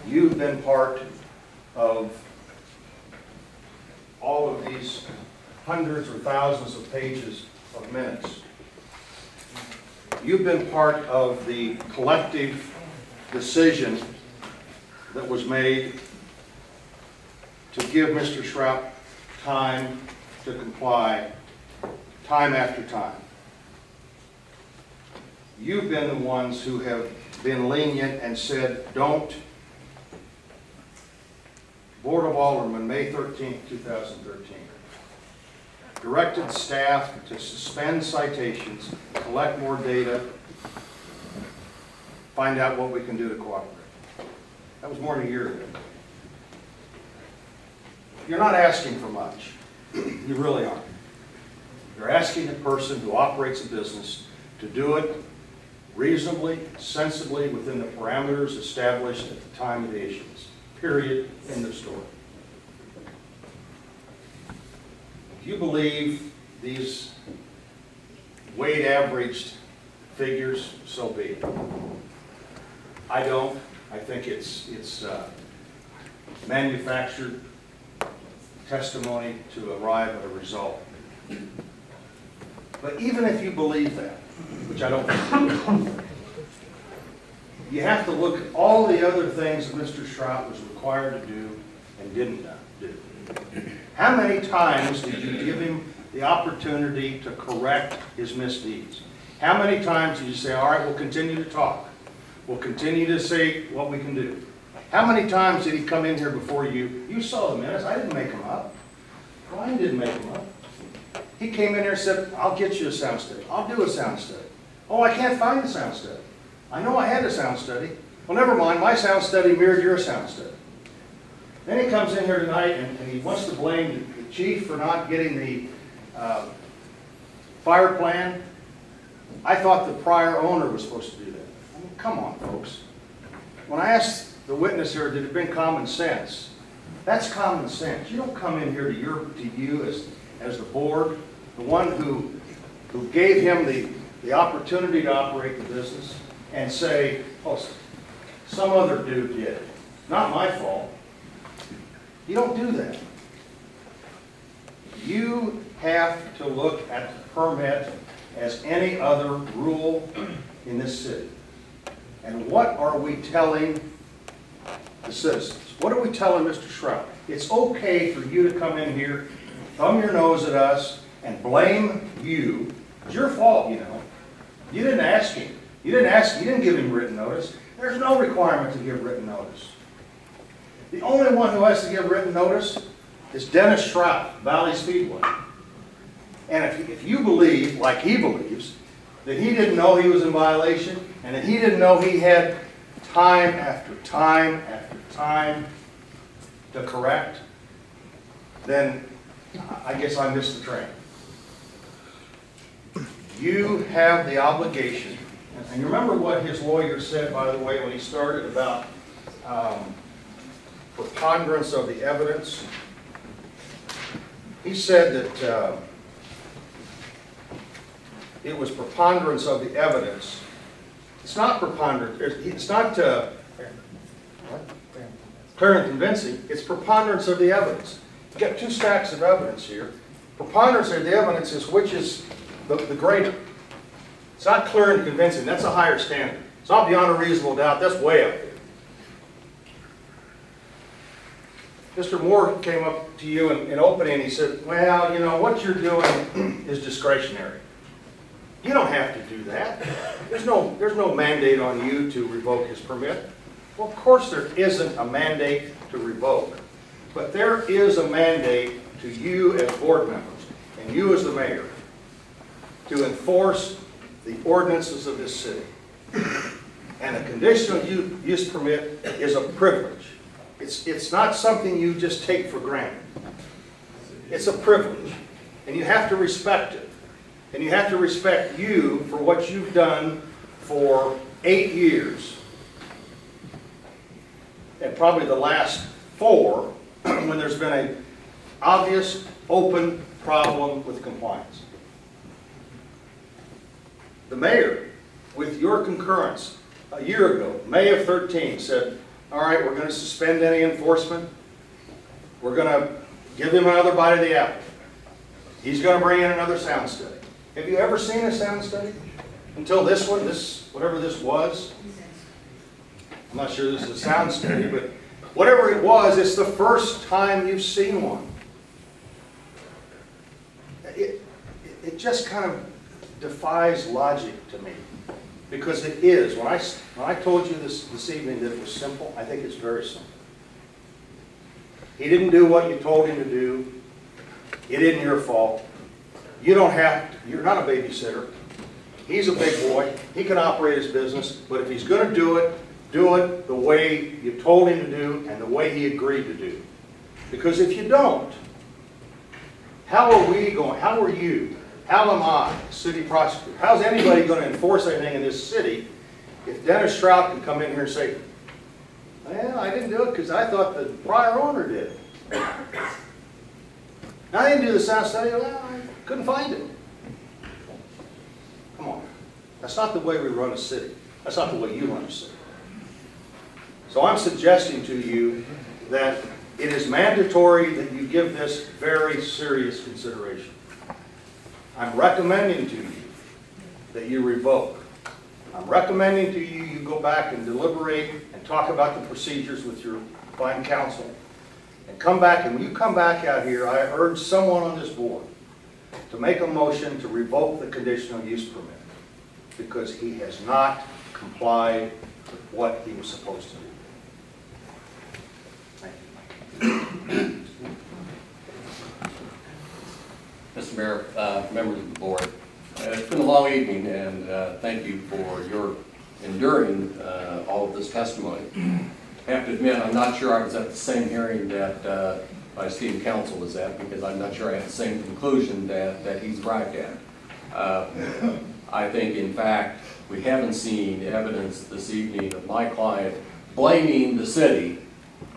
You've been part of all of these hundreds or thousands of pages of minutes. You've been part of the collective decision that was made to give Mr. Schrapp time to comply, time after time. You've been the ones who have been lenient and said, don't. Board of Aldermen, May 13, 2013, directed staff to suspend citations, collect more data, find out what we can do to cooperate. That was more than a year ago. You're not asking for much. You really aren't. You're asking a person who operates a business to do it reasonably, sensibly, within the parameters established at the time of the issuance. Period. End of story. If you believe these weighted averaged figures, so be it. I don't. I think it's manufactured testimony to arrive at a result. But even if you believe that, which I don't think, you have to look at all the other things that Mr. Schrapp was required to do and didn't do. How many times did you give him the opportunity to correct his misdeeds? How many times did you say, all right, we'll continue to talk. We'll continue to say what we can do. How many times did he come in here before you? You saw the minutes. I didn't make them up. Brian didn't make them up. He came in here and said, I'll get you a sound study. I'll do a sound study. Oh, I can't find the sound study. I know I had a sound study. Well, never mind. My sound study mirrored your sound study. Then he comes in here tonight and he wants to blame the chief for not getting the fire plan. I thought the prior owner was supposed to do that. I mean, come on, folks. When I asked the witness here, did it been common sense? That's common sense. You don't come in here to you as the board, the one who gave him the opportunity to operate the business, and say, oh, some other dude did it. Not my fault. You don't do that. You have to look at the permit as any other rule in this city. And what are we telling the citizens? What are we telling Mr. Schrapp? It's okay for you to come in here, thumb your nose at us, and blame you. It's your fault, you know. You didn't ask him. You didn't give him written notice. There's no requirement to give written notice. The only one who has to give written notice is Dennis Schrapp, Valley Speedway. And if you believe, like he believes, that he didn't know he was in violation, and that he didn't know he had time after time after time to correct, then I guess I missed the train. You have the obligation, and you remember what his lawyer said, by the way, when he started about preponderance of the evidence. He said that it was preponderance of the evidence. It's not preponderance. It's not clear and convincing. It's preponderance of the evidence. You've got two stacks of evidence here. Preponderance of the evidence is which is the greater. It's not clear and convincing. That's a higher standard. It's not beyond a reasonable doubt. That's way up there. Mr. Moore came up to you in opening and he said, well, you know, what you're doing is discretionary. You don't have to do that. There's no mandate on you to revoke his permit. Well, of course there isn't a mandate to revoke. But there is a mandate to you as board members and you as the mayor to enforce the ordinances of this city. And a conditional use permit is a privilege. It's not something you just take for granted. It's a privilege. And you have to respect it. And you have to respect you for what you've done for 8 years. And probably the last 4 when there's been an obvious, open problem with compliance. The mayor, with your concurrence, a year ago, May of 13, said, all right, we're going to suspend any enforcement. We're going to Give him another bite of the apple. He's going to bring in another sound study. Have you ever seen a sound study? Until this one, whatever this was. I'm not sure this is a sound study, but whatever it was, it's the first time you've seen one. It just kind of defies logic to me, because it is. When I told you this evening that it was simple, I think it's very simple. He didn't do what you told him to do. It isn't your fault. You don't have to, you're not a babysitter. He's a big boy. He can operate his business, but if he's going to do it the way you told him to do and the way he agreed to do. Because if you don't, how are we going, how are you, how am I, city prosecutor? How's anybody going to enforce anything in this city if Dennis Strout can come in here and say, well, I didn't do it because I thought the prior owner did it. I didn't do the sound study, well, I couldn't find it. Come on. That's not the way we run a city. That's not the way you run a city. So I'm suggesting to you that it is mandatory that you give this very serious consideration. I'm recommending to you that you revoke. I'm recommending to you you go back and deliberate and talk about the procedures with your fine counsel. And come back, and when you come back out here, I urge someone on this board to make a motion to revoke the conditional use permit because he has not complied with what he was supposed to do. Thank you. Mr. Mayor, members of the board, it's been a long evening, and thank you for your enduring all of this testimony. I have to admit, I'm not sure I was at the same hearing that my esteemed counsel was at, because I'm not sure I had the same conclusion that he's arrived at. I think, in fact, we haven't seen evidence this evening of my client blaming the city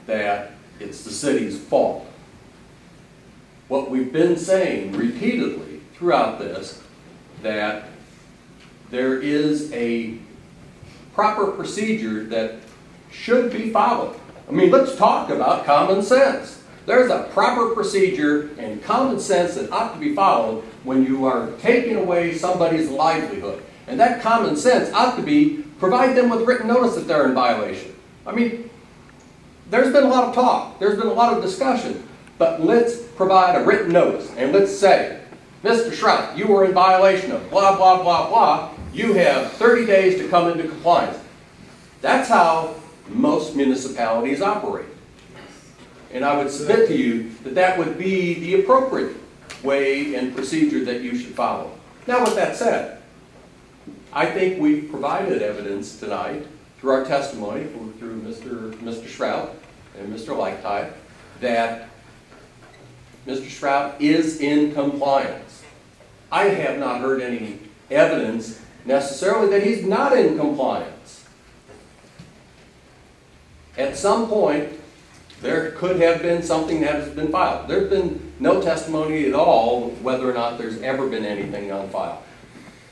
that it's the city's fault. What we've been saying repeatedly throughout this, that there is a proper procedure that should be followed. I mean, let's talk about common sense. There's a proper procedure and common sense that ought to be followed when you are taking away somebody's livelihood. And that common sense ought to be provide them with written notice that they're in violation. I mean, there's been a lot of talk, there's been a lot of discussion, but let's provide a written notice and let's say, Mr. Strout, you were in violation of blah, blah, blah, blah. You have 30 days to come into compliance. That's how most municipalities operate. And I would submit to you that that would be the appropriate way and procedure that you should follow. Now, with that said, I think we've provided evidence tonight through our testimony, through Mr. Strout and Mr. Leichtite, that Mr. Strout is in compliance. I have not heard any evidence necessarily that he's not in compliance. At some point, there could have been something that has been filed. There's been no testimony at all whether or not there's ever been anything on file.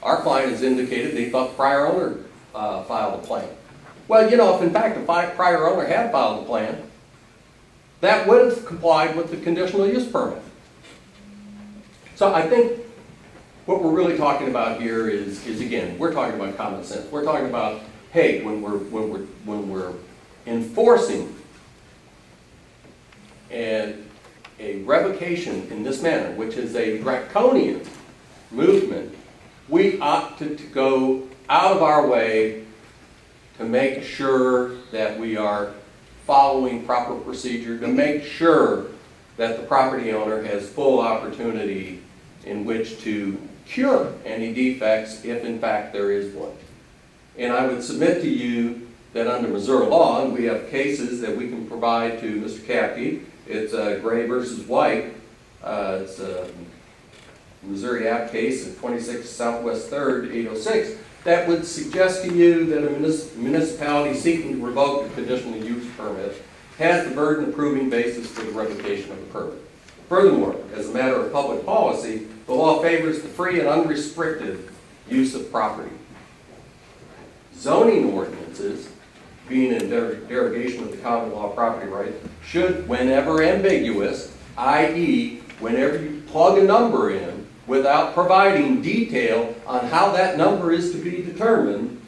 Our client has indicated they thought the prior owner filed a plan. Well, you know, if in fact the prior owner had filed a plan, that would have complied with the conditional use permit. So I think what we're really talking about here is again, we're talking about common sense. We're talking about, hey, when we're enforcing a revocation in this manner, which is a draconian movement, we ought to go out of our way to make sure that we are following proper procedure, to make sure that the property owner has full opportunity in which to cure any defects if in fact there is one. And I would submit to you that under Missouri law, and we have cases that we can provide to Mr. Capke, it's Gray versus White, it's a Missouri Act case at 26 Southwest 3rd, 806, that would suggest to you that a municipality seeking to revoke a conditional use permit has the burden of proving basis for the revocation of the permit. Furthermore, as a matter of public policy, the law favors the free and unrestricted use of property. Zoning ordinances, being in derogation of the common law property right, should, whenever ambiguous, i.e., whenever you plug a number in without providing detail on how that number is to be determined,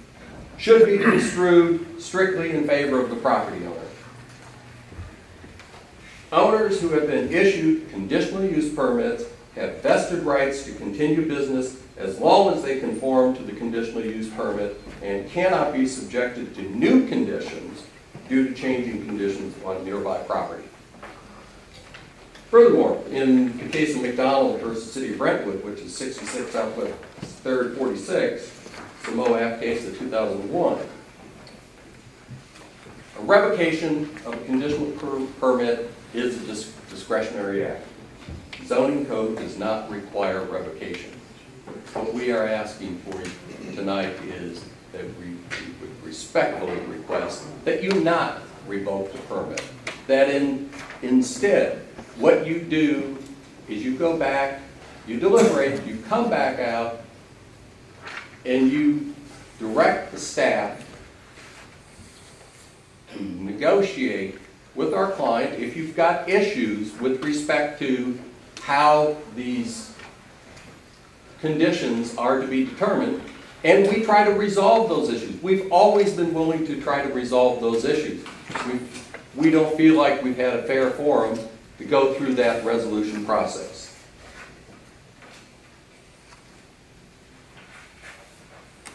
should be construed strictly in favor of the property owner. Owners who have been issued conditional use permits have vested rights to continue business as long as they conform to the conditional use permit and cannot be subjected to new conditions due to changing conditions on nearby property. Furthermore, in the case of McDonald versus City of Brentwood, which is 66 Southwest 3rd 46, it's a MOAB case of 2001, a revocation of a conditional permit is a discretionary act. Zoning code does not require revocation. What we are asking for tonight is that we would respectfully request that you not revoke the permit. That instead, what you do is you go back, you deliberate, you come back out, and you direct the staff to negotiate with our client if you've got issues with respect to how these conditions are to be determined, and we try to resolve those issues. We've always been willing to try to resolve those issues. We don't feel like we've had a fair forum to go through that resolution process.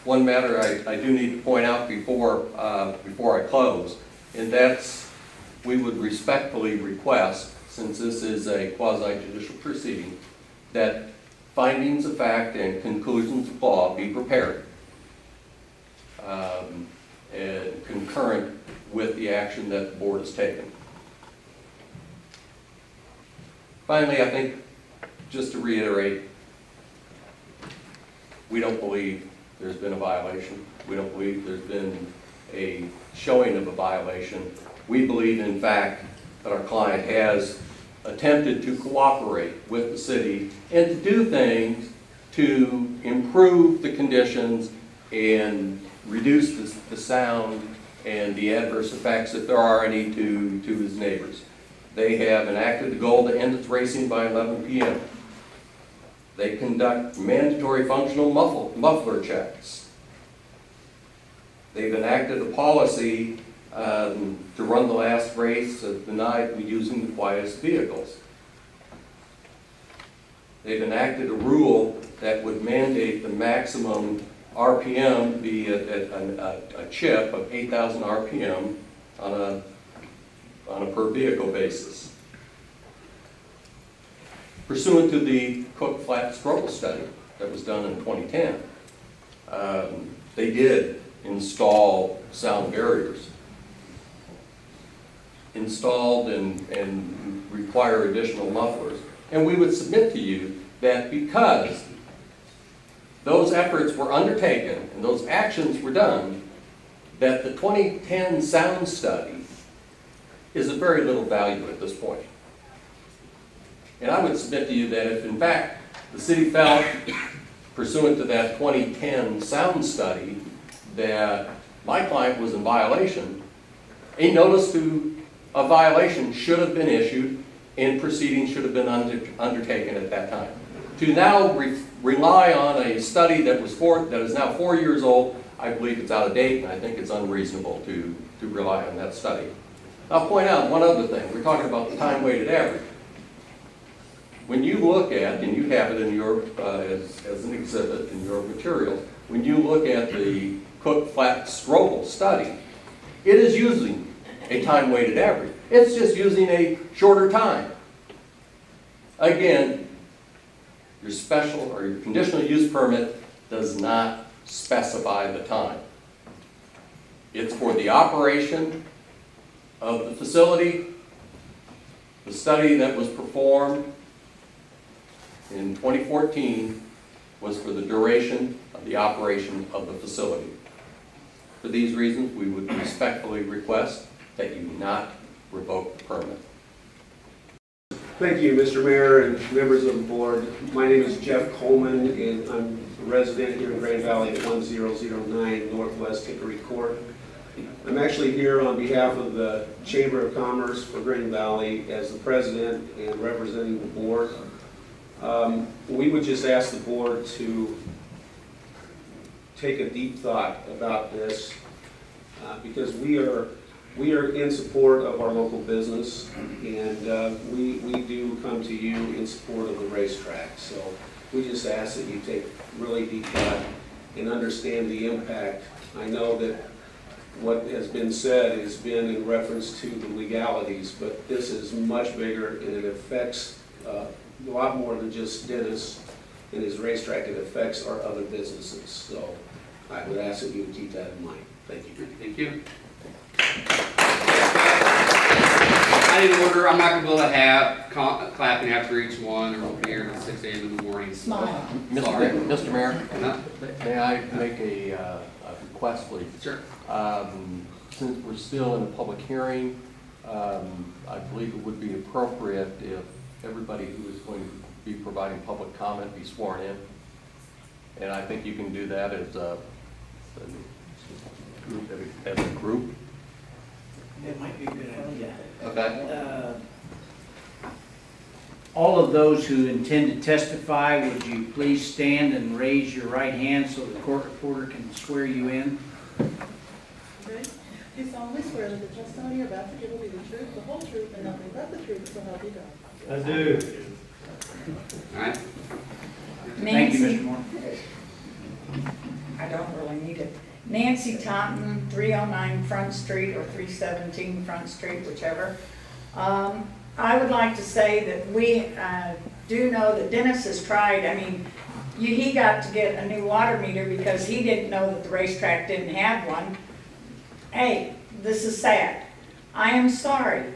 One matter I do need to point out before I close, and that's we would respectfully request, since this is a quasi-judicial proceeding, that findings of fact and conclusions of law be prepared and concurrent with the action that the board has taken. Finally, I think, just to reiterate, we don't believe there's been a violation. We don't believe there's been a showing of a violation. We believe, in fact, that our client has attempted to cooperate with the city and to do things to improve the conditions and reduce the sound and the adverse effects, if there are any, to his neighbors. They have enacted the goal to end its racing by 11 p.m. They conduct mandatory functional muffler checks. They've enacted a policy to run the last race of the night using the quietest vehicles. They've enacted a rule that would mandate the maximum RPM be a chip of 8,000 RPM on a per vehicle basis. Pursuant to the Cook-Flatt-Strobel study that was done in 2010, they did install sound barriers. Installed and require additional mufflers. And we would submit to you that because those efforts were undertaken and those actions were done, that the 2010 sound study is of very little value at this point. And I would submit to you that if in fact the city felt, pursuant to that 2010 sound study, that my client was in violation, a notice of violation should have been issued and proceedings should have been undertaken at that time. To now rely on a study that is now 4 years old, I believe it's out of date, and I think it's unreasonable to rely on that study. I'll point out one other thing. We're talking about the time-weighted average. When you look at, and you have it in your as an exhibit in your materials, when you look at the Cook-Flatt-Strobel study, it is using a time-weighted average. It's just using a shorter time. Again, your special or your conditional use permit does not specify the time. It's for the operation of the facility. The study that was performed in 2014 was for the duration of the operation of the facility. For these reasons, we would respectfully request that you not revoke the permit. Thank you, Mr. Mayor and members of the board. My name is Jeff Coleman, and I'm a resident here in Grand Valley at 1009 Northwest Hickory Court. I'm actually here on behalf of the Chamber of Commerce for Green Valley as the president and representing the board. We would just ask the board to take a deep thought about this because we are in support of our local business, and we do come to you in support of the racetrack. So we just ask that you take really deep thought and understand the impact. I know that what has been said has been in reference to the legalities, but this is much bigger, and it affects a lot more than just Dennis and his racetrack. It affects our other businesses. So I would ask that you keep that in mind. Thank you. Thank you. I didn't order, I'm not going to be able to have clapping after each one, or we'll be here at 6 a.m. in the morning. Smile. Sorry. Mr. Mayor, Huh? may I make a request, please? Sure. Since we're still in a public hearing, I believe it would be appropriate if everybody who is going to be providing public comment be sworn in. And I think you can do that as a group. That might be a good idea. Okay. All of those who intend to testify, would you please stand and raise your right hand so the court reporter can swear you in? Okay. Do you solemnly swear that the testimony you're about to give will be the truth, the whole truth, and nothing but the truth, so help you God? I do. All right. Thank you, Mr. Moore. I don't really need it. Nancy Taunton, 309 Front Street or 317 Front Street, whichever. I would like to say that we do know that Dennis has tried. I mean, he got to get a new water meter because he didn't know that the racetrack didn't have one. Hey, this is sad. I am sorry.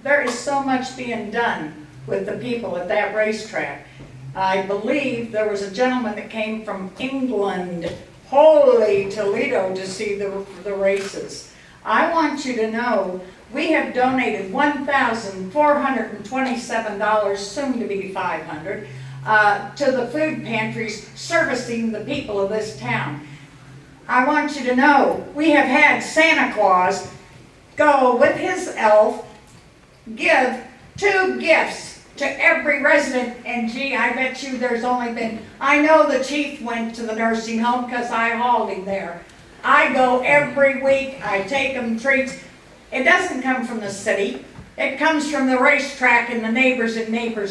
There is so much being done with the people at that racetrack. I believe there was a gentleman that came from England, holy Toledo, to see the races. I want you to know we have donated $1,427, soon to be $500, to the food pantries servicing the people of this town. I want you to know we have had Santa Claus go with his elf, give 2 gifts to every resident, and gee, I bet you there's only been, I know the chief went to the nursing home because I hauled him there. I go every week, I take him treats. It doesn't come from the city, it comes from the racetrack and the neighbors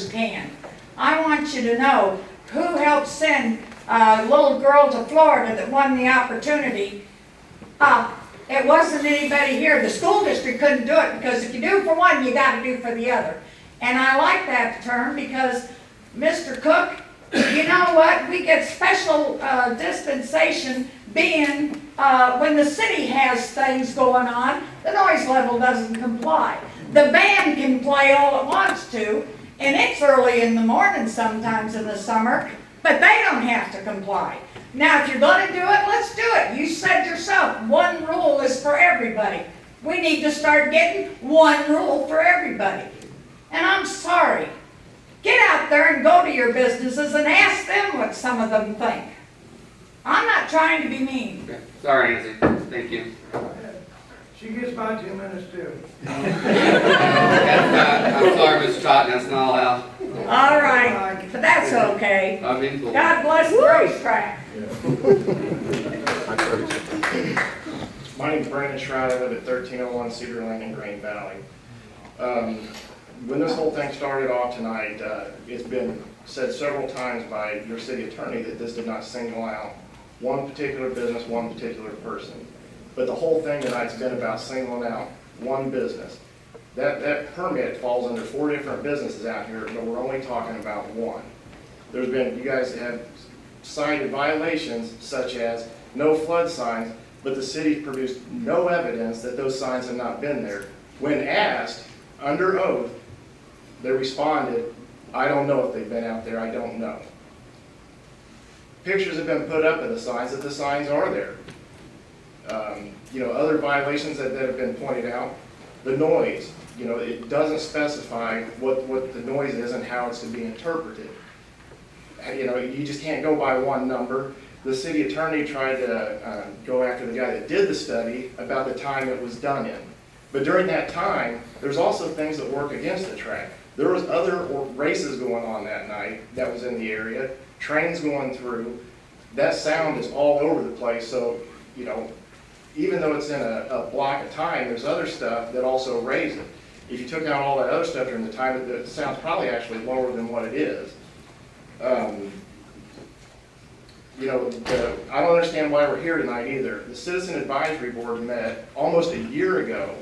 can. I want you to know who helped send a little girl to Florida that won the opportunity. It wasn't anybody here. The school district couldn't do it because if you do for one, you got to do for the other. And I like that term because, Mr. Cook, you know what? We get special dispensation being when the city has things going on, the noise level doesn't comply. The band can play all it wants to, and it's early in the morning sometimes in the summer, but they don't have to comply. Now, if you're going to do it, let's do it. You said yourself, one rule is for everybody. We need to start getting one rule for everybody. And I'm sorry. Get out there and go to your businesses and ask them what some of them think. I'm not trying to be mean. Okay. Sorry, Nancy. Thank you. She gets my 2 minutes too. I'm sorry, Mr. Totten, that's not allowed. All right, but that's okay. I mean, cool. God bless the racetrack. My name's Brandon Schreier. I live at 1301 Cedar Lane in Green Valley. When this whole thing started off tonight, it's been said several times by your city attorney that this did not single out one particular business, one particular person. But the whole thing tonight's been about singling out one business. That permit falls under 4 different businesses out here, but we're only talking about one. There's been, you guys have cited violations such as no flood signs, but the city produced no evidence that those signs have not been there. When asked, under oath, they responded, I don't know if they've been out there, I don't know. Pictures have been put up of the signs that the signs are there. You know, other violations that have been pointed out, the noise, you know, it doesn't specify what the noise is and how it's to be interpreted. You know, you just can't go by one number. the city attorney tried to go after the guy that did the study about the time it was done in. But during that time, there's also things that work against the track. There was other races going on that night that was in the area, trains going through. That sound is all over the place, so, you know, even though it's in a block of time, there's other stuff that also raise it. If you took out all that other stuff during the time, the sound's probably actually lower than what it is. You know, I don't understand why we're here tonight either. The Citizen Advisory Board met almost a year ago,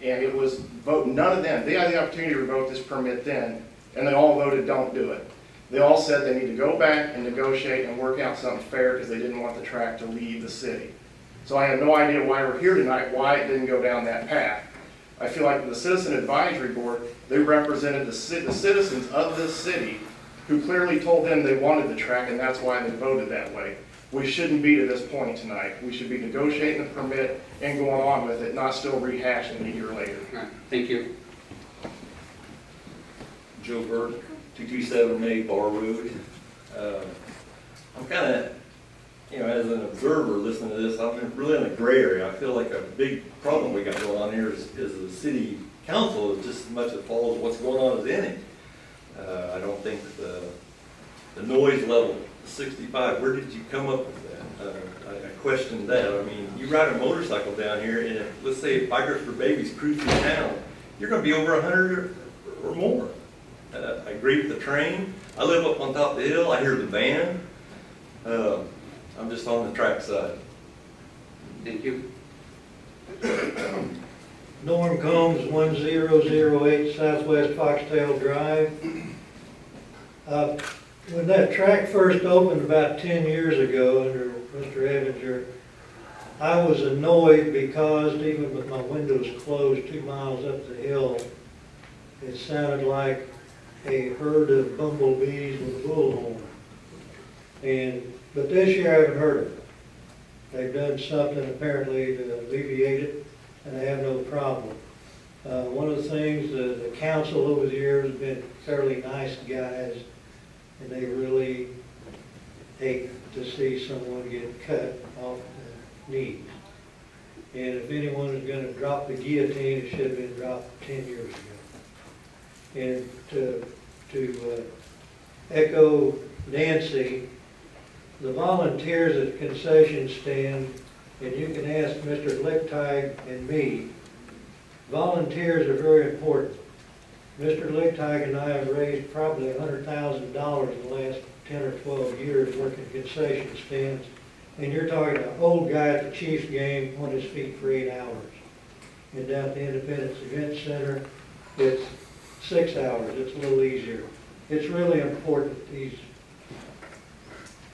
and it was none of them, they had the opportunity to revoke this permit then, and they all voted don't do it. They all said they need to go back and negotiate and work out something fair because they didn't want the track to leave the city. So I have no idea why we're here tonight, why it didn't go down that path. I feel like the Citizen Advisory Board, they represented the citizens of this city who clearly told them they wanted the track, and that's why they voted that way. We shouldn't be to this point tonight. We should be negotiating the permit and going on with it, not still rehashing it a year later. All right, thank you. Joe Burke, 227 Bar Road. I'm kind of, you know, as an observer listening to this, I'm really in a gray area. I feel like a big problem we got going on here is the city council is just as much as follows what's going on as any. I don't think the noise level, 65, where did you come up with that? I question that. I mean, you ride a motorcycle down here, and if, let's say, Bikers for Babies cruise through town, you're going to be over 100 or more. I agree with the train. I live up on top of the hill. I hear the band. I'm just on the track side. Thank you. Norm Combs, 1008 Southwest Foxtail Drive. When that track first opened about 10 years ago under Mr. Evinger, I was annoyed because even with my windows closed 2 miles up the hill, it sounded like a herd of bumblebees with a bullhorn. But this year I haven't heard of it. They've done something apparently to alleviate it, and I have no problem. One of the things, the council over the years have been fairly nice guys, and they really hate to see someone get cut off the knees. And if anyone is going to drop the guillotine, it should have been dropped 10 years ago. And to echo Nancy, the volunteers at the concession stand, and you can ask Mr. Lichtig and me, volunteers are very important. Mr. Lichtig and I have raised probably $100,000 in the last 10 or 12 years working concession stands. And you're talking an old guy at the Chiefs game on his feet for 8 hours. And down at the Independence Event Center, it's 6 hours. It's a little easier. It's really important these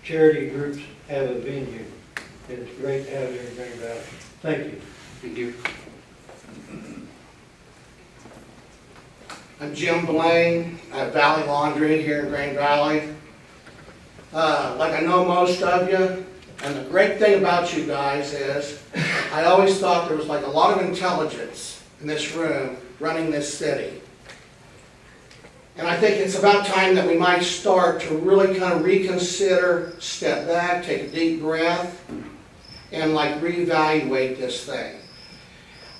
charity groups have a venue. And it's great to have it here in Green Valley. Thank you. Thank you. I'm Jim Blaine at Valley Laundry here in Green Valley. Like I know most of you, and the great thing about you guys is I always thought there was like a lot of intelligence in this room running this city. And I think it's about time that we might start to really kind of reconsider, step back, take a deep breath, and like reevaluate this thing.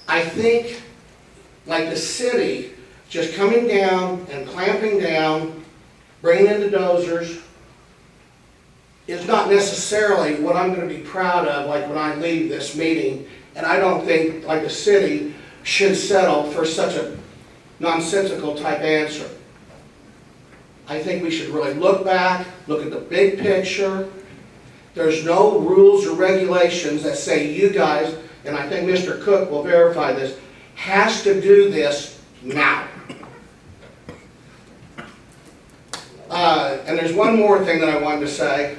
I think like the city just coming down and clamping down, bringing in the dozers, is not necessarily what I'm going to be proud of like when I leave this meeting. And I don't think like the city should settle for such a nonsensical type answer. I think we should really look back, look at the big picture. There's no rules or regulations that say you guys, and I think Mr. Cook will verify this, has to do this now. And there's one more thing that I wanted to say.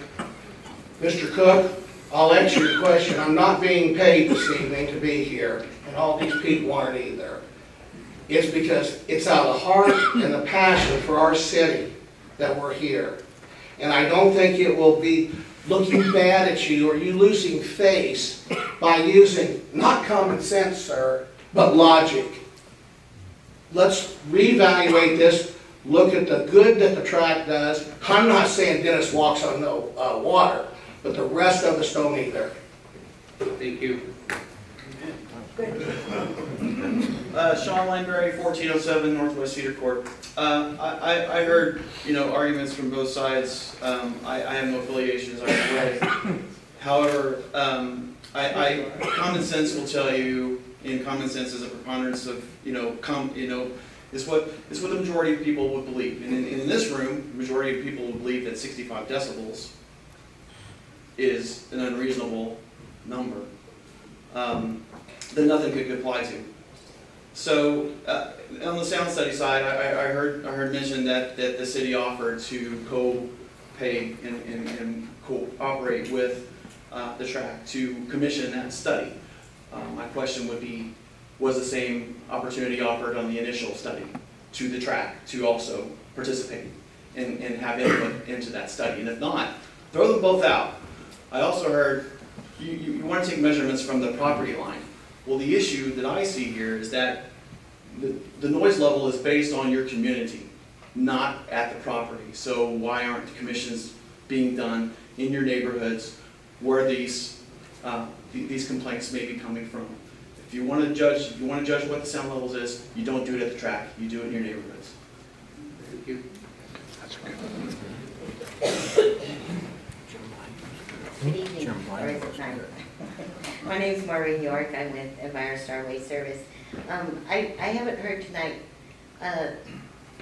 Mr. Cook, I'll answer your question. I'm not being paid this evening to be here, and all these people aren't either. It's because it's out of the heart and the passion for our city that we're here. And I don't think it will be looking bad at you or you losing face by using, not common sense, sir, but logic. Let's reevaluate this. Look at the good that the track does. I'm not saying Dennis walks on no water, but the rest of us don't either. Thank you. Sean Landry, 1407 Northwest Cedar Court. I heard, arguments from both sides. I have no affiliations either way. However, common sense will tell you, and common sense is a preponderance of, is what the majority of people would believe. And in this room, the majority of people would believe that 65 decibels is an unreasonable number that nothing could apply to. So on the sound study side, I heard mentioned that the city offered to co-pay and cooperate with the track to commission that study. My question would be, was the same opportunity offered on the initial study to the track to also participate and have input into that study? And if not, throw them both out. I also heard you want to take measurements from the property line. Well, the issue that I see here is that the noise level is based on your community, not at the property. So why aren't the commissions being done in your neighborhoods where these complaints may be coming from? If you want to judge, what the sound levels is, you don't do it at the track. You do it in your neighborhoods. Thank you. That's good. Good evening, or is it night? My name is Maureen York. I'm with EnviroStar Waste Service. I haven't heard tonight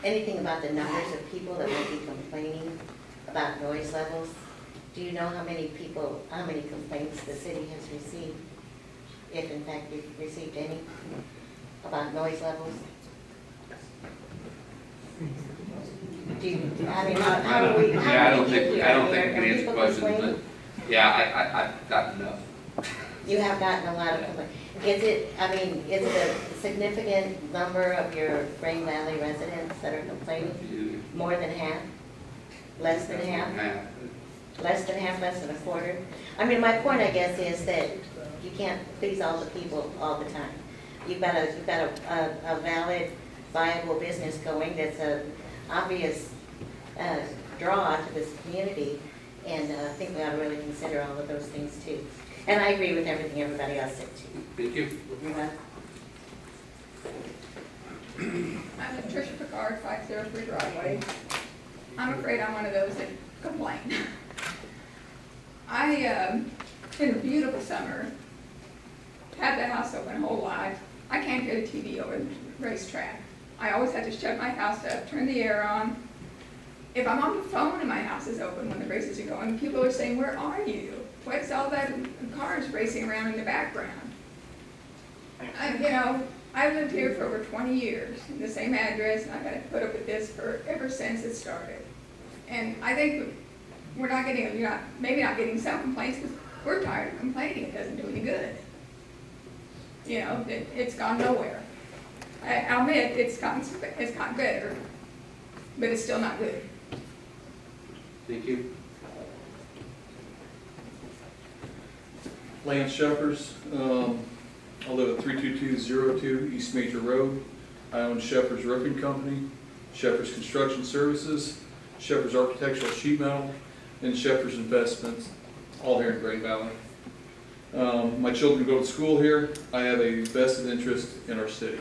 anything about the numbers of people that might be complaining about noise levels. Do you know how many complaints the city has received, if in fact you've received any, about noise levels? Do you, how do we I don't think we can answer questions, but yeah, I've gotten enough. You have gotten a lot of complaints. Is it a significant number of your Green Valley residents that are complaining? More than half? Less than half? Less than half, less than a quarter? I mean, my point, I guess, is that you can't please all the people all the time. You've got a valid, viable business going that's an obvious draw to this community, and I think we ought to really consider all of those things too. And I agree with everything everybody else said too. Thank you. I'm Tricia Picard, 503 Broadway. I'm afraid I'm one of those that complain. In a beautiful summer, had the house open a whole lot. I can't hear the TV over the racetrack. I always have to shut my house up, turn the air on. If I'm on the phone and my house is open when the races are going, people are saying, "Where are you? What's all that cars racing around in the background?" I've lived here for over 20 years in the same address, and I've had to put up with this ever since it started. And I think we're not getting, maybe not getting some complaints because we're tired of complaining. It doesn't do any good. It's gone nowhere. I'll admit it's gotten better, but it's still not good. Thank you. Lance Sheffers. I live at 32202 East Major Road. I own Sheffers Roofing Company, Sheffers Construction Services, Sheffers Architectural Sheet Metal, and Sheffers Investments, all here in Green Valley. My children go to school here. I have a vested interest in our city.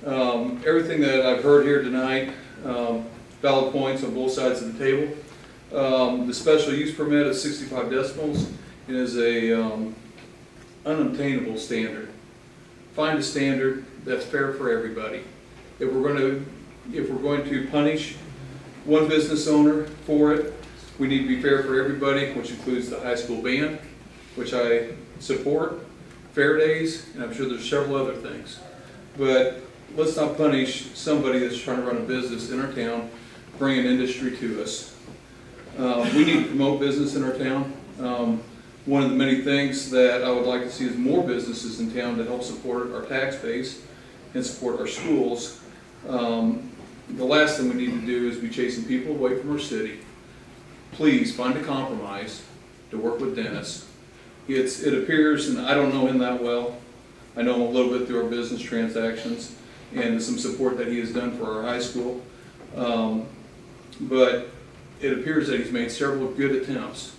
Everything that I've heard here tonight, valid points on both sides of the table. The special use permit of 65 decibels is a unobtainable standard. Find a standard that's fair for everybody. If we're going to punish one business owner for it, we need to be fair for everybody, which includes the high school band, which I support, fair days, and I'm sure there's several other things. But let's not punish somebody that's trying to run a business in our town, bring an industry to us. We need to promote business in our town. One of the many things that I would like to see is more businesses in town to help support our tax base and support our schools. The last thing we need to do is be chasing people away from our city. Please find a compromise to work with Dennis. It appears, and I don't know him that well, I know him a little bit through our business transactions and some support that he has done for our high school. But it appears that he's made several good attempts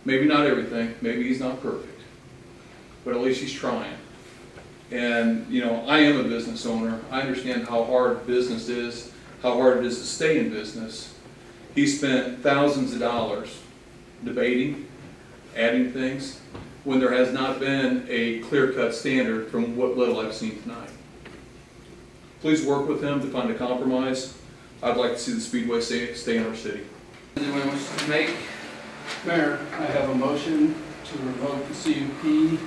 Maybe not everything, maybe he's not perfect, but at least he's trying. And, you know, I am a business owner. I understand how hard business is, how hard it is to stay in business. He spent thousands of dollars debating, adding things, when there has not been a clear-cut standard from what little I've seen tonight. Please work with him to find a compromise. I'd like to see the Speedway stay in our city. Anyone wishes to make? Mayor, I have a motion to revoke the CUP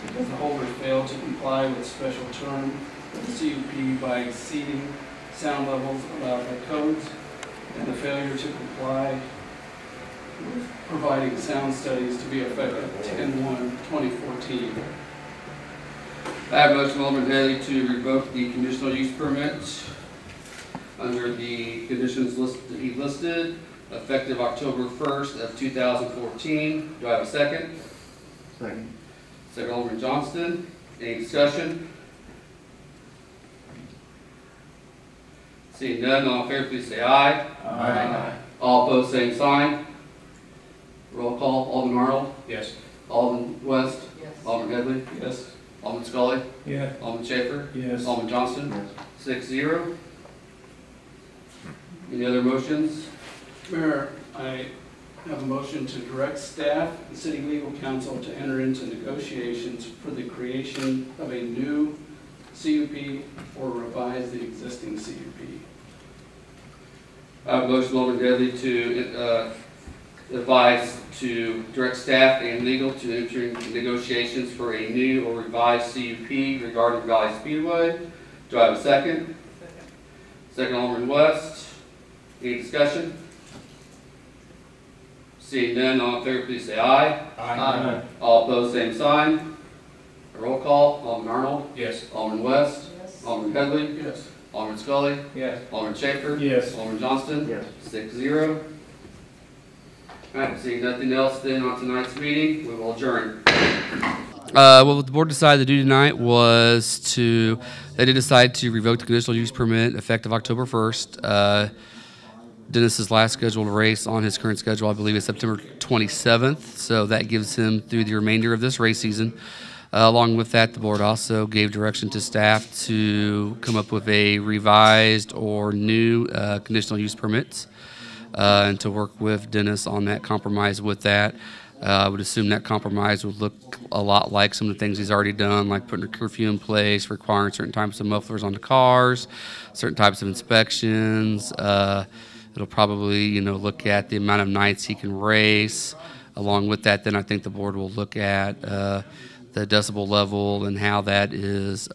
because the holder failed to comply with special term of the CUP by exceeding sound levels allowed by codes and the failure to comply with providing sound studies to be effective 10/1/2014. I have a motion from Alderman Haley to revoke the conditional use permit under the conditions that he listed, effective October 1st of 2014. Do I have a second? Second. Second, Alderman Johnston. Any discussion? Seeing none, all in favor, please say aye. Aye. All opposed, same sign. Roll call, Alderman Arnold. Yes. Alderman West. Yes. Alderman Headley. Yes. Alderman Scully. Yeah. Alderman Schaefer. Yes. Alderman Johnston. 6-0. Any other motions? Mayor, I have a motion to direct staff and city legal counsel to enter into negotiations for the creation of a new CUP or revise the existing CUP. I have a motion from Alderman Headley to advise to direct staff and legal to enter into negotiations for a new or revised CUP regarding Valley Speedway. Do I have a second? Second. Second, Alderman West. Any discussion? Seeing none, all in favor, please say aye. Aye. All opposed, same sign. A roll call, Alderman Arnold. Yes. Alderman West. Yes. Alderman Headley. Yes. Alderman Scully. Yes. Alderman Schaefer. Yes. Alderman Johnston. Yes. 6-0. All right, seeing nothing else then on tonight's meeting, we will adjourn. What the board decided to do tonight was they did decide to revoke the conditional use permit effective October 1st. Dennis's last scheduled race on his current schedule, I believe, is September 27th, so that gives him through the remainder of this race season. Along with that, the board also gave direction to staff to come up with a revised or new conditional use permits and to work with Dennis on that compromise with that. I would assume that compromise would look a lot like some of the things he's already done, like putting a curfew in place, requiring certain types of mufflers on the cars, certain types of inspections. It'll probably, look at the amount of nights he can race. Along with that, then I think the board will look at the decibel level and how that is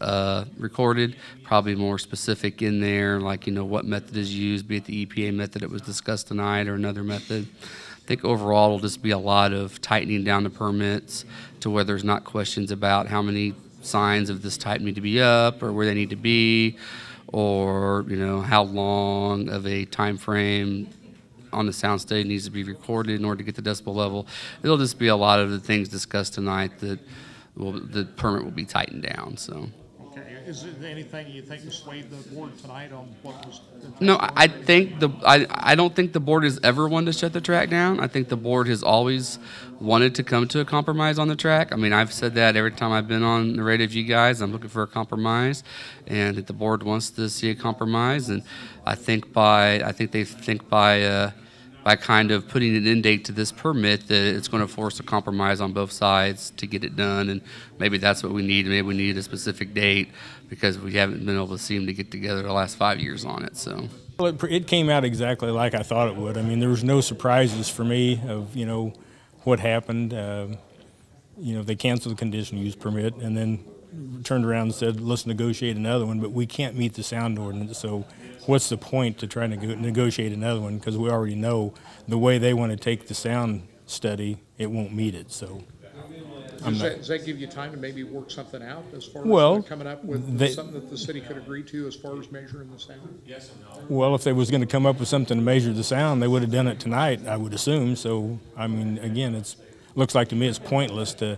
recorded. Probably more specific in there, like, what method is used, be it the EPA method that was discussed tonight or another method. I think overall it'll just be a lot of tightening down the permits to where there's not questions about how many signs of this type need to be up or where they need to be, or how long of a time frame on the soundstage needs to be recorded in order to get the decibel level. It'll just be a lot of the things discussed tonight that the permit will be tightened down. So. Okay. Is there anything you think swayed the board tonight on what was? No, I don't think the board has ever wanted to shut the track down. I think the board has always wanted to come to a compromise on the track. I mean, I've said that every time I've been on the radio with you guys. I'm looking for a compromise, and that the board wants to see a compromise. And I think by kind of putting an end date to this permit, that it's going to force a compromise on both sides to get it done. And maybe that's what we need. Maybe we need a specific date because we haven't been able to see them to get together the last 5 years on it. So. Well, it came out exactly like I thought it would. I mean, there was no surprises for me of, what happened. They canceled the conditional use permit and then turned around and said, let's negotiate another one, but we can't meet the sound ordinance. So what's the point to try to negotiate another one? Because we already know the way they want to take the sound study, it won't meet it. So. Does that give you time to maybe work something out as far as coming up with something that the city could agree to as far as measuring the sound? Yes and no. Well, if they was going to come up with something to measure the sound, they would have done it tonight, I would assume. So, I mean, again, looks like to me it's pointless to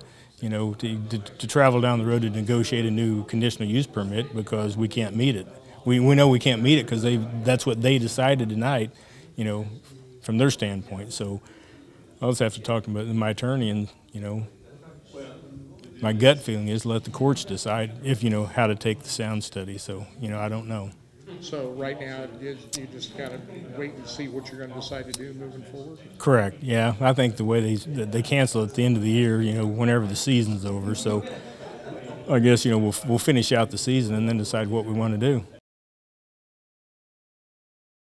travel down the road to negotiate a new conditional use permit because we can't meet it. We know we can't meet it because that's what they decided tonight, from their standpoint. So, I'll just have to talk to my attorney, and, you know, my gut feeling is let the courts decide if, you know, how to take the sound study. So, you know, I don't know. So right now, you just gotta wait and see what you're gonna decide to do moving forward? Correct, yeah. I think the way they cancel at the end of the year, you know, whenever the season's over. So I guess, you know, we'll finish out the season and then decide what we want to do.